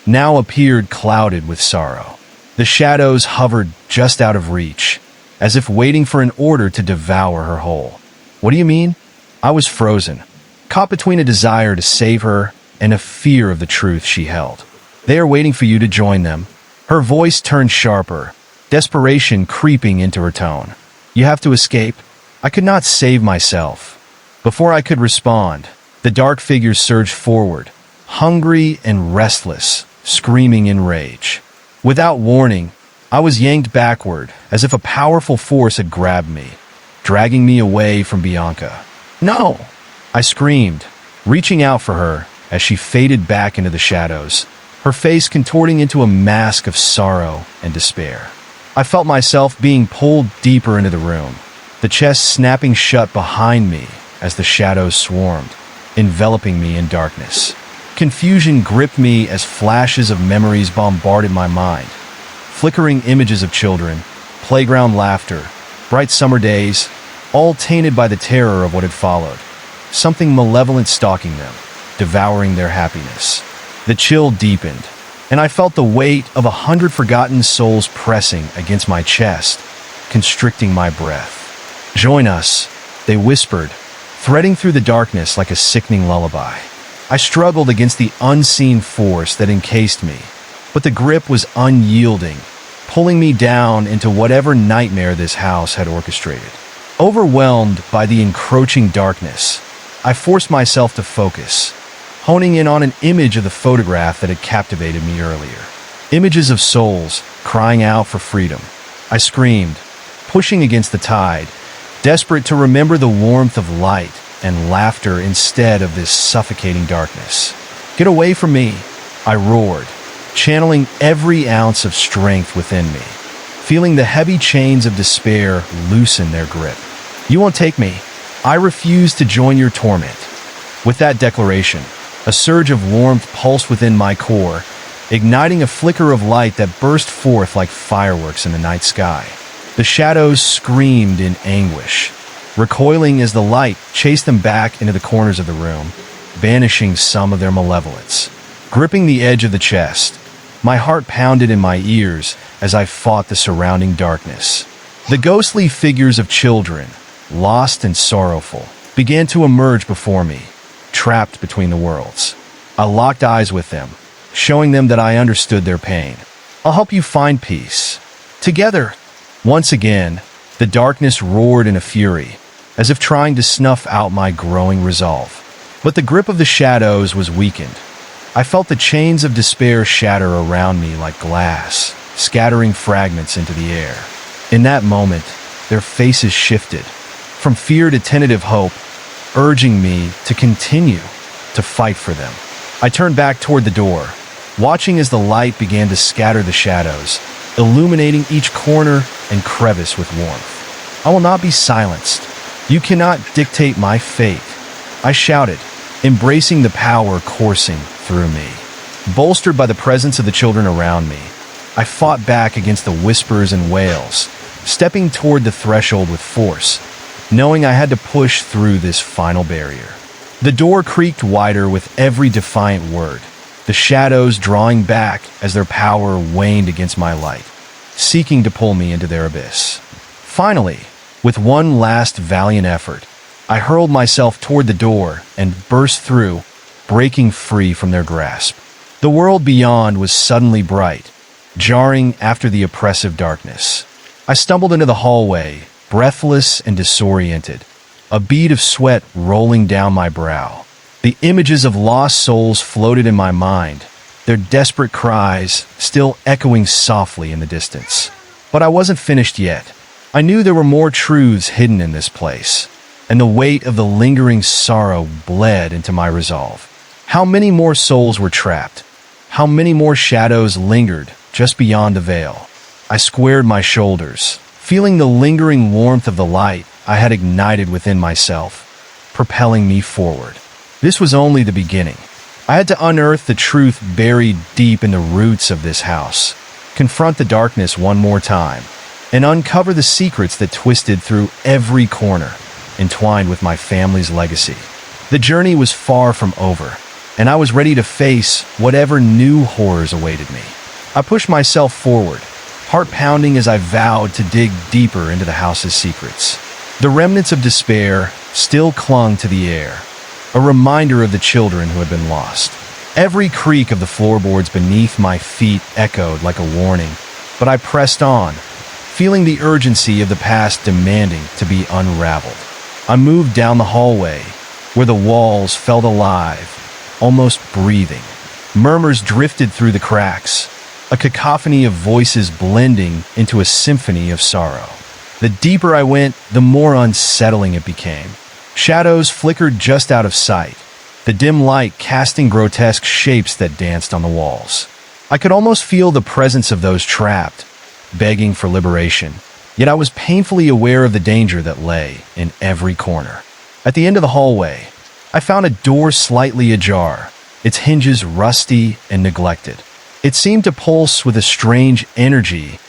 now appeared clouded with sorrow. The shadows hovered just out of reach, as if waiting for an order to devour her whole. "What do you mean?" I was frozen, caught between a desire to save her and a fear of the truth she held. "They are waiting for you to join them." Her voice turned sharper, desperation creeping into her tone. "You have to escape." I could not save myself. Before I could respond, the dark figure surged forward, hungry and restless, screaming in rage. Without warning, I was yanked backward as if a powerful force had grabbed me, dragging me away from Bianca. "No!" I screamed, reaching out for her as she faded back into the shadows, her face contorting into a mask of sorrow and despair. I felt myself being pulled deeper into the room, the chest snapping shut behind me as the shadows swarmed, enveloping me in darkness. Confusion gripped me as flashes of memories bombarded my mind. Flickering images of children, playground laughter, bright summer days, all tainted by the terror of what had followed. Something malevolent stalking them, devouring their happiness. The chill deepened, and I felt the weight of 100 forgotten souls pressing against my chest, constricting my breath. "Join us," they whispered, threading through the darkness like a sickening lullaby. I struggled against the unseen force that encased me, but the grip was unyielding, pulling me down into whatever nightmare this house had orchestrated. Overwhelmed by the encroaching darkness, I forced myself to focus, honing in on an image of the photograph that had captivated me earlier. Images of souls crying out for freedom. I screamed, pushing against the tide, desperate to remember the warmth of light and laughter instead of this suffocating darkness. "Get away from me!" I roared, channeling every ounce of strength within me, feeling the heavy chains of despair loosen their grip. "You won't take me. I refuse to join your torment." With that declaration, a surge of warmth pulsed within my core, igniting a flicker of light that burst forth like fireworks in the night sky. The shadows screamed in anguish, recoiling as the light chased them back into the corners of the room, banishing some of their malevolence. Gripping the edge of the chest, my heart pounded in my ears as I fought the surrounding darkness. The ghostly figures of children, lost and sorrowful, began to emerge before me, trapped between the worlds. I locked eyes with them, showing them that I understood their pain. "I'll help you find peace. Together." Once again, the darkness roared in a fury, as if trying to snuff out my growing resolve. But the grip of the shadows was weakened. I felt the chains of despair shatter around me like glass, scattering fragments into the air. In that moment, their faces shifted, from fear to tentative hope, urging me to continue to fight for them. I turned back toward the door, watching as the light began to scatter the shadows, illuminating each corner and crevice with warmth. "I will not be silenced. You cannot dictate my fate," I shouted, embracing the power coursing through me. Bolstered by the presence of the children around me, I fought back against the whispers and wails, stepping toward the threshold with force, knowing I had to push through this final barrier. The door creaked wider with every defiant word, the shadows drawing back as their power waned against my light, seeking to pull me into their abyss. Finally, with one last valiant effort, I hurled myself toward the door and burst through, breaking free from their grasp. The world beyond was suddenly bright, jarring after the oppressive darkness. I stumbled into the hallway, breathless and disoriented, a bead of sweat rolling down my brow. The images of lost souls floated in my mind, their desperate cries still echoing softly in the distance. But I wasn't finished yet. I knew there were more truths hidden in this place, and the weight of the lingering sorrow bled into my resolve. How many more souls were trapped? How many more shadows lingered just beyond the veil? I squared my shoulders, feeling the lingering warmth of the light I had ignited within myself, propelling me forward. This was only the beginning. I had to unearth the truth buried deep in the roots of this house, confront the darkness one more time, and uncover the secrets that twisted through every corner, entwined with my family's legacy. The journey was far from over, and I was ready to face whatever new horrors awaited me. I pushed myself forward, heart pounding as I vowed to dig deeper into the house's secrets. The remnants of despair still clung to the air, a reminder of the children who had been lost. Every creak of the floorboards beneath my feet echoed like a warning, but I pressed on, feeling the urgency of the past demanding to be unraveled. I moved down the hallway, where the walls felt alive, almost breathing. Murmurs drifted through the cracks, a cacophony of voices blending into a symphony of sorrow. The deeper I went, the more unsettling it became. Shadows flickered just out of sight, the dim light casting grotesque shapes that danced on the walls. I could almost feel the presence of those trapped, begging for liberation, yet I was painfully aware of the danger that lay in every corner. At the end of the hallway, I found a door slightly ajar, its hinges rusty and neglected. It seemed to pulse with a strange energy,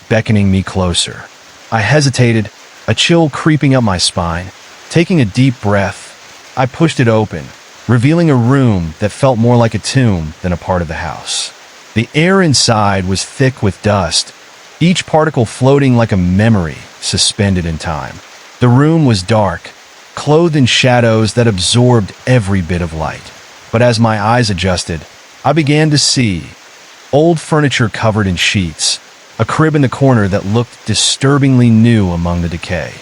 beckoning me closer. I hesitated, a chill creeping up my spine. Taking a deep breath, I pushed it open, revealing a room that felt more like a tomb than a part of the house. The air inside was thick with dust, each particle floating like a memory suspended in time. The room was dark, clothed in shadows that absorbed every bit of light. But as my eyes adjusted, I began to see old furniture covered in sheets, a crib in the corner that looked disturbingly new among the decay.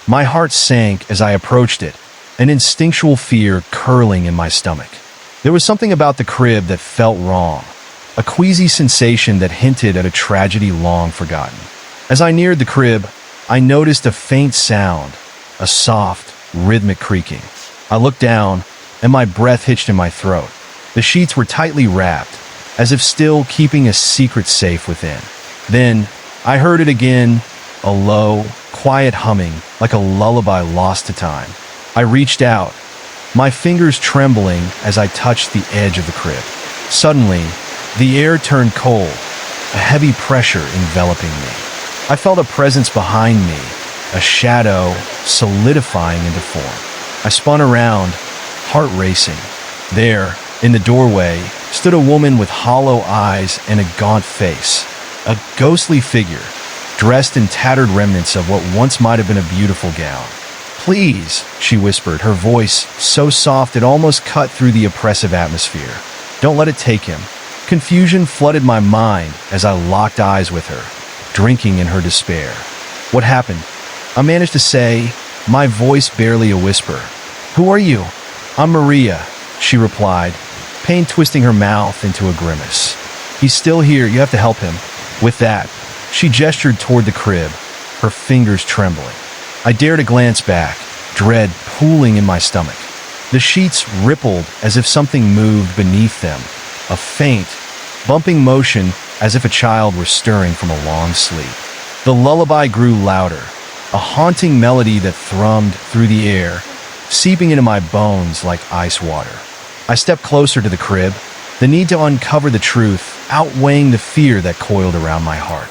My heart sank as I approached it, an instinctual fear curling in my stomach. There was something about the crib that felt wrong, a queasy sensation that hinted at a tragedy long forgotten. As I neared the crib, I noticed a faint sound, a soft, rhythmic creaking. I looked down, and my breath hitched in my throat. The sheets were tightly wrapped, as if still keeping a secret safe within. Then, I heard it again, a low, quiet humming like a lullaby lost to time. I reached out, my fingers trembling as I touched the edge of the crib. Suddenly, the air turned cold, a heavy pressure enveloping me. I felt a presence behind me, a shadow solidifying into form. I spun around, heart racing. There, in the doorway, stood a woman with hollow eyes and a gaunt face, a ghostly figure, dressed in tattered remnants of what once might have been a beautiful gown. "Please," she whispered, her voice so soft it almost cut through the oppressive atmosphere. "Don't let it take him." Confusion flooded my mind as I locked eyes with her, drinking in her despair. "What happened?" I managed to say, my voice barely a whisper. "Who are you?" "I'm Maria," she replied, pain twisting her mouth into a grimace. "He's still here, you have to help him." With that, she gestured toward the crib, her fingers trembling. I dared a glance back, dread pooling in my stomach. The sheets rippled as if something moved beneath them, a faint, bumping motion as if a child were stirring from a long sleep. The lullaby grew louder, a haunting melody that thrummed through the air, seeping into my bones like ice water. I stepped closer to the crib, the need to uncover the truth outweighing the fear that coiled around my heart.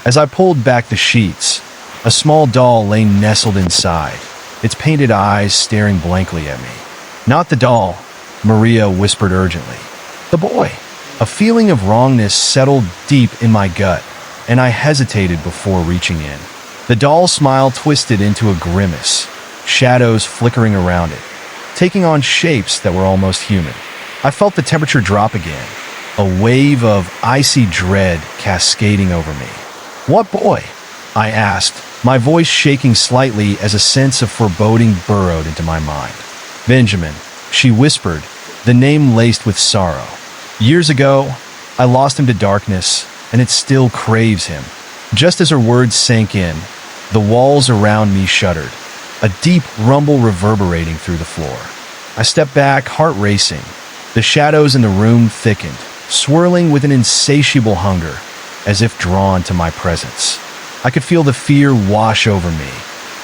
As I pulled back the sheets, a small doll lay nestled inside, its painted eyes staring blankly at me. "Not the doll," Maria whispered urgently. "The boy." A feeling of wrongness settled deep in my gut, and I hesitated before reaching in. The doll's smile twisted into a grimace, shadows flickering around it, taking on shapes that were almost human. I felt the temperature drop again, a wave of icy dread cascading over me. "What boy?" I asked, my voice shaking slightly as a sense of foreboding burrowed into my mind. "Benjamin," she whispered, the name laced with sorrow. "Years ago, I lost him to darkness, and it still craves him." Just as her words sank in, the walls around me shuddered, a deep rumble reverberating through the floor. I stepped back, heart racing. The shadows in the room thickened, swirling with an insatiable hunger, as if drawn to my presence. I could feel the fear wash over me,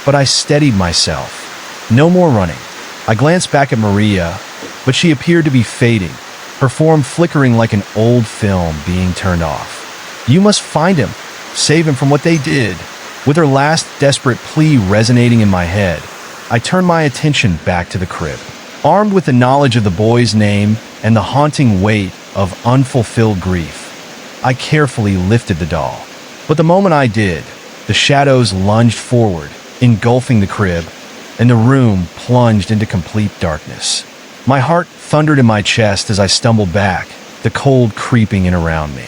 but I steadied myself. No more running. I glanced back at Maria, but she appeared to be fading, her form flickering like an old film being turned off. "You must find him, save him from what they did." With her last desperate plea resonating in my head, I turned my attention back to the crib. Armed with the knowledge of the boy's name and the haunting weight of unfulfilled grief, I carefully lifted the doll. But the moment I did, the shadows lunged forward, engulfing the crib, and the room plunged into complete darkness. My heart thundered in my chest as I stumbled back, the cold creeping in around me.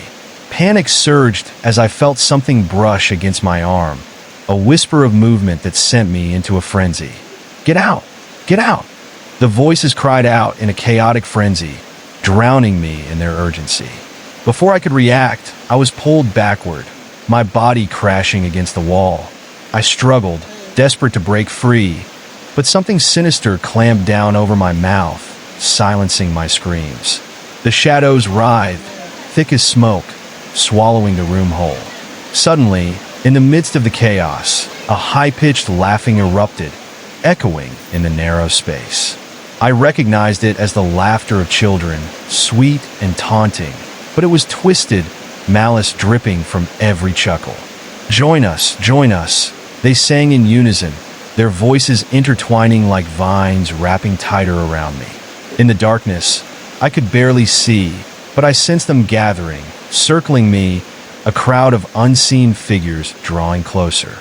Panic surged as I felt something brush against my arm, a whisper of movement that sent me into a frenzy. "Get out! Get out!" The voices cried out in a chaotic frenzy, drowning me in their urgency. Before I could react, I was pulled backward, my body crashing against the wall. I struggled, desperate to break free, but something sinister clamped down over my mouth, silencing my screams. The shadows writhed, thick as smoke, swallowing the room whole. Suddenly, in the midst of the chaos, a high-pitched laughing erupted, echoing in the narrow space. I recognized it as the laughter of children, sweet and taunting, but it was twisted, malice dripping from every chuckle. Join us," they sang in unison, their voices intertwining like vines wrapping tighter around me. In the darkness, I could barely see, but I sensed them gathering, circling me, a crowd of unseen figures drawing closer.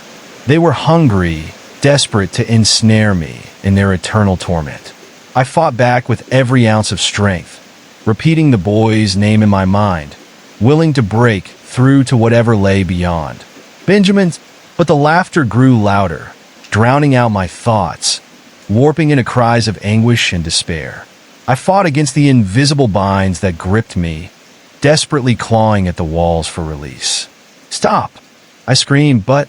They were hungry, desperate to ensnare me in their eternal torment. I fought back with every ounce of strength, repeating the boy's name in my mind, willing to break through to whatever lay beyond. "Benjamin's," but the laughter grew louder, drowning out my thoughts, warping into cries of anguish and despair. I fought against the invisible binds that gripped me, desperately clawing at the walls for release. "Stop!" I screamed, but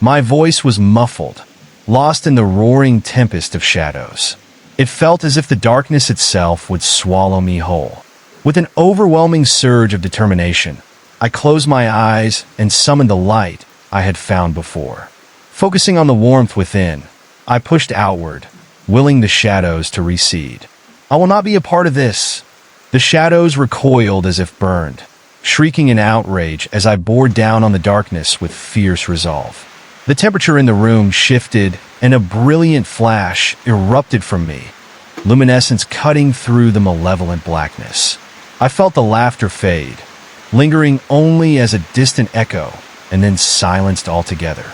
my voice was muffled, lost in the roaring tempest of shadows. It felt as if the darkness itself would swallow me whole. With an overwhelming surge of determination, I closed my eyes and summoned the light I had found before. Focusing on the warmth within, I pushed outward, willing the shadows to recede. "I will not be a part of this." The shadows recoiled as if burned, shrieking in outrage as I bore down on the darkness with fierce resolve. The temperature in the room shifted, and a brilliant flash erupted from me, luminescence cutting through the malevolent blackness. I felt the laughter fade, lingering only as a distant echo, and then silenced altogether.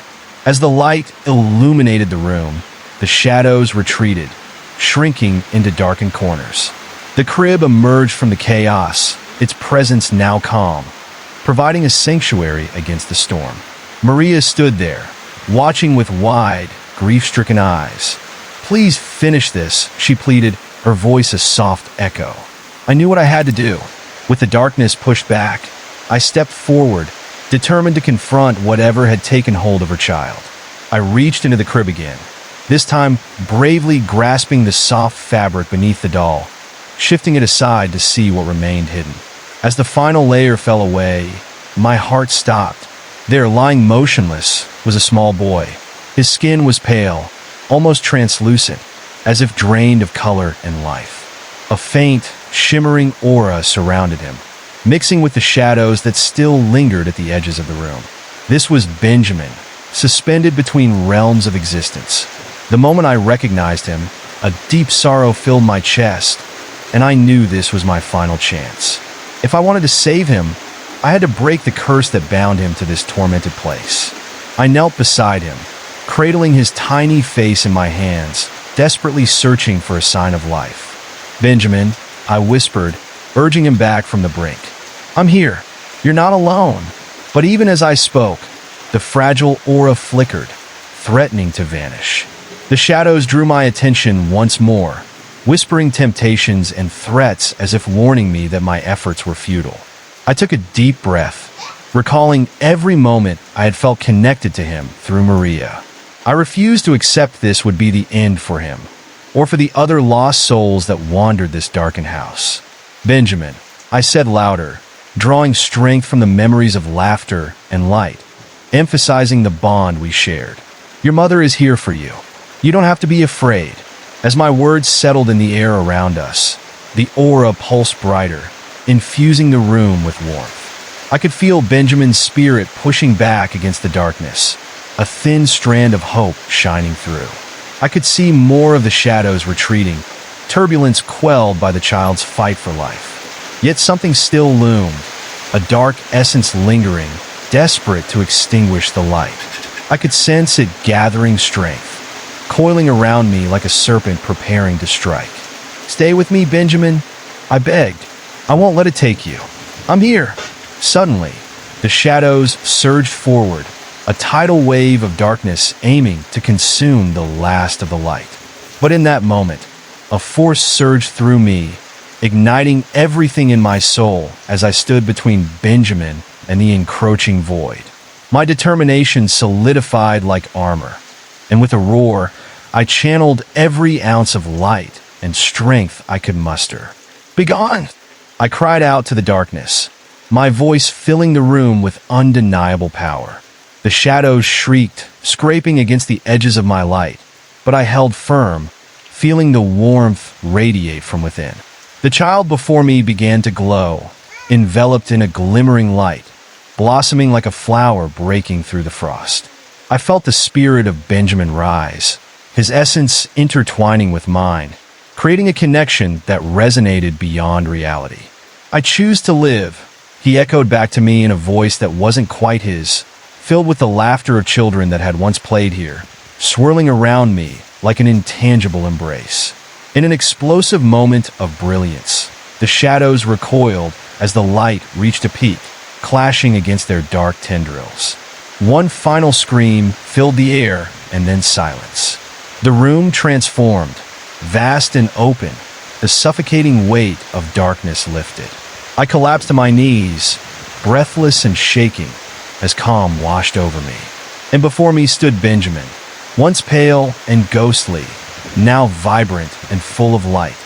As the light illuminated the room, the shadows retreated, shrinking into darkened corners. The crib emerged from the chaos, its presence now calm, providing a sanctuary against the storm. Maria stood there, watching with wide, grief-stricken eyes. "Please finish this," she pleaded, her voice a soft echo. I knew what I had to do. With the darkness pushed back, I stepped forward, determined to confront whatever had taken hold of her child. I reached into the crib again, this time bravely grasping the soft fabric beneath the doll, shifting it aside to see what remained hidden. As the final layer fell away, my heart stopped. There, lying motionless, was a small boy. His skin was pale, almost translucent, as if drained of color and life. A faint, shimmering aura surrounded him, mixing with the shadows that still lingered at the edges of the room. This was Benjamin, suspended between realms of existence. The moment I recognized him, a deep sorrow filled my chest, and I knew this was my final chance. If I wanted to save him, I had to break the curse that bound him to this tormented place. I knelt beside him, cradling his tiny face in my hands, desperately searching for a sign of life. "Benjamin," I whispered, urging him back from the brink. "I'm here. You're not alone." But even as I spoke, the fragile aura flickered, threatening to vanish. The shadows drew my attention once more, whispering temptations and threats as if warning me that my efforts were futile. I took a deep breath, recalling every moment I had felt connected to him through Maria. I refused to accept this would be the end for him, or for the other lost souls that wandered this darkened house. "Benjamin," I said louder, drawing strength from the memories of laughter and light, emphasizing the bond we shared. "Your mother is here for you. You don't have to be afraid." As my words settled in the air around us, the aura pulsed brighter, infusing the room with warmth. I could feel Benjamin's spirit pushing back against the darkness, a thin strand of hope shining through. I could see more of the shadows retreating, turbulence quelled by the child's fight for life. Yet something still loomed, a dark essence lingering, desperate to extinguish the light. I could sense it gathering strength, coiling around me like a serpent preparing to strike. "Stay with me, Benjamin," I begged. "I won't let it take you. I'm here." Suddenly, the shadows surged forward, a tidal wave of darkness aiming to consume the last of the light. But in that moment, a force surged through me, igniting everything in my soul as I stood between Benjamin and the encroaching void. My determination solidified like armor, and with a roar, I channeled every ounce of light and strength I could muster. "Begone!" I cried out to the darkness, my voice filling the room with undeniable power. The shadows shrieked, scraping against the edges of my light, but I held firm, feeling the warmth radiate from within. The child before me began to glow, enveloped in a glimmering light, blossoming like a flower breaking through the frost. I felt the spirit of Benjamin rise, his essence intertwining with mine, creating a connection that resonated beyond reality. "I choose to live," he echoed back to me in a voice that wasn't quite his, filled with the laughter of children that had once played here, swirling around me like an intangible embrace. In an explosive moment of brilliance, the shadows recoiled as the light reached a peak, clashing against their dark tendrils. One final scream filled the air, and then silence. The room transformed, vast and open, the suffocating weight of darkness lifted. I collapsed to my knees, breathless and shaking, as calm washed over me. And before me stood Benjamin, once pale and ghostly, now vibrant and full of light.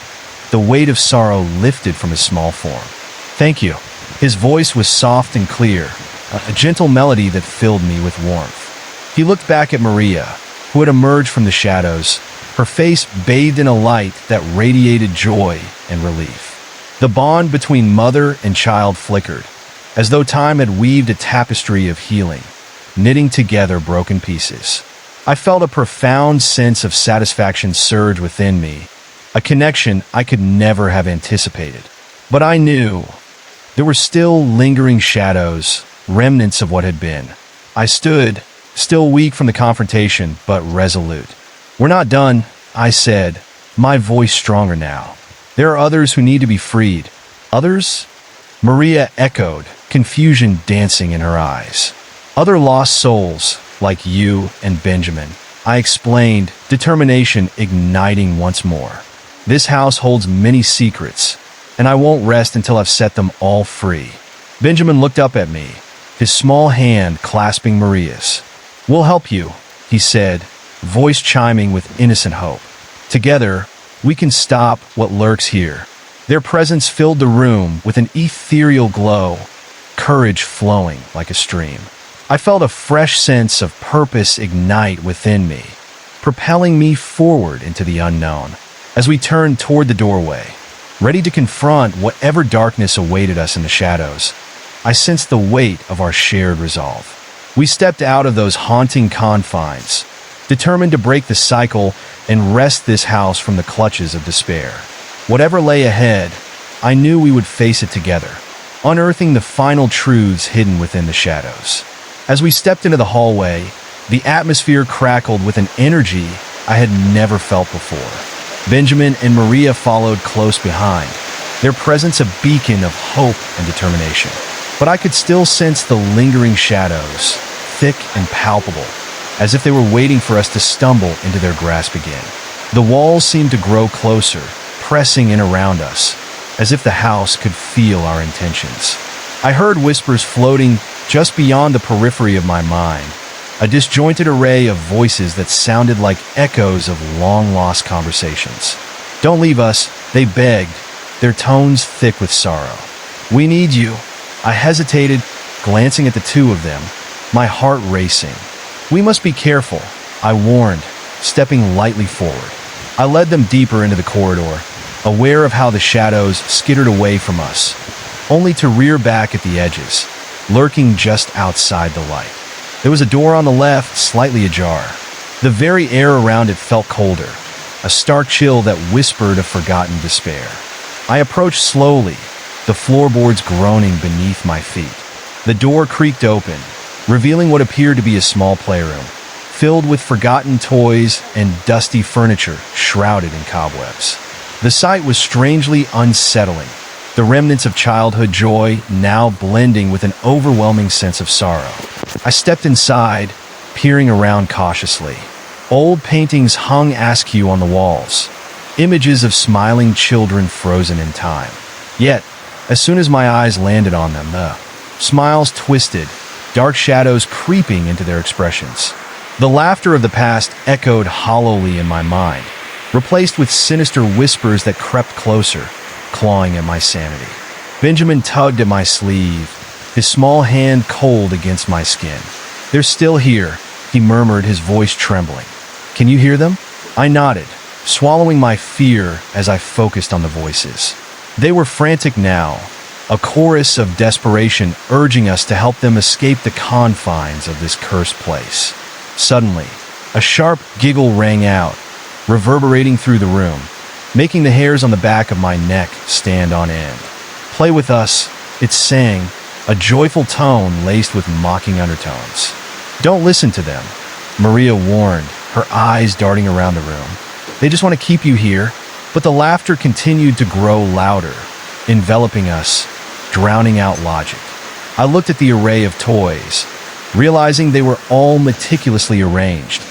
The weight of sorrow lifted from his small form. "Thank you." His voice was soft and clear, a gentle melody that filled me with warmth. He looked back at Maria, who had emerged from the shadows, her face bathed in a light that radiated joy and relief. The bond between mother and child flickered, as though time had weaved a tapestry of healing, knitting together broken pieces. I felt a profound sense of satisfaction surge within me, a connection I could never have anticipated. But I knew there were still lingering shadows, remnants of what had been. I stood, still weak from the confrontation, but resolute. "We're not done," I said, my voice stronger now. "There are others who need to be freed." "Others?" Maria echoed, confusion dancing in her eyes. "Other lost souls, like you and Benjamin," I explained, determination igniting once more. "This house holds many secrets, and I won't rest until I've set them all free." Benjamin looked up at me, his small hand clasping Maria's. "We'll help you," he said, voice chiming with innocent hope. "Together, we can stop what lurks here." Their presence filled the room with an ethereal glow, courage flowing like a stream. I felt a fresh sense of purpose ignite within me, propelling me forward into the unknown. As we turned toward the doorway, ready to confront whatever darkness awaited us in the shadows. I sensed the weight of our shared resolve. We stepped out of those haunting confines, determined to break the cycle and wrest this house from the clutches of despair. Whatever lay ahead, I knew we would face it together, unearthing the final truths hidden within the shadows. As we stepped into the hallway, the atmosphere crackled with an energy I had never felt before. Benjamin and Maria followed close behind, their presence a beacon of hope and determination. But I could still sense the lingering shadows, thick and palpable, as if they were waiting for us to stumble into their grasp again. The walls seemed to grow closer, pressing in around us, as if the house could feel our intentions. I heard whispers floating just beyond the periphery of my mind, a disjointed array of voices that sounded like echoes of long-lost conversations. "Don't leave us," they begged, their tones thick with sorrow. "We need you." I hesitated, glancing at the two of them, my heart racing. "We must be careful," I warned, stepping lightly forward. I led them deeper into the corridor, aware of how the shadows skittered away from us, only to rear back at the edges, lurking just outside the light. There was a door on the left, slightly ajar. The very air around it felt colder, a stark chill that whispered of forgotten despair. I approached slowly, the floorboards groaning beneath my feet. The door creaked open, revealing what appeared to be a small playroom, filled with forgotten toys and dusty furniture shrouded in cobwebs. The sight was strangely unsettling, the remnants of childhood joy now blending with an overwhelming sense of sorrow. I stepped inside, peering around cautiously. Old paintings hung askew on the walls, images of smiling children frozen in time. Yet, as soon as my eyes landed on them, the smiles twisted, dark shadows creeping into their expressions. The laughter of the past echoed hollowly in my mind, replaced with sinister whispers that crept closer, clawing at my sanity. Benjamin tugged at my sleeve, his small hand cold against my skin. "They're still here," he murmured, his voice trembling. "Can you hear them?" I nodded, swallowing my fear as I focused on the voices. They were frantic now, a chorus of desperation urging us to help them escape the confines of this cursed place. Suddenly, a sharp giggle rang out, reverberating through the room, making the hairs on the back of my neck stand on end. "Play with us," it sang, a joyful tone laced with mocking undertones. "Don't listen to them," Maria warned, her eyes darting around the room. "They just want to keep you here." But the laughter continued to grow louder, enveloping us, drowning out logic. I looked at the array of toys, realizing they were all meticulously arranged,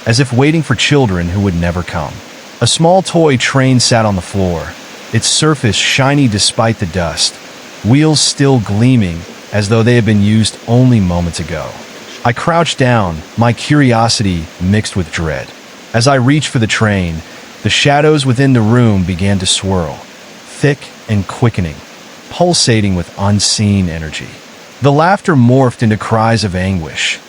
as if waiting for children who would never come. A small toy train sat on the floor, its surface shiny despite the dust, wheels still gleaming as though they had been used only moments ago. I crouched down, my curiosity mixed with dread. As I reached for the train, the shadows within the room began to swirl, thick and quickening, pulsating with unseen energy. The laughter morphed into cries of anguish,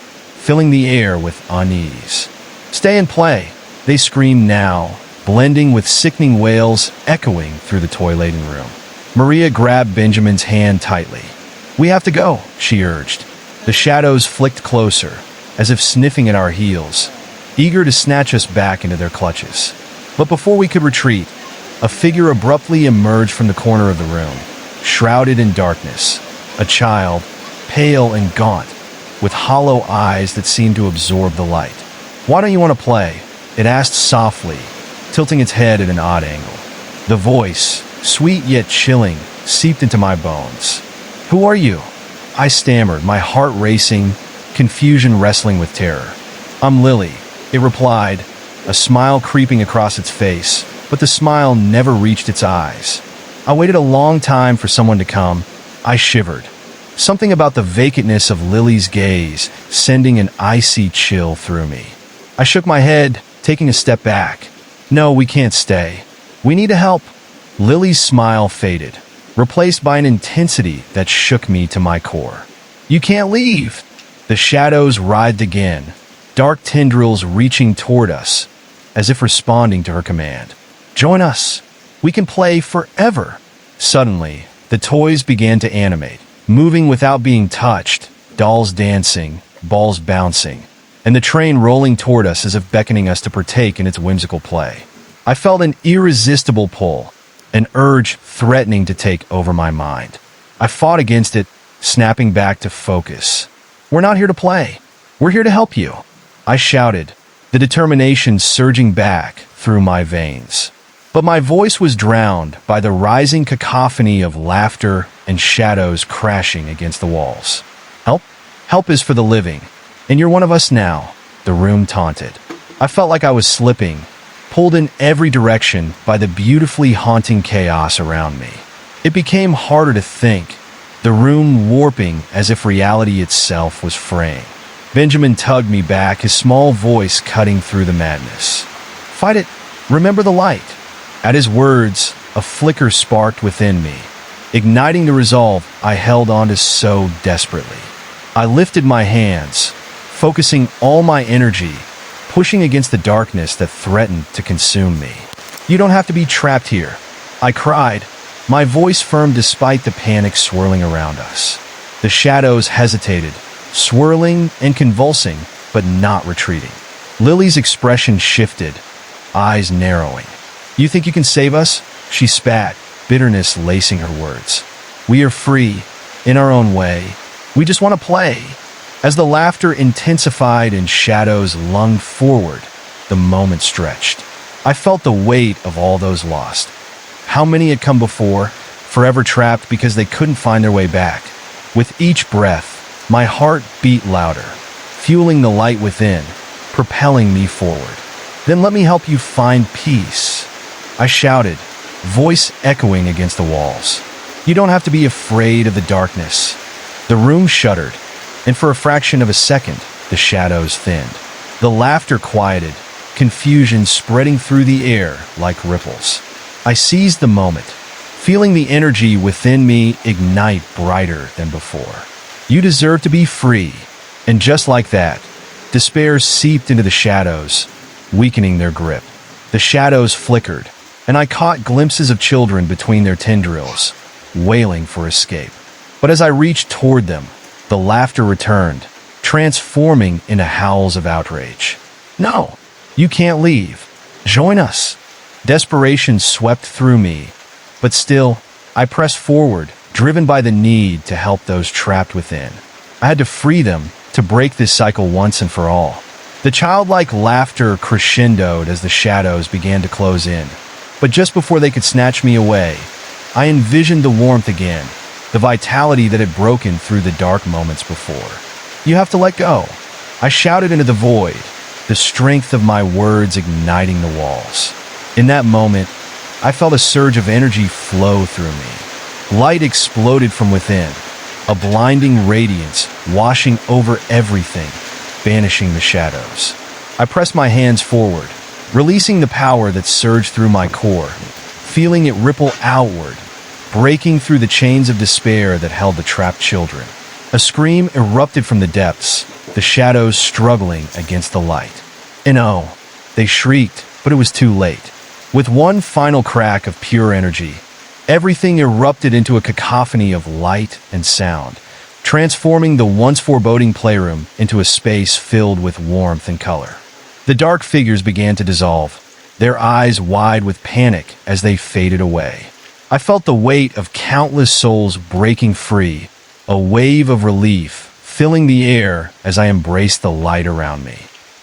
filling the air with unease. "Stay and play," they screamed now, blending with sickening wails echoing through the toy-laden room. Maria grabbed Benjamin's hand tightly. "We have to go," she urged. The shadows flicked closer, as if sniffing at our heels, eager to snatch us back into their clutches. But before we could retreat, a figure abruptly emerged from the corner of the room, shrouded in darkness, a child, pale and gaunt, with hollow eyes that seemed to absorb the light. "Why don't you want to play?" it asked softly, tilting its head at an odd angle. The voice, sweet yet chilling, seeped into my bones. "Who are you?" I stammered, my heart racing, confusion wrestling with terror. "I'm Lily," it replied, a smile creeping across its face, but the smile never reached its eyes. I waited a long time for someone to come. I shivered. Something about the vacantness of Lily's gaze sending an icy chill through me. I shook my head, taking a step back. "No, we can't stay. We need help." Lily's smile faded, replaced by an intensity that shook me to my core. "You can't leave!" The shadows writhed again, dark tendrils reaching toward us, as if responding to her command. "Join us." We can play forever. Suddenly, the toys began to animate, moving without being touched, dolls dancing, balls bouncing, and the train rolling toward us as if beckoning us to partake in its whimsical play. I felt an irresistible pull, an urge threatening to take over my mind. I fought against it, snapping back to focus. "We're not here to play. We're here to help you," I shouted, the determination surging back through my veins. But my voice was drowned by the rising cacophony of laughter and shadows crashing against the walls. "Help? Help is for the living, and you're one of us now," the room taunted. I felt like I was slipping, pulled in every direction by the beautifully haunting chaos around me. It became harder to think, the room warping as if reality itself was fraying. Benjamin tugged me back, his small voice cutting through the madness. "Fight it. Remember the light." At his words, a flicker sparked within me, igniting the resolve I held onto so desperately. I lifted my hands, focusing all my energy, pushing against the darkness that threatened to consume me. "You don't have to be trapped here," I cried, my voice firm despite the panic swirling around us. The shadows hesitated, swirling and convulsing, but not retreating. Lily's expression shifted, eyes narrowing. "You think you can save us?" she spat, bitterness lacing her words. "We are free, in our own way. We just want to play." As the laughter intensified and shadows lunged forward, the moment stretched. I felt the weight of all those lost. How many had come before, forever trapped because they couldn't find their way back? With each breath, my heart beat louder, fueling the light within, propelling me forward. "Then let me help you find peace," I shouted, voice echoing against the walls. "You don't have to be afraid of the darkness." The room shuddered, and for a fraction of a second, the shadows thinned. The laughter quieted, confusion spreading through the air like ripples. I seized the moment, feeling the energy within me ignite brighter than before. "You deserve to be free." And just like that, despair seeped into the shadows, weakening their grip. The shadows flickered, and I caught glimpses of children between their tendrils, wailing for escape. But as I reached toward them, the laughter returned, transforming into howls of outrage. "No, you can't leave. Join us." Desperation swept through me, but still, I pressed forward, driven by the need to help those trapped within. I had to free them, to break this cycle once and for all. The childlike laughter crescendoed as the shadows began to close in. But just before they could snatch me away, I envisioned the warmth again, the vitality that had broken through the dark moments before. "You have to let go," I shouted into the void, the strength of my words igniting the walls. In that moment, I felt a surge of energy flow through me. Light exploded from within, a blinding radiance washing over everything, banishing the shadows. I pressed my hands forward, releasing the power that surged through my core, feeling it ripple outward, breaking through the chains of despair that held the trapped children. A scream erupted from the depths, the shadows struggling against the light. And oh, they shrieked, but it was too late. With one final crack of pure energy, everything erupted into a cacophony of light and sound, transforming the once foreboding playroom into a space filled with warmth and color. The dark figures began to dissolve, their eyes wide with panic as they faded away. I felt the weight of countless souls breaking free, a wave of relief filling the air as I embraced the light around me.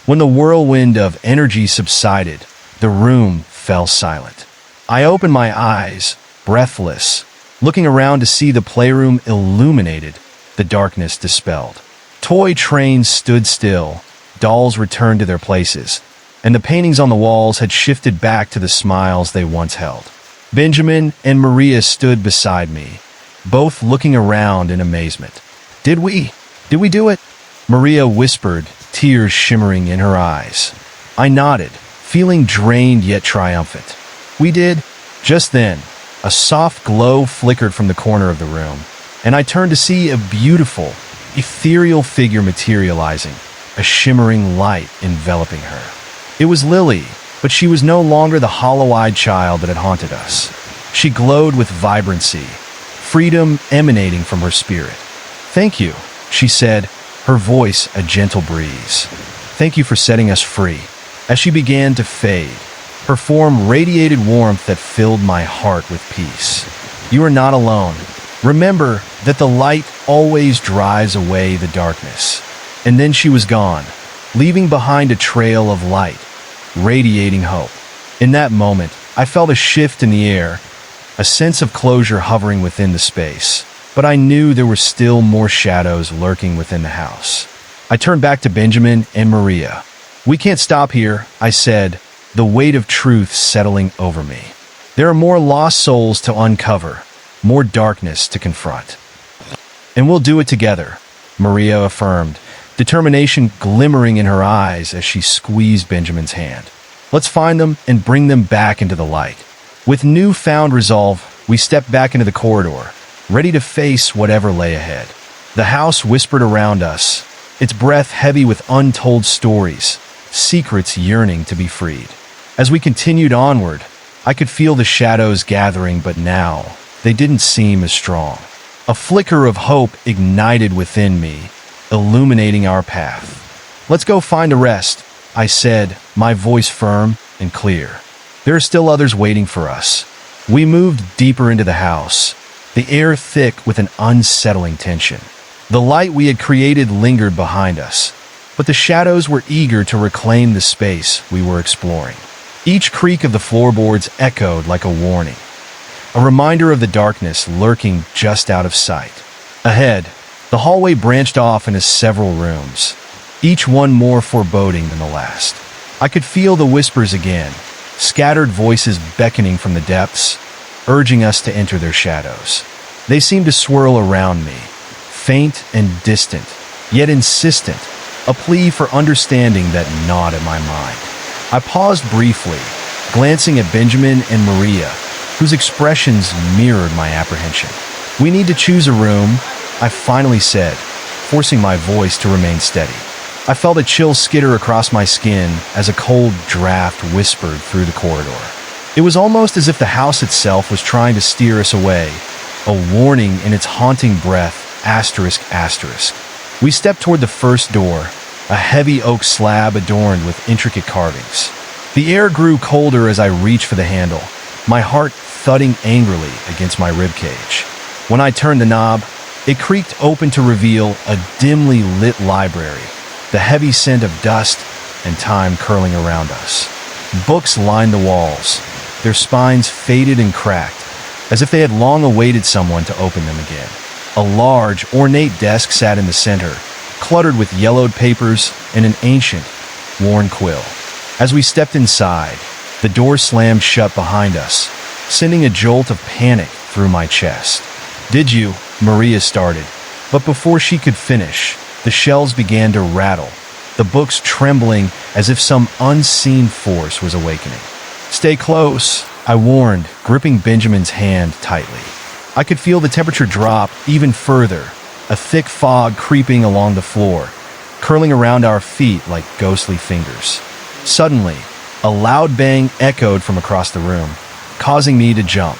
When the whirlwind of energy subsided, the room fell silent. I opened my eyes, breathless, looking around to see the playroom illuminated, the darkness dispelled. Toy trains stood still, dolls returned to their places, and the paintings on the walls had shifted back to the smiles they once held. Benjamin and Maria stood beside me, both looking around in amazement. Did we do it?" Maria whispered, tears shimmering in her eyes. I nodded, feeling drained yet triumphant. "We did." Just then, a soft glow flickered from the corner of the room, and I turned to see a beautiful, ethereal figure materializing, a shimmering light enveloping her. It was Lily, But she was no longer the hollow-eyed child that had haunted us. She glowed with vibrancy, freedom emanating from her spirit. "Thank you," she said, her voice a gentle breeze. "Thank you for setting us free." As she began to fade, her form radiated warmth that filled my heart with peace. "You are not alone. Remember that the light always drives away the darkness." And then she was gone, leaving behind a trail of light, radiating hope. In that moment, I felt a shift in the air, a sense of closure hovering within the space. But I knew there were still more shadows lurking within the house. I turned back to Benjamin and Maria. "We can't stop here," I said, the weight of truth settling over me. "There are more lost souls to uncover, more darkness to confront. And we'll do it together," Maria affirmed, determination glimmering in her eyes as she squeezed Benjamin's hand. "Let's find them and bring them back into the light." With newfound resolve, we stepped back into the corridor, ready to face whatever lay ahead. The house whispered around us, its breath heavy with untold stories, secrets yearning to be freed. As we continued onward, I could feel the shadows gathering, but now they didn't seem as strong. A flicker of hope ignited within me, illuminating our path. "Let's go find the rest," I said, my voice firm and clear. "There are still others waiting for us." We moved deeper into the house, the air thick with an unsettling tension. The light we had created lingered behind us, but the shadows were eager to reclaim the space we were exploring. Each creak of the floorboards echoed like a warning, a reminder of the darkness lurking just out of sight. Ahead, the hallway branched off into several rooms, each one more foreboding than the last. I could feel the whispers again, scattered voices beckoning from the depths, urging us to enter their shadows. They seemed to swirl around me, faint and distant, yet insistent, a plea for understanding that gnawed at my mind. I paused briefly, glancing at Benjamin and Maria, whose expressions mirrored my apprehension. "We need to choose a room," I finally said, forcing my voice to remain steady. I felt a chill skitter across my skin as a cold draft whispered through the corridor. It was almost as if the house itself was trying to steer us away, a warning in its haunting breath, asterisk, asterisk. We stepped toward the first door, a heavy oak slab adorned with intricate carvings. The air grew colder as I reached for the handle, my heart thudding angrily against my ribcage. When I turned the knob, it creaked open to reveal a dimly lit library, the heavy scent of dust and time curling around us. Books lined the walls, their spines faded and cracked, as if they had long awaited someone to open them again. A large, ornate desk sat in the center, cluttered with yellowed papers and an ancient, worn quill. As we stepped inside, the door slammed shut behind us, sending a jolt of panic through my chest. "Did you?" Maria started, but before she could finish, the shelves began to rattle, the books trembling as if some unseen force was awakening. "Stay close," I warned, gripping Benjamin's hand tightly. I could feel the temperature drop even further, a thick fog creeping along the floor, curling around our feet like ghostly fingers. Suddenly, a loud bang echoed from across the room, causing me to jump.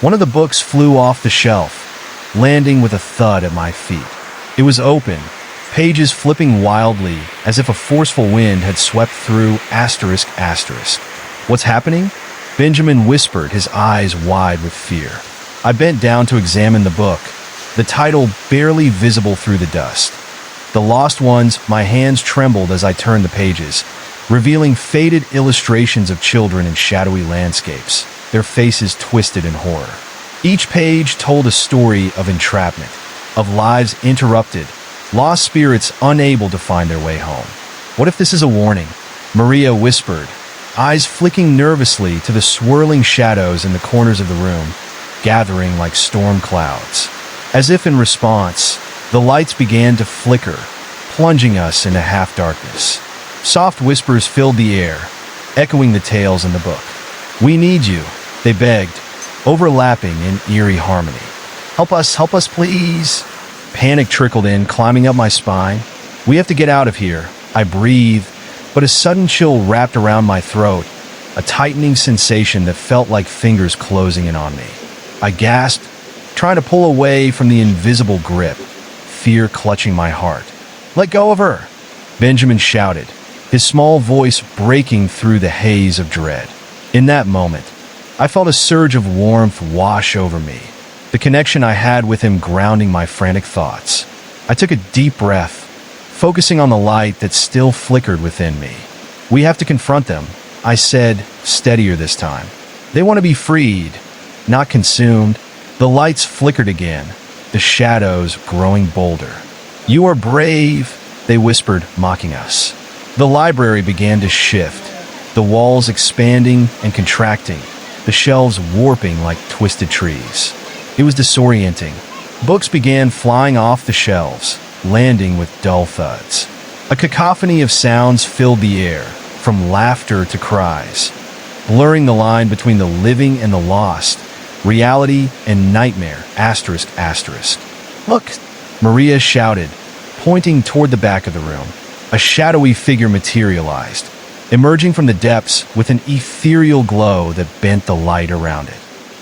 One of the books flew off the shelf, landing with a thud at my feet. It was open, pages flipping wildly as if a forceful wind had swept through asterisk, asterisk. "What's happening?" Benjamin whispered, his eyes wide with fear. I bent down to examine the book, the title barely visible through the dust. "The Lost Ones." My hands trembled as I turned the pages, revealing faded illustrations of children in shadowy landscapes, their faces twisted in horror. Each page told a story of entrapment, of lives interrupted, lost spirits unable to find their way home. "What if this is a warning?" Maria whispered, eyes flicking nervously to the swirling shadows in the corners of the room, gathering like storm clouds. As if in response, the lights began to flicker, plunging us into half-darkness. Soft whispers filled the air, echoing the tales in the book. "We need you," they begged, overlapping in eerie harmony. Help us, please." Panic trickled in, climbing up my spine. "We have to get out of here," I breathed, but a sudden chill wrapped around my throat, a tightening sensation that felt like fingers closing in on me. I gasped, trying to pull away from the invisible grip, fear clutching my heart. "Let go of her!" Benjamin shouted, his small voice breaking through the haze of dread. In that moment, I felt a surge of warmth wash over me, the connection I had with him grounding my frantic thoughts. I took a deep breath, focusing on the light that still flickered within me. "We have to confront them," I said, steadier this time. "They want to be freed, not consumed." The lights flickered again, the shadows growing bolder. "You are brave," they whispered, mocking us. The library began to shift, the walls expanding and contracting, the shelves warping like twisted trees. It was disorienting. Books began flying off the shelves, landing with dull thuds. A cacophony of sounds filled the air, from laughter to cries, blurring the line between the living and the lost, reality and nightmare, asterisk, asterisk. "Look!" Maria shouted, pointing toward the back of the room. A shadowy figure materialized, emerging from the depths with an ethereal glow that bent the light around it.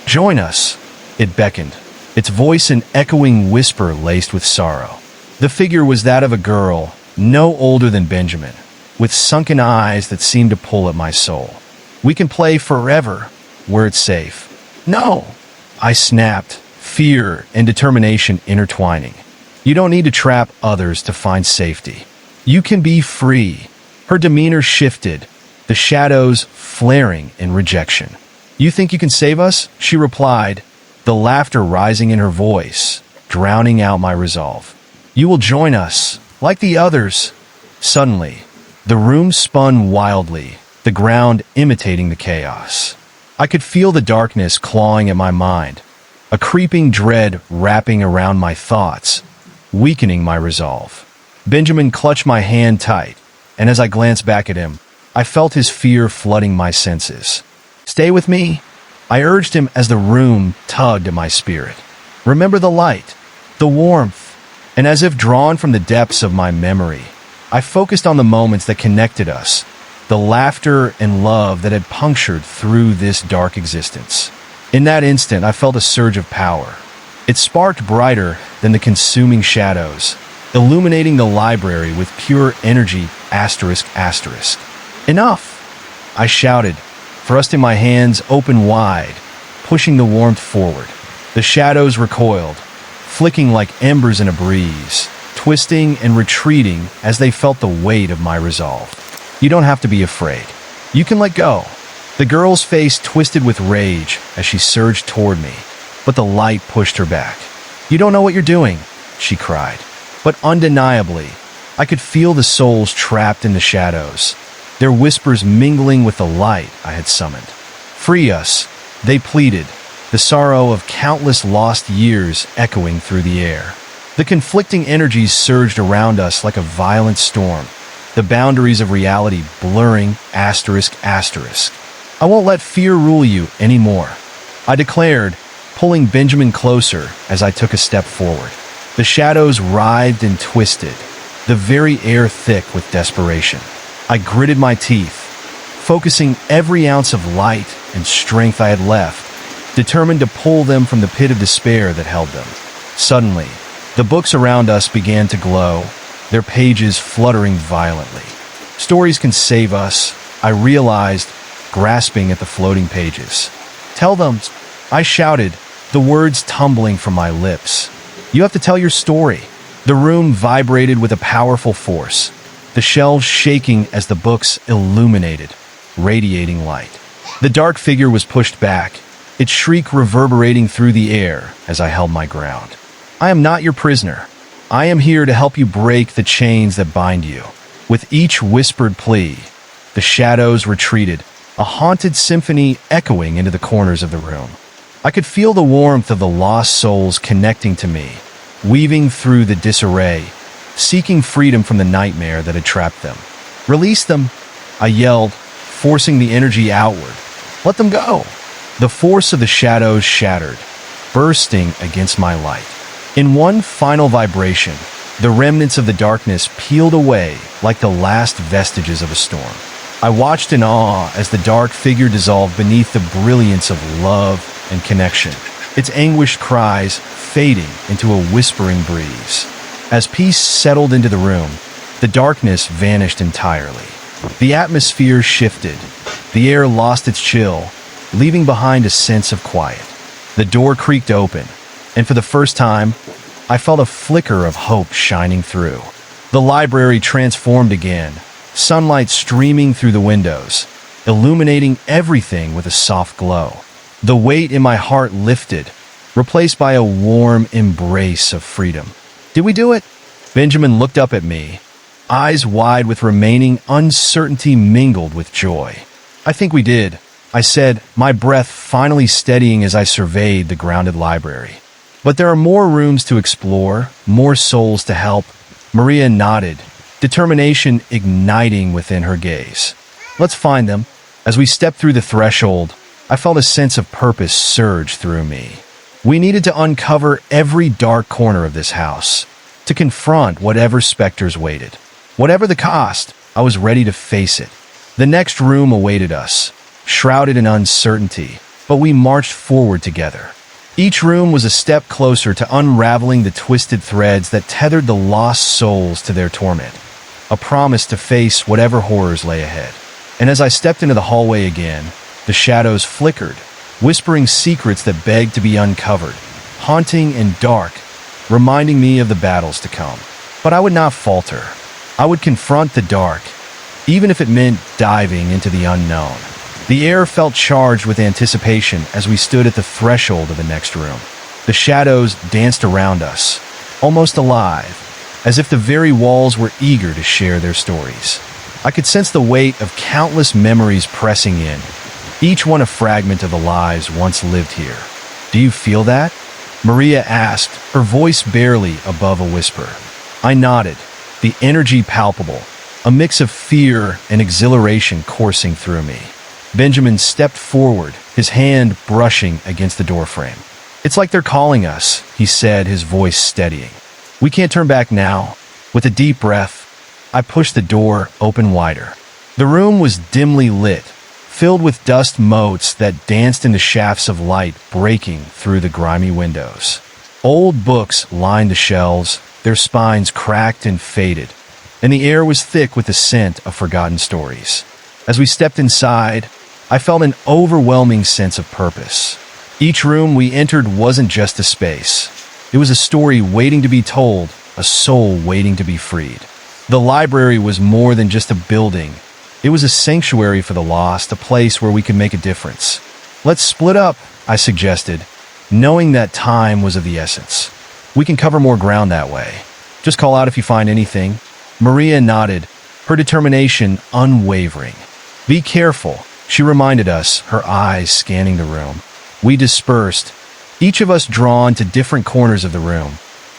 "Join us," it beckoned, its voice an echoing whisper laced with sorrow. The figure was that of a girl, no older than Benjamin, with sunken eyes that seemed to pull at my soul. "We can play forever, where it's safe." "No!" I snapped, fear and determination intertwining. "You don't need to trap others to find safety. You can be free." Her demeanor shifted, the shadows flaring in rejection. "You think you can save us?" she replied, the laughter rising in her voice, drowning out my resolve. "You will join us, like the others." Suddenly, the room spun wildly, the ground imitating the chaos. I could feel the darkness clawing at my mind, a creeping dread wrapping around my thoughts, weakening my resolve. Benjamin clutched my hand tight, and as I glanced back at him, I felt his fear flooding my senses. "Stay with me," I urged him as the room tugged at my spirit. "Remember the light, the warmth," and as if drawn from the depths of my memory, I focused on the moments that connected us, the laughter and love that had punctured through this dark existence. In that instant, I felt a surge of power. It sparked brighter than the consuming shadows, illuminating the library with pure energy, asterisk, asterisk. "Enough!" I shouted, thrusting my hands open wide, pushing the warmth forward. The shadows recoiled, flicking like embers in a breeze, twisting and retreating as they felt the weight of my resolve. "You don't have to be afraid. You can let go." The girl's face twisted with rage as she surged toward me, but the light pushed her back. "You don't know what you're doing," she cried. But undeniably, I could feel the souls trapped in the shadows, their whispers mingling with the light I had summoned. "Free us," they pleaded, the sorrow of countless lost years echoing through the air. The conflicting energies surged around us like a violent storm, the boundaries of reality blurring, asterisk, asterisk. "I won't let fear rule you anymore," I declared, pulling Benjamin closer as I took a step forward. The shadows writhed and twisted, the very air thick with desperation. I gritted my teeth, focusing every ounce of light and strength I had left, determined to pull them from the pit of despair that held them. Suddenly, the books around us began to glow, their pages fluttering violently. "Stories can save us," I realized, grasping at the floating pages. "Tell them," I shouted, the words tumbling from my lips. "You have to tell your story." The room vibrated with a powerful force, the shelves shaking as the books illuminated, radiating light. The dark figure was pushed back, its shriek reverberating through the air as I held my ground. "I am not your prisoner. I am here to help you break the chains that bind you." With each whispered plea, the shadows retreated, a haunted symphony echoing into the corners of the room. I could feel the warmth of the lost souls connecting to me, weaving through the disarray, seeking freedom from the nightmare that had trapped them. "Release them," I yelled, forcing the energy outward. "Let them go." The force of the shadows shattered, bursting against my light. In one final vibration, the remnants of the darkness peeled away like the last vestiges of a storm. I watched in awe as the dark figure dissolved beneath the brilliance of love and connection, its anguished cries fading into a whispering breeze. As peace settled into the room, the darkness vanished entirely. The atmosphere shifted. The air lost its chill, leaving behind a sense of quiet. The door creaked open, and for the first time, I felt a flicker of hope shining through. The library transformed again, sunlight streaming through the windows, illuminating everything with a soft glow. The weight in my heart lifted, replaced by a warm embrace of freedom. Did we do it? Benjamin looked up at me, eyes wide with remaining uncertainty mingled with joy. I think we did, I said, my breath finally steadying as I surveyed the grounded library. But there are more rooms to explore, more souls to help. Maria nodded, determination igniting within her gaze. Let's find them. As we stepped through the threshold, I felt a sense of purpose surge through me. We needed to uncover every dark corner of this house, to confront whatever specters waited. Whatever the cost, I was ready to face it. The next room awaited us, shrouded in uncertainty, but we marched forward together. Each room was a step closer to unraveling the twisted threads that tethered the lost souls to their torment, a promise to face whatever horrors lay ahead. And as I stepped into the hallway again, the shadows flickered, whispering secrets that begged to be uncovered, haunting and dark, reminding me of the battles to come. But I would not falter. I would confront the dark, even if it meant diving into the unknown. The air felt charged with anticipation as we stood at the threshold of the next room. The shadows danced around us, almost alive, as if the very walls were eager to share their stories. I could sense the weight of countless memories pressing in, each one a fragment of the lives once lived here. Do you feel that? Maria asked, her voice barely above a whisper. I nodded, the energy palpable, a mix of fear and exhilaration coursing through me. Benjamin stepped forward, his hand brushing against the doorframe. It's like they're calling us, he said, his voice steadying. We can't turn back now. With a deep breath, I pushed the door open wider. The room was dimly lit, filled with dust motes that danced in the shafts of light breaking through the grimy windows. Old books lined the shelves, their spines cracked and faded, and the air was thick with the scent of forgotten stories. As we stepped inside, I felt an overwhelming sense of purpose. Each room we entered wasn't just a space. It was a story waiting to be told, a soul waiting to be freed. The library was more than just a building. It was a sanctuary for the lost, a place where we could make a difference. Let's split up, I suggested, knowing that time was of the essence. We can cover more ground that way. Just call out if you find anything. Maria nodded, her determination unwavering. Be careful, she reminded us, her eyes scanning the room. We dispersed, each of us drawn to different corners of the room,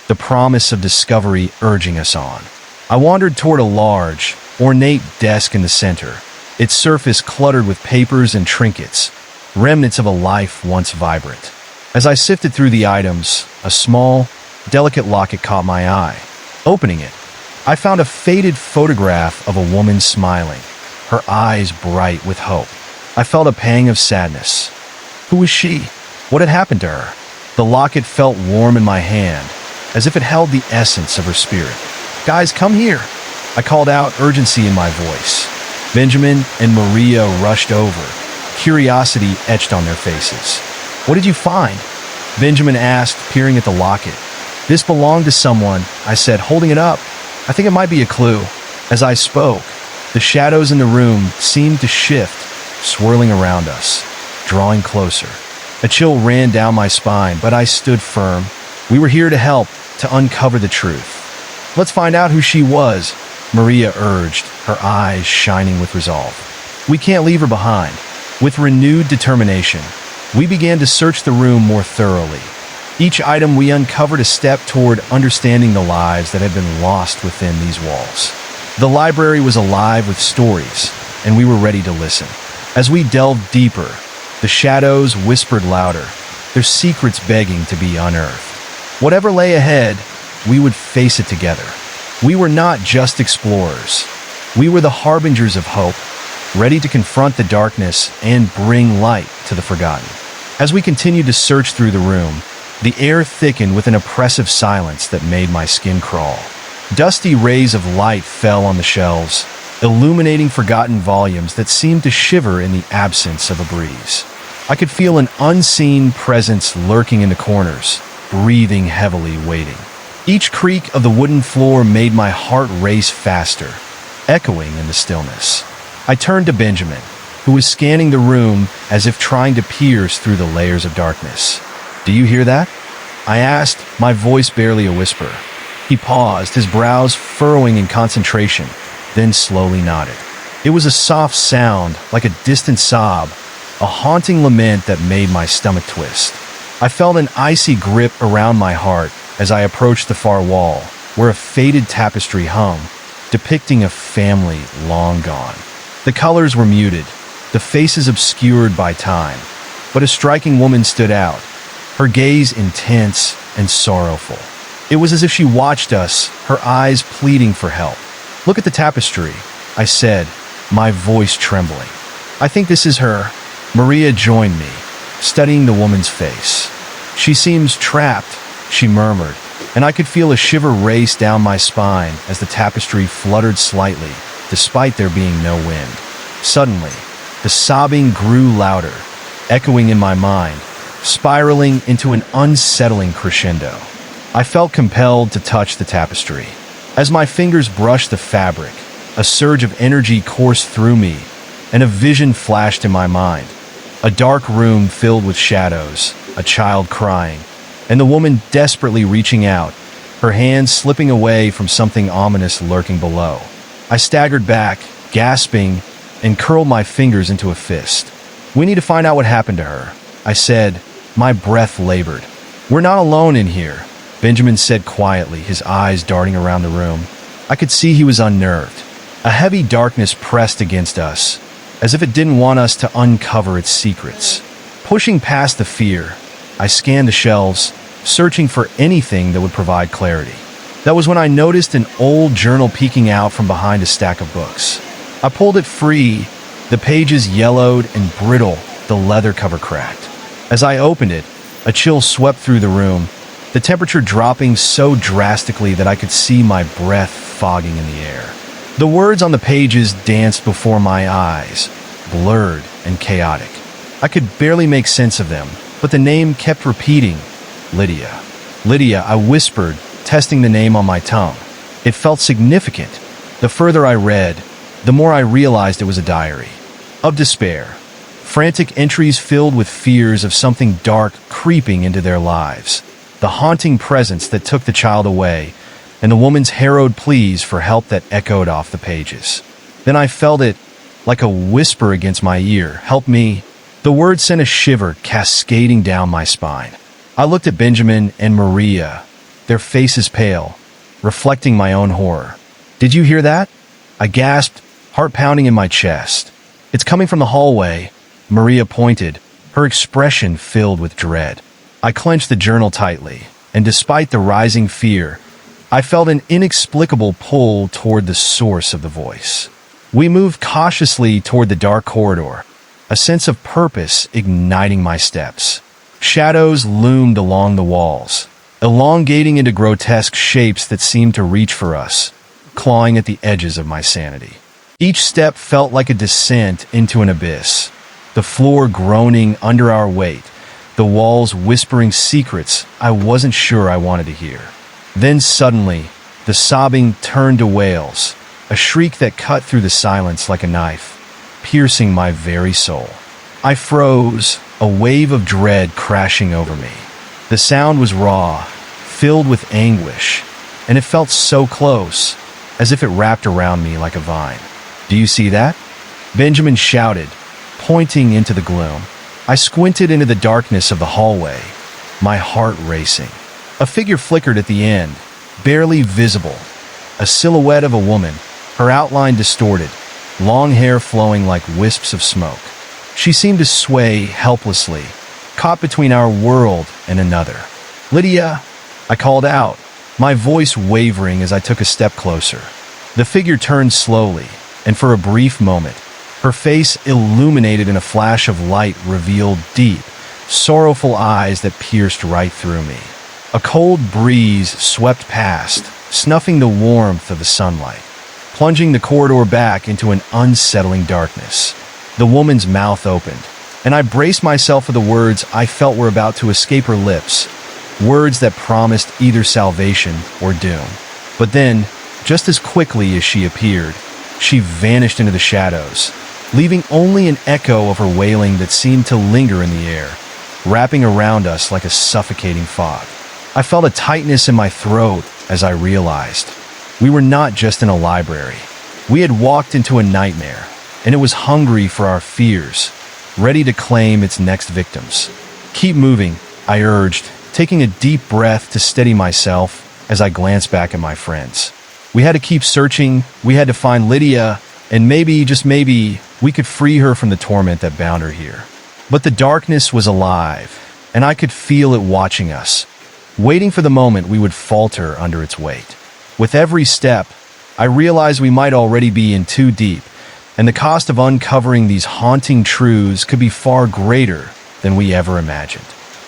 the promise of discovery urging us on. I wandered toward a large, ornate desk in the center, its surface cluttered with papers and trinkets, remnants of a life once vibrant. As I sifted through the items, a small, delicate locket caught my eye. Opening it, I found a faded photograph of a woman smiling, her eyes bright with hope. I felt a pang of sadness. Who was she? What had happened to her? The locket felt warm in my hand, as if it held the essence of her spirit. Guys, come here. I called out, urgency in my voice. Benjamin and Maria rushed over, curiosity etched on their faces. What did you find? Benjamin asked, peering at the locket. This belonged to someone, I said, holding it up. I think it might be a clue. As I spoke, the shadows in the room seemed to shift, swirling around us, drawing closer. A chill ran down my spine, but I stood firm. We were here to help, to uncover the truth. Let's find out who she was, Maria urged, her eyes shining with resolve. We can't leave her behind. With renewed determination, we began to search the room more thoroughly. Each item we uncovered a step toward understanding the lives that had been lost within these walls. The library was alive with stories, and we were ready to listen. As we delved deeper, the shadows whispered louder, their secrets begging to be unearthed. Whatever lay ahead, we would face it together. We were not just explorers. We were the harbingers of hope, ready to confront the darkness and bring light to the forgotten. As we continued to search through the room, the air thickened with an oppressive silence that made my skin crawl. Dusty rays of light fell on the shelves, illuminating forgotten volumes that seemed to shiver in the absence of a breeze. I could feel an unseen presence lurking in the corners, breathing heavily, waiting. Each creak of the wooden floor made my heart race faster, echoing in the stillness. I turned to Benjamin, who was scanning the room as if trying to pierce through the layers of darkness. "Do you hear that?" I asked, my voice barely a whisper. He paused, his brows furrowing in concentration, then slowly nodded. It was a soft sound, like a distant sob, a haunting lament that made my stomach twist. I felt an icy grip around my heart as I approached the far wall, where a faded tapestry hung, depicting a family long gone. The colors were muted, the faces obscured by time, but a striking woman stood out, her gaze intense and sorrowful. It was as if she watched us, her eyes pleading for help. "Look at the tapestry," I said, my voice trembling. "I think this is her." Maria joined me, studying the woman's face. "She seems trapped," she murmured, and I could feel a shiver race down my spine as the tapestry fluttered slightly, despite there being no wind. Suddenly, the sobbing grew louder, echoing in my mind, spiraling into an unsettling crescendo. I felt compelled to touch the tapestry. As my fingers brushed the fabric, a surge of energy coursed through me, and a vision flashed in my mind. A dark room filled with shadows, a child crying, and the woman desperately reaching out, her hands slipping away from something ominous lurking below. I staggered back, gasping, and curled my fingers into a fist. "We need to find out what happened to her," I said, my breath labored. "We're not alone in here," Benjamin said quietly, his eyes darting around the room. I could see he was unnerved. A heavy darkness pressed against us, as if it didn't want us to uncover its secrets. Pushing past the fear, I scanned the shelves, searching for anything that would provide clarity. That was when I noticed an old journal peeking out from behind a stack of books. I pulled it free, the pages yellowed and brittle, the leather cover cracked. As I opened it, a chill swept through the room, the temperature dropping so drastically that I could see my breath fogging in the air. The words on the pages danced before my eyes, blurred and chaotic. I could barely make sense of them, but the name kept repeating, Lydia. Lydia, I whispered, testing the name on my tongue. It felt significant. The further I read, the more I realized it was a diary. Of despair. Frantic entries filled with fears of something dark creeping into their lives. The haunting presence that took the child away, and the woman's harrowed pleas for help that echoed off the pages. Then I felt it, like a whisper against my ear, "Help me." The word sent a shiver cascading down my spine. I looked at Benjamin and Maria, their faces pale, reflecting my own horror. "Did you hear that?" I gasped, heart pounding in my chest. "It's coming from the hallway," Maria pointed, her expression filled with dread. I clenched the journal tightly, and despite the rising fear, I felt an inexplicable pull toward the source of the voice. We moved cautiously toward the dark corridor, a sense of purpose igniting my steps. Shadows loomed along the walls, elongating into grotesque shapes that seemed to reach for us, clawing at the edges of my sanity. Each step felt like a descent into an abyss, the floor groaning under our weight, the walls whispering secrets I wasn't sure I wanted to hear. Then suddenly, the sobbing turned to wails, a shriek that cut through the silence like a knife, piercing my very soul. I froze, a wave of dread crashing over me. The sound was raw, filled with anguish, and it felt so close, as if it wrapped around me like a vine. "Do you see that?" Benjamin shouted, pointing into the gloom. I squinted into the darkness of the hallway, my heart racing. A figure flickered at the end, barely visible. A silhouette of a woman, her outline distorted, long hair flowing like wisps of smoke. She seemed to sway helplessly, caught between our world and another. "Lydia!" I called out, my voice wavering as I took a step closer. The figure turned slowly, and for a brief moment, Her face, illuminated in a flash of light, revealed deep, sorrowful eyes that pierced right through me. A cold breeze swept past, snuffing the warmth of the sunlight, plunging the corridor back into an unsettling darkness. The woman's mouth opened, and I braced myself for the words I felt were about to escape her lips, words that promised either salvation or doom. But then, just as quickly as she appeared, she vanished into the shadows, leaving only an echo of her wailing that seemed to linger in the air, wrapping around us like a suffocating fog. I felt a tightness in my throat as I realized we were not just in a library. We had walked into a nightmare, and it was hungry for our fears, ready to claim its next victims. "Keep moving," I urged, taking a deep breath to steady myself as I glanced back at my friends. We had to keep searching, we had to find Lydia, and maybe, just maybe, we could free her from the torment that bound her here. But the darkness was alive, and I could feel it watching us, waiting for the moment we would falter under its weight. With every step, I realized we might already be in too deep, and the cost of uncovering these haunting truths could be far greater than we ever imagined.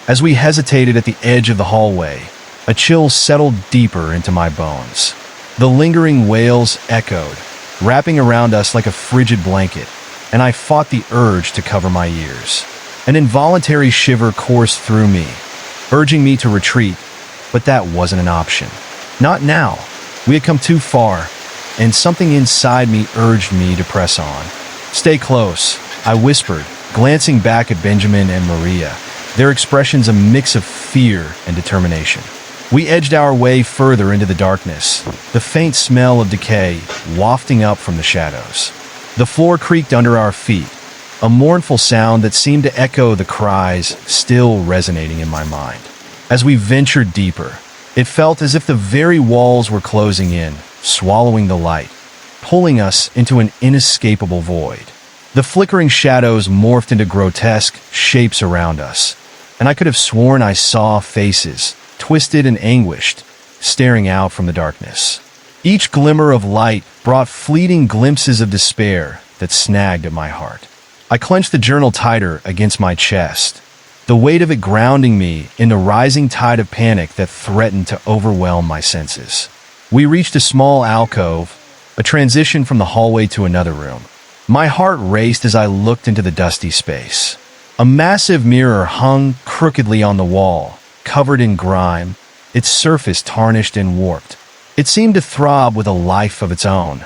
As we hesitated at the edge of the hallway, a chill settled deeper into my bones. The lingering wails echoed, wrapping around us like a frigid blanket, and I fought the urge to cover my ears. An involuntary shiver coursed through me, urging me to retreat, but that wasn't an option. Not now. We had come too far, and something inside me urged me to press on. "Stay close," I whispered, glancing back at Benjamin and Maria, their expressions a mix of fear and determination. We edged our way further into the darkness, the faint smell of decay wafting up from the shadows. The floor creaked under our feet, a mournful sound that seemed to echo the cries still resonating in my mind. As we ventured deeper, it felt as if the very walls were closing in, swallowing the light, pulling us into an inescapable void. The flickering shadows morphed into grotesque shapes around us, and I could have sworn I saw faces, twisted and anguished, staring out from the darkness. Each glimmer of light brought fleeting glimpses of despair that snagged at my heart. I clenched the journal tighter against my chest, the weight of it grounding me in the rising tide of panic that threatened to overwhelm my senses. We reached a small alcove, a transition from the hallway to another room. My heart raced as I looked into the dusty space. A massive mirror hung crookedly on the wall, covered in grime, its surface tarnished and warped. It seemed to throb with a life of its own,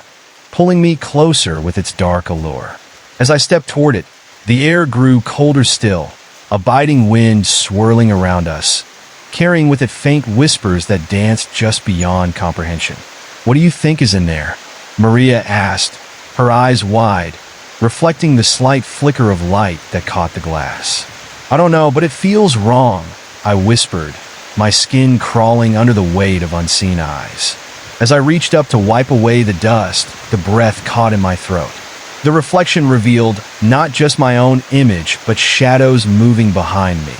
pulling me closer with its dark allure. As I stepped toward it, the air grew colder still, a biting wind swirling around us, carrying with it faint whispers that danced just beyond comprehension. "What do you think is in there?" Maria asked, her eyes wide, reflecting the slight flicker of light that caught the glass. "I don't know, but it feels wrong," I whispered, my skin crawling under the weight of unseen eyes. As I reached up to wipe away the dust, the breath caught in my throat. The reflection revealed not just my own image, but shadows moving behind me,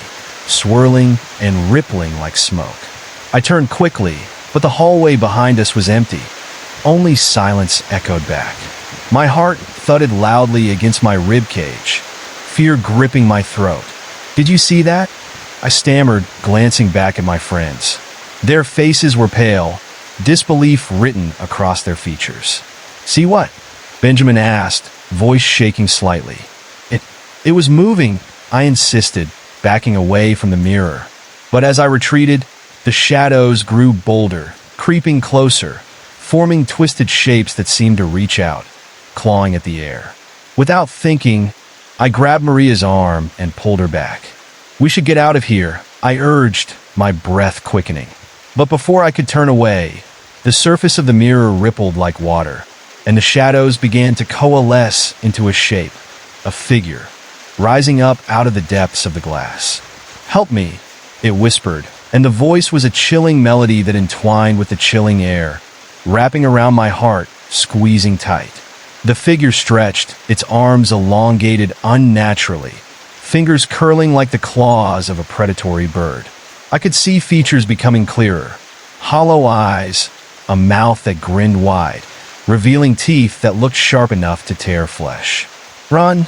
swirling and rippling like smoke. I turned quickly, but the hallway behind us was empty. Only silence echoed back. My heart thudded loudly against my ribcage, fear gripping my throat. "Did you see that?" I stammered, glancing back at my friends. Their faces were pale, disbelief written across their features. "See what?" Benjamin asked, voice shaking slightly. It was moving," I insisted, backing away from the mirror. But as I retreated, the shadows grew bolder, creeping closer, forming twisted shapes that seemed to reach out, clawing at the air. Without thinking, I grabbed Maria's arm and pulled her back. "We should get out of here," I urged, my breath quickening. But before I could turn away, the surface of the mirror rippled like water, and the shadows began to coalesce into a shape, a figure, rising up out of the depths of the glass. "Help me," it whispered, and the voice was a chilling melody that entwined with the chilling air, wrapping around my heart, squeezing tight. The figure stretched, its arms elongated unnaturally, fingers curling like the claws of a predatory bird. I could see features becoming clearer, hollow eyes, a mouth that grinned wide, revealing teeth that looked sharp enough to tear flesh. "Run!"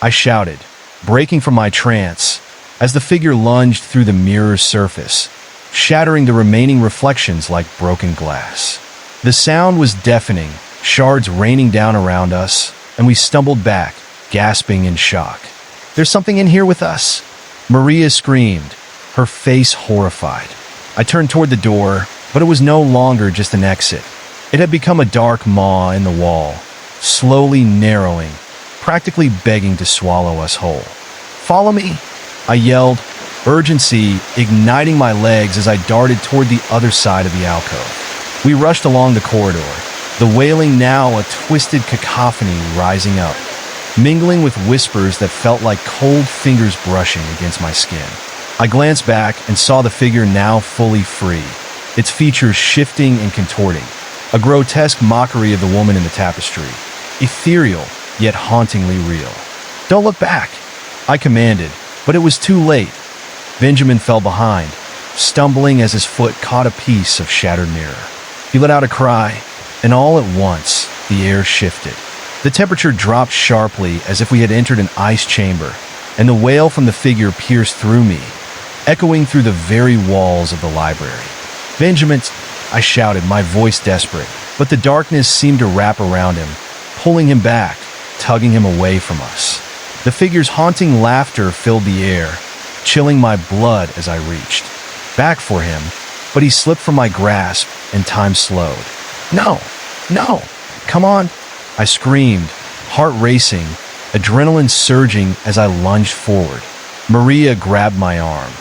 I shouted, breaking from my trance, as the figure lunged through the mirror's surface, shattering the remaining reflections like broken glass. The sound was deafening, shards raining down around us, and we stumbled back, gasping in shock. "There's something in here with us!" Maria screamed, her face horrified. I turned toward the door, but it was no longer just an exit. It had become a dark maw in the wall, slowly narrowing, practically begging to swallow us whole. "Follow me!" I yelled, urgency igniting my legs as I darted toward the other side of the alcove. We rushed along the corridor, the wailing now a twisted cacophony rising up, mingling with whispers that felt like cold fingers brushing against my skin. I glanced back and saw the figure now fully free, its features shifting and contorting, a grotesque mockery of the woman in the tapestry, ethereal yet hauntingly real. "Don't look back," I commanded, but it was too late. Benjamin fell behind, stumbling as his foot caught a piece of shattered mirror. He let out a cry, and all at once, the air shifted. The temperature dropped sharply as if we had entered an ice chamber, and the wail from the figure pierced through me, echoing through the very walls of the library. "Benjamin!" I shouted, my voice desperate, but the darkness seemed to wrap around him, pulling him back, tugging him away from us. The figure's haunting laughter filled the air, chilling my blood as I reached back for him, but he slipped from my grasp and time slowed. "No! No! Come on!" I screamed, heart racing, adrenaline surging as I lunged forward. Maria grabbed my arm,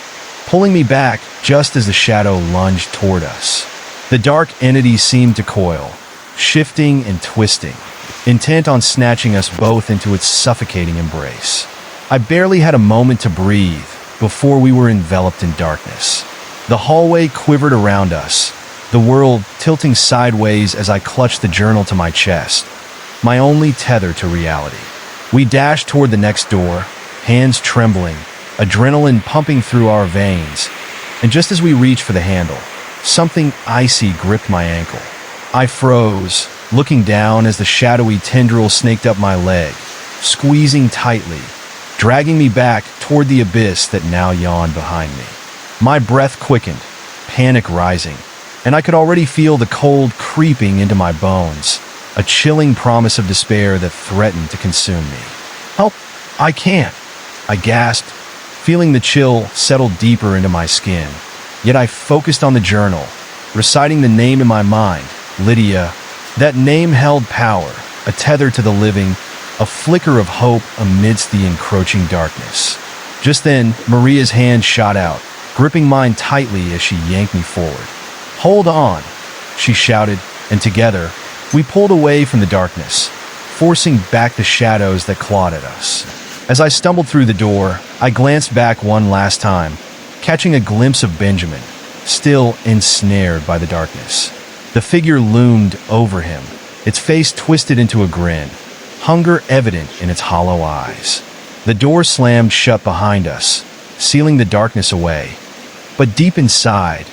pulling me back just as the shadow lunged toward us. The dark entity seemed to coil, shifting and twisting, intent on snatching us both into its suffocating embrace. I barely had a moment to breathe before we were enveloped in darkness. The hallway quivered around us, the world tilting sideways as I clutched the journal to my chest, my only tether to reality. We dashed toward the next door, hands trembling, adrenaline pumping through our veins, and just as we reached for the handle, something icy gripped my ankle. I froze, looking down as the shadowy tendril snaked up my leg, squeezing tightly, dragging me back toward the abyss that now yawned behind me. My breath quickened, panic rising, and I could already feel the cold creeping into my bones, a chilling promise of despair that threatened to consume me. "Help! I can't!" I gasped, feeling the chill settle deeper into my skin. Yet I focused on the journal, reciting the name in my mind, Lydia. That name held power, a tether to the living, a flicker of hope amidst the encroaching darkness. Just then, Maria's hand shot out, gripping mine tightly as she yanked me forward. "Hold on," she shouted, and together, we pulled away from the darkness, forcing back the shadows that clawed at us. As I stumbled through the door, I glanced back one last time, catching a glimpse of Benjamin, still ensnared by the darkness. The figure loomed over him, its face twisted into a grin, hunger evident in its hollow eyes. The door slammed shut behind us, sealing the darkness away. But deep inside,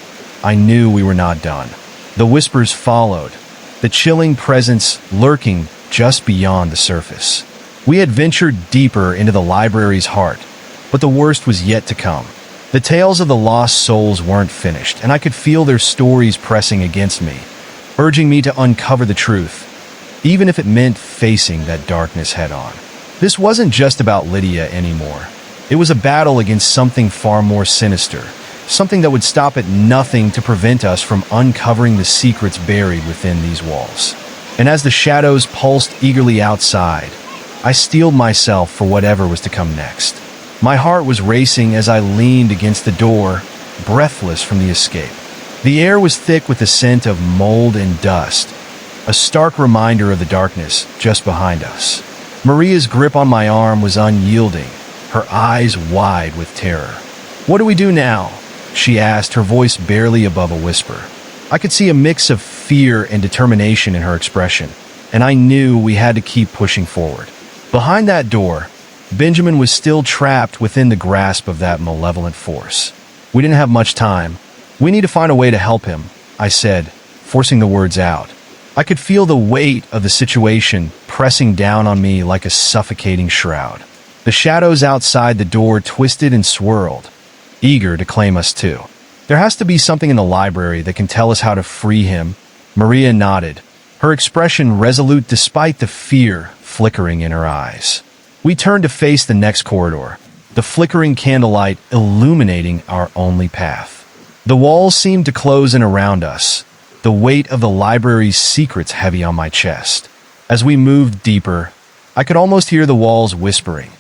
I knew we were not done. The whispers followed, the chilling presence lurking just beyond the surface. We had ventured deeper into the library's heart, but the worst was yet to come. The tales of the lost souls weren't finished, and I could feel their stories pressing against me, urging me to uncover the truth, even if it meant facing that darkness head-on. This wasn't just about Lydia anymore. It was a battle against something far more sinister, something that would stop at nothing to prevent us from uncovering the secrets buried within these walls. And as the shadows pulsed eagerly outside, I steeled myself for whatever was to come next. My heart was racing as I leaned against the door, breathless from the escape. The air was thick with the scent of mold and dust, a stark reminder of the darkness just behind us. Maria's grip on my arm was unyielding, her eyes wide with terror. "What do we do now?" she asked, her voice barely above a whisper. I could see a mix of fear and determination in her expression, and I knew we had to keep pushing forward. Behind that door, Benjamin was still trapped within the grasp of that malevolent force. We didn't have much time. "We need to find a way to help him," I said, forcing the words out. I could feel the weight of the situation pressing down on me like a suffocating shroud. The shadows outside the door twisted and swirled, eager to claim us too. There has to be something in the library that can tell us how to free him. Maria nodded, her expression resolute despite the fear flickering in her eyes. We turned to face the next corridor, the flickering candlelight illuminating our only path. The walls seemed to close in around us, the weight of the library's secrets heavy on my chest. As we moved deeper, I could almost hear the walls whispering,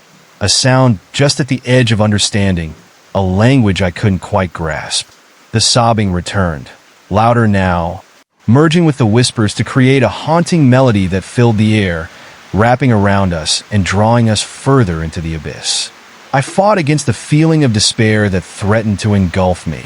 a sound just at the edge of understanding, a language I couldn't quite grasp. The sobbing returned, louder now, merging with the whispers to create a haunting melody that filled the air, wrapping around us and drawing us further into the abyss. I fought against the feeling of despair that threatened to engulf me,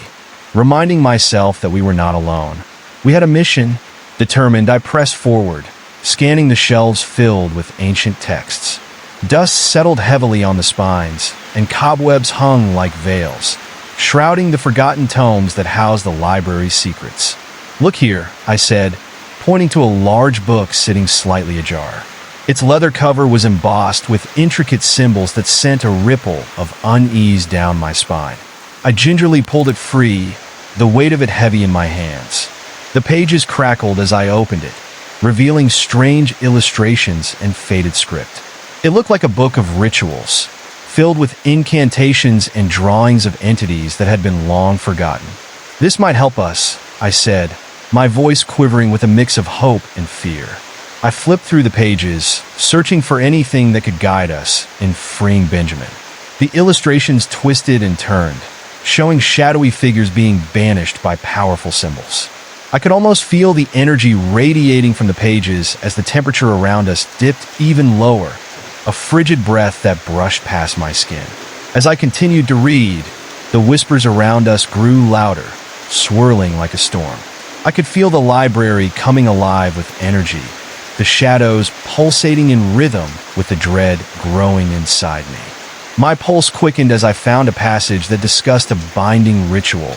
reminding myself that we were not alone. We had a mission. Determined, I pressed forward, scanning the shelves filled with ancient texts. Dust settled heavily on the spines, and cobwebs hung like veils, shrouding the forgotten tomes that housed the library's secrets. "Look here," I said, pointing to a large book sitting slightly ajar. Its leather cover was embossed with intricate symbols that sent a ripple of unease down my spine. I gingerly pulled it free, the weight of it heavy in my hands. The pages crackled as I opened it, revealing strange illustrations and faded script. It looked like a book of rituals, filled with incantations and drawings of entities that had been long forgotten. "This might help us," I said, my voice quivering with a mix of hope and fear. I flipped through the pages, searching for anything that could guide us in freeing Benjamin. The illustrations twisted and turned, showing shadowy figures being banished by powerful symbols. I could almost feel the energy radiating from the pages as the temperature around us dipped even lower, a frigid breath that brushed past my skin. As I continued to read, the whispers around us grew louder, swirling like a storm. I could feel the library coming alive with energy, the shadows pulsating in rhythm with the dread growing inside me. My pulse quickened as I found a passage that discussed a binding ritual,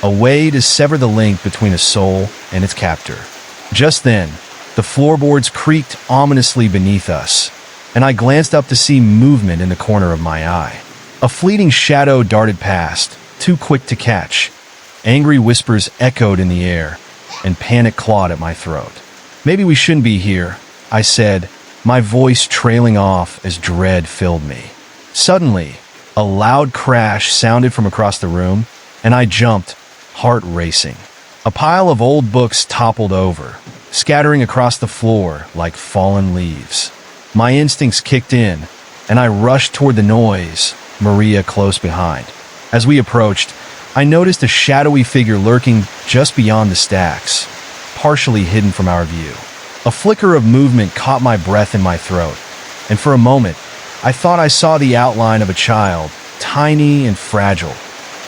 a way to sever the link between a soul and its captor. Just then, the floorboards creaked ominously beneath us, and I glanced up to see movement in the corner of my eye. A fleeting shadow darted past, too quick to catch. Angry whispers echoed in the air, and panic clawed at my throat. "Maybe we shouldn't be here," I said, my voice trailing off as dread filled me. Suddenly, a loud crash sounded from across the room, and I jumped, heart racing. A pile of old books toppled over, scattering across the floor like fallen leaves. My instincts kicked in, and I rushed toward the noise, Maria close behind. As we approached, I noticed a shadowy figure lurking just beyond the stacks, partially hidden from our view. A flicker of movement caught my breath in my throat, and for a moment, I thought I saw the outline of a child, tiny and fragile,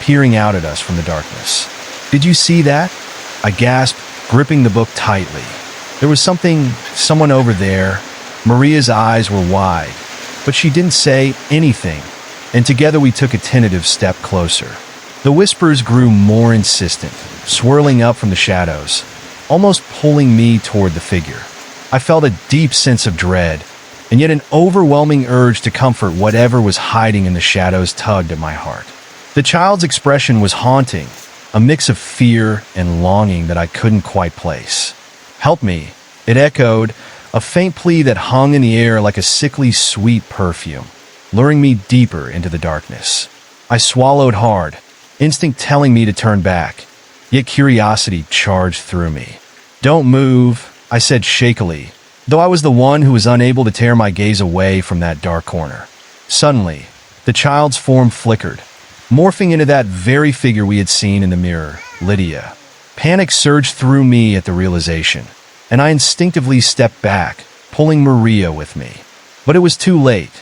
peering out at us from the darkness. "Did you see that?" I gasped, gripping the book tightly. There was someone over there. Maria's eyes were wide, but she didn't say anything, and together we took a tentative step closer. The whispers grew more insistent, swirling up from the shadows, almost pulling me toward the figure. I felt a deep sense of dread, and yet an overwhelming urge to comfort whatever was hiding in the shadows tugged at my heart. The child's expression was haunting, a mix of fear and longing that I couldn't quite place. "Help me," it echoed, a faint plea that hung in the air like a sickly sweet perfume, luring me deeper into the darkness. I swallowed hard, instinct telling me to turn back, yet curiosity charged through me. "Don't move," I said shakily, though I was the one who was unable to tear my gaze away from that dark corner. Suddenly, the child's form flickered, morphing into that very figure we had seen in the mirror, Lydia. Panic surged through me at the realization, and I instinctively stepped back, pulling Maria with me. But it was too late.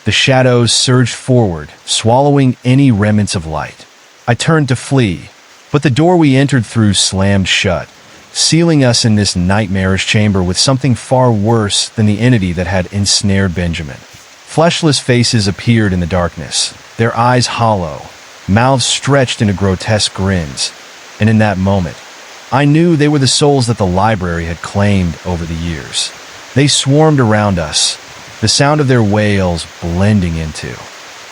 The shadows surged forward, swallowing any remnants of light. I turned to flee, but the door we entered through slammed shut, sealing us in this nightmarish chamber with something far worse than the entity that had ensnared Benjamin. Fleshless faces appeared in the darkness, their eyes hollow, mouths stretched into grotesque grins, and in that moment, I knew they were the souls that the library had claimed over the years. They swarmed around us, the sound of their wails blending into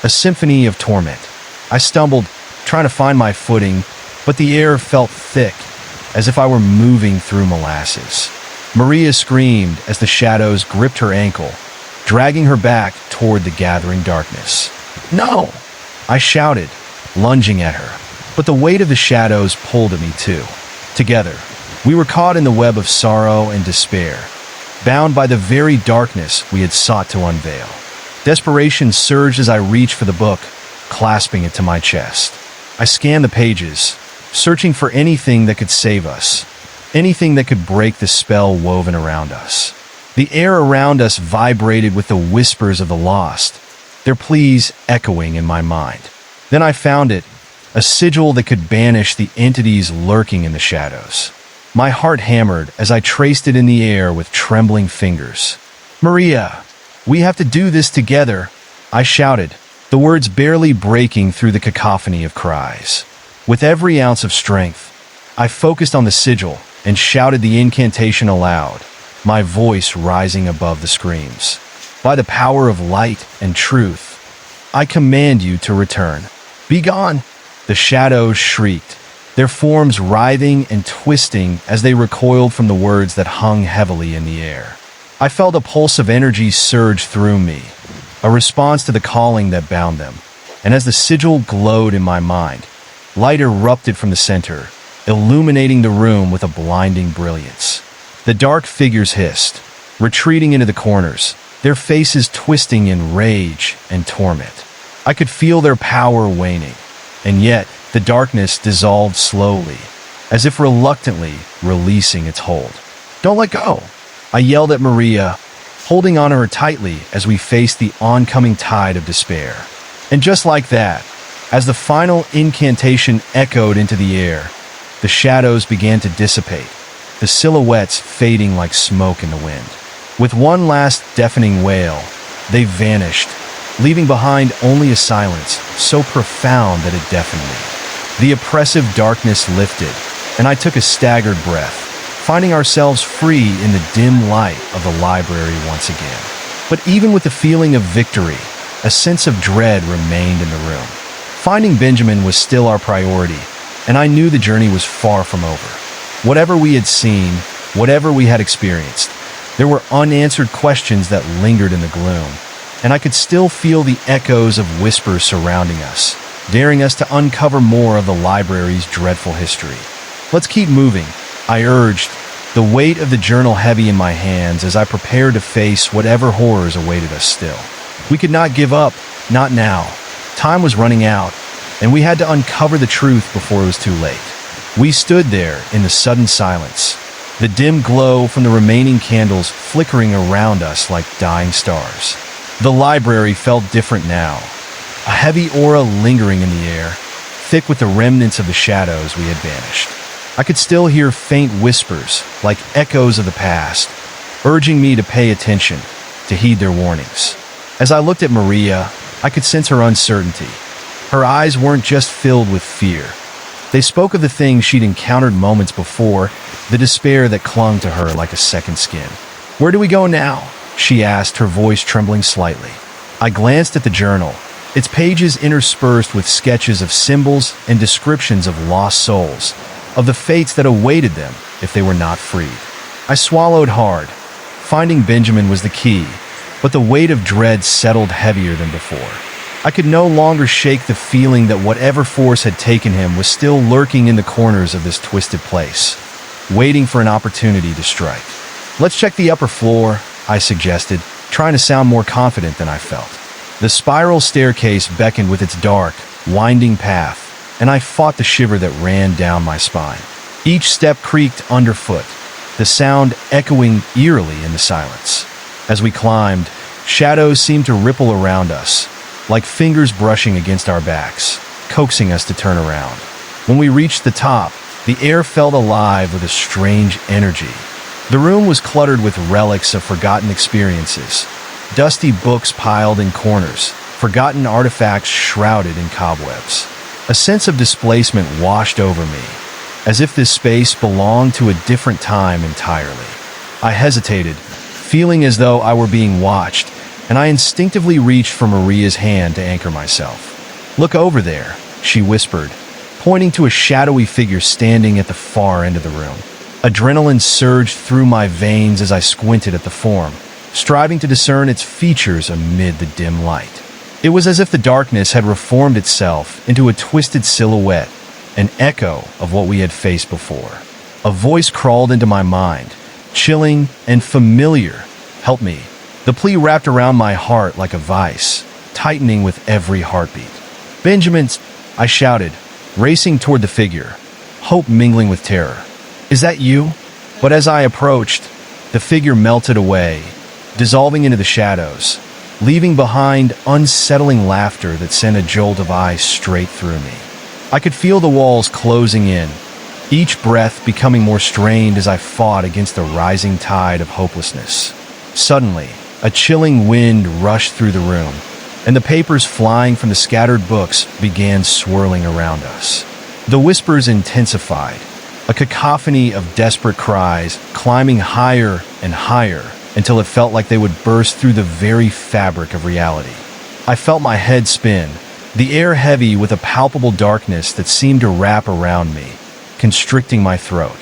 a symphony of torment. I stumbled, trying to find my footing, but the air felt thick, as if I were moving through molasses. Maria screamed as the shadows gripped her ankle, dragging her back toward the gathering darkness. "No!" I shouted, lunging at her, but the weight of the shadows pulled at me too. Together, we were caught in the web of sorrow and despair, bound by the very darkness we had sought to unveil. Desperation surged as I reached for the book, clasping it to my chest. I scanned the pages, searching for anything that could save us, anything that could break the spell woven around us. The air around us vibrated with the whispers of the lost, their pleas echoing in my mind. Then I found it, a sigil that could banish the entities lurking in the shadows. My heart hammered as I traced it in the air with trembling fingers. "Maria, we have to do this together," I shouted, the words barely breaking through the cacophony of cries. With every ounce of strength, I focused on the sigil and shouted the incantation aloud, my voice rising above the screams. "By the power of light and truth, I command you to return. Be gone!" The shadows shrieked, their forms writhing and twisting as they recoiled from the words that hung heavily in the air. I felt a pulse of energy surge through me, a response to the calling that bound them, and as the sigil glowed in my mind, light erupted from the center, illuminating the room with a blinding brilliance. The dark figures hissed, retreating into the corners, their faces twisting in rage and torment. I could feel their power waning, and yet the darkness dissolved slowly, as if reluctantly releasing its hold. "Don't let go!" I yelled at Maria, holding on to her tightly as we faced the oncoming tide of despair. And just like that, as the final incantation echoed into the air, the shadows began to dissipate, the silhouettes fading like smoke in the wind. With one last deafening wail, they vanished, leaving behind only a silence so profound that it deafened me. The oppressive darkness lifted, and I took a staggered breath, finding ourselves free in the dim light of the library once again. But even with the feeling of victory, a sense of dread remained in the room. Finding Benjamin was still our priority, and I knew the journey was far from over. Whatever we had seen, whatever we had experienced, there were unanswered questions that lingered in the gloom, and I could still feel the echoes of whispers surrounding us, daring us to uncover more of the library's dreadful history. "Let's keep moving," I urged, the weight of the journal heavy in my hands as I prepared to face whatever horrors awaited us still. We could not give up, not now. Time was running out, and we had to uncover the truth before it was too late. We stood there in the sudden silence, the dim glow from the remaining candles flickering around us like dying stars. The library felt different now, a heavy aura lingering in the air, thick with the remnants of the shadows we had banished. I could still hear faint whispers, like echoes of the past, urging me to pay attention, to heed their warnings. As I looked at Maria, I could sense her uncertainty. Her eyes weren't just filled with fear. They spoke of the things she'd encountered moments before, the despair that clung to her like a second skin. "Where do we go now?" she asked, her voice trembling slightly. I glanced at the journal, its pages interspersed with sketches of symbols and descriptions of lost souls, of the fates that awaited them if they were not freed. I swallowed hard. Finding Benjamin was the key, but the weight of dread settled heavier than before. I could no longer shake the feeling that whatever force had taken him was still lurking in the corners of this twisted place, waiting for an opportunity to strike. "Let's check the upper floor," I suggested, trying to sound more confident than I felt. The spiral staircase beckoned with its dark, winding path, and I fought the shiver that ran down my spine. Each step creaked underfoot, the sound echoing eerily in the silence. As we climbed, shadows seemed to ripple around us, like fingers brushing against our backs, coaxing us to turn around. When we reached the top, the air felt alive with a strange energy. The room was cluttered with relics of forgotten experiences, dusty books piled in corners, forgotten artifacts shrouded in cobwebs. A sense of displacement washed over me, as if this space belonged to a different time entirely. I hesitated, feeling as though I were being watched, and I instinctively reached for Maria's hand to anchor myself. "Look over there," she whispered, pointing to a shadowy figure standing at the far end of the room. Adrenaline surged through my veins as I squinted at the form, striving to discern its features amid the dim light. It was as if the darkness had reformed itself into a twisted silhouette, an echo of what we had faced before. A voice crawled into my mind, chilling and familiar. "Help me." The plea wrapped around my heart like a vice, tightening with every heartbeat. "Benjamin," I shouted, racing toward the figure, hope mingling with terror. "Is that you?" But as I approached, the figure melted away, dissolving into the shadows, leaving behind unsettling laughter that sent a jolt of ice straight through me. I could feel the walls closing in, each breath becoming more strained as I fought against the rising tide of hopelessness. Suddenly, a chilling wind rushed through the room, and the papers flying from the scattered books began swirling around us. The whispers intensified, a cacophony of desperate cries climbing higher and higher until it felt like they would burst through the very fabric of reality. I felt my head spin, the air heavy with a palpable darkness that seemed to wrap around me, constricting my throat.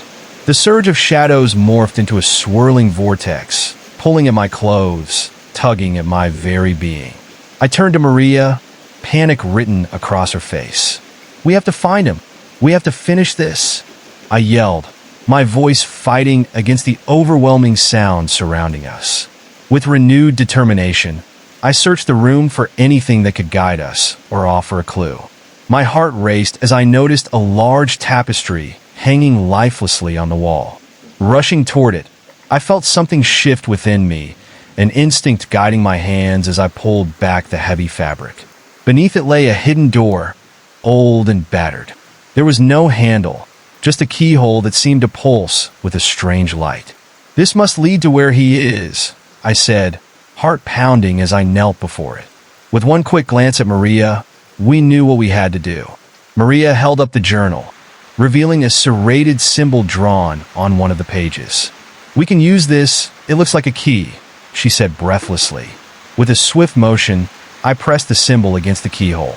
The surge of shadows morphed into a swirling vortex, pulling at my clothes, tugging at my very being. I turned to Maria, panic written across her face. "We have to find him. We have to finish this," I yelled, my voice fighting against the overwhelming sound surrounding us. With renewed determination, I searched the room for anything that could guide us or offer a clue. My heart raced as I noticed a large tapestry hanging lifelessly on the wall. Rushing toward it, I felt something shift within me, an instinct guiding my hands as I pulled back the heavy fabric. Beneath it lay a hidden door, old and battered. There was no handle, just a keyhole that seemed to pulse with a strange light. "This must lead to where he is," I said, heart pounding as I knelt before it. With one quick glance at Maria, we knew what we had to do. Maria held up the journal, revealing a serrated symbol drawn on one of the pages. "We can use this, it looks like a key," she said breathlessly. With a swift motion, I pressed the symbol against the keyhole.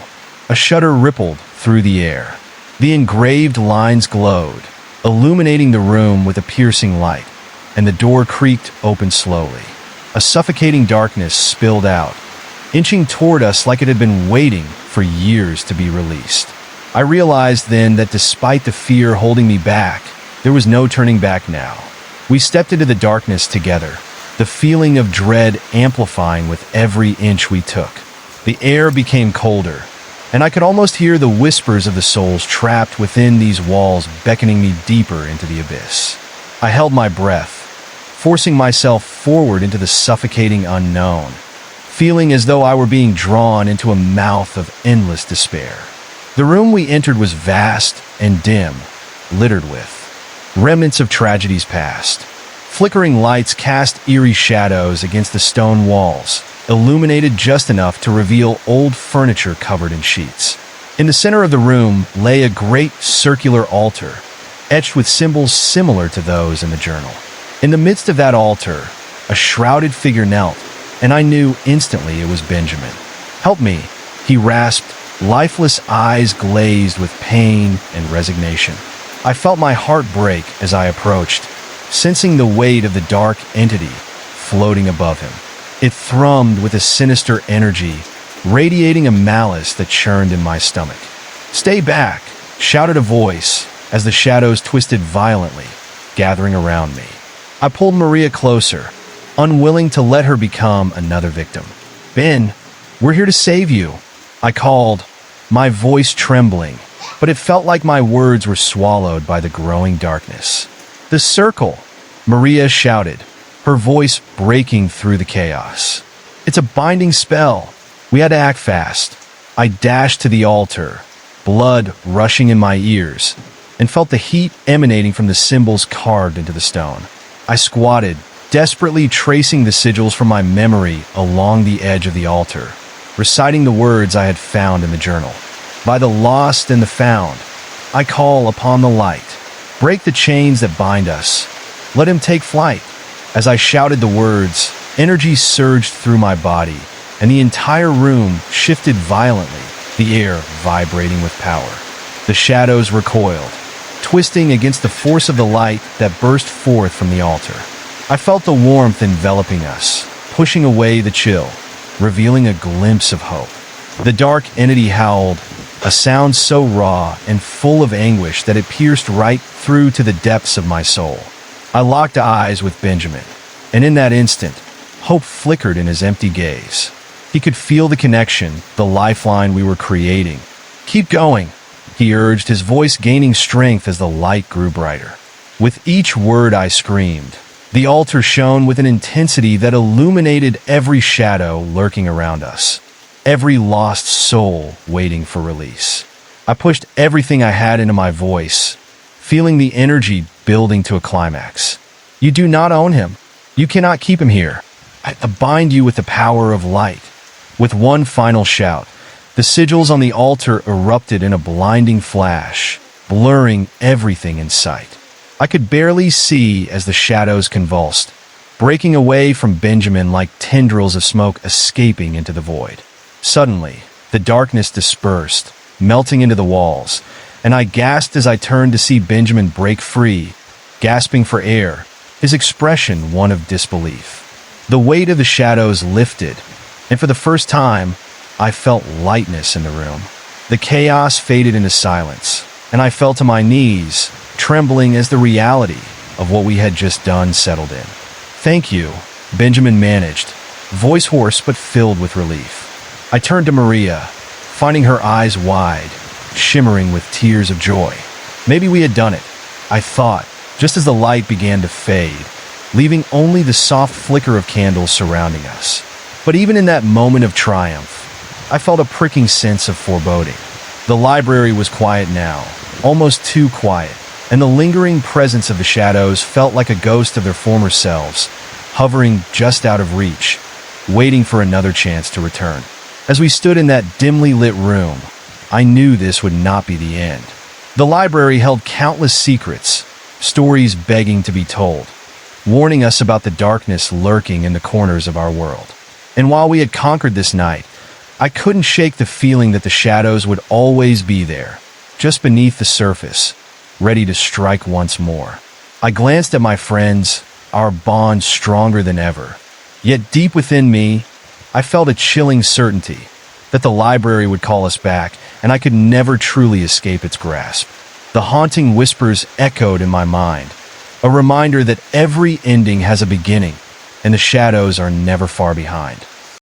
A shudder rippled through the air. The engraved lines glowed, illuminating the room with a piercing light, and the door creaked open slowly. A suffocating darkness spilled out, inching toward us like it had been waiting for years to be released. I realized then that despite the fear holding me back, there was no turning back now. We stepped into the darkness together, the feeling of dread amplifying with every inch we took. The air became colder, and I could almost hear the whispers of the souls trapped within these walls beckoning me deeper into the abyss. I held my breath, forcing myself forward into the suffocating unknown, feeling as though I were being drawn into a mouth of endless despair. The room we entered was vast and dim, littered with remnants of tragedies past. Flickering lights cast eerie shadows against the stone walls, illuminated just enough to reveal old furniture covered in sheets. In the center of the room lay a great circular altar, etched with symbols similar to those in the journal. In the midst of that altar, a shrouded figure knelt, and I knew instantly it was Benjamin. "Help me," he rasped, lifeless eyes glazed with pain and resignation. I felt my heart break as I approached, sensing the weight of the dark entity floating above him. It thrummed with a sinister energy, radiating a malice that churned in my stomach. "Stay back," shouted a voice as the shadows twisted violently, gathering around me. I pulled Maria closer, unwilling to let her become another victim. "Ben, we're here to save you," I called, my voice trembling, but it felt like my words were swallowed by the growing darkness. "The circle," Maria shouted, her voice breaking through the chaos. "It's a binding spell. We had to act fast." I dashed to the altar, blood rushing in my ears, and felt the heat emanating from the symbols carved into the stone. I squatted, desperately tracing the sigils from my memory along the edge of the altar, reciting the words I had found in the journal. "By the lost and the found, I call upon the light. Break the chains that bind us. Let him take flight." As I shouted the words, energy surged through my body, and the entire room shifted violently, the air vibrating with power. The shadows recoiled, twisting against the force of the light that burst forth from the altar. I felt the warmth enveloping us, pushing away the chill, revealing a glimpse of hope. The dark entity howled, a sound so raw and full of anguish that it pierced right through to the depths of my soul. I locked eyes with Benjamin, and in that instant, hope flickered in his empty gaze. He could feel the connection, the lifeline we were creating. "Keep going," he urged, his voice gaining strength as the light grew brighter. With each word I screamed. The altar shone with an intensity that illuminated every shadow lurking around us, every lost soul waiting for release. I pushed everything I had into my voice, feeling the energy building to a climax. "You do not own him. You cannot keep him here. I bind you with the power of light." With one final shout, the sigils on the altar erupted in a blinding flash, blurring everything in sight. I could barely see as the shadows convulsed, breaking away from Benjamin like tendrils of smoke escaping into the void. Suddenly, the darkness dispersed, melting into the walls, and I gasped as I turned to see Benjamin break free, gasping for air, his expression one of disbelief. The weight of the shadows lifted, and for the first time, I felt lightness in the room. The chaos faded into silence, and I fell to my knees, trembling as the reality of what we had just done settled in. "Thank you," Benjamin managed, voice hoarse but filled with relief. I turned to Maria, finding her eyes wide, shimmering with tears of joy. Maybe we had done it, I thought, just as the light began to fade, leaving only the soft flicker of candles surrounding us. But even in that moment of triumph, I felt a pricking sense of foreboding. The library was quiet now, almost too quiet, and the lingering presence of the shadows felt like a ghost of their former selves, hovering just out of reach, waiting for another chance to return. As we stood in that dimly lit room, I knew this would not be the end. The library held countless secrets, stories begging to be told, warning us about the darkness lurking in the corners of our world. And while we had conquered this night, I couldn't shake the feeling that the shadows would always be there, just beneath the surface, ready to strike once more. I glanced at my friends, our bond stronger than ever. Yet deep within me, I felt a chilling certainty that the library would call us back, and I could never truly escape its grasp. The haunting whispers echoed in my mind, a reminder that every ending has a beginning, and the shadows are never far behind.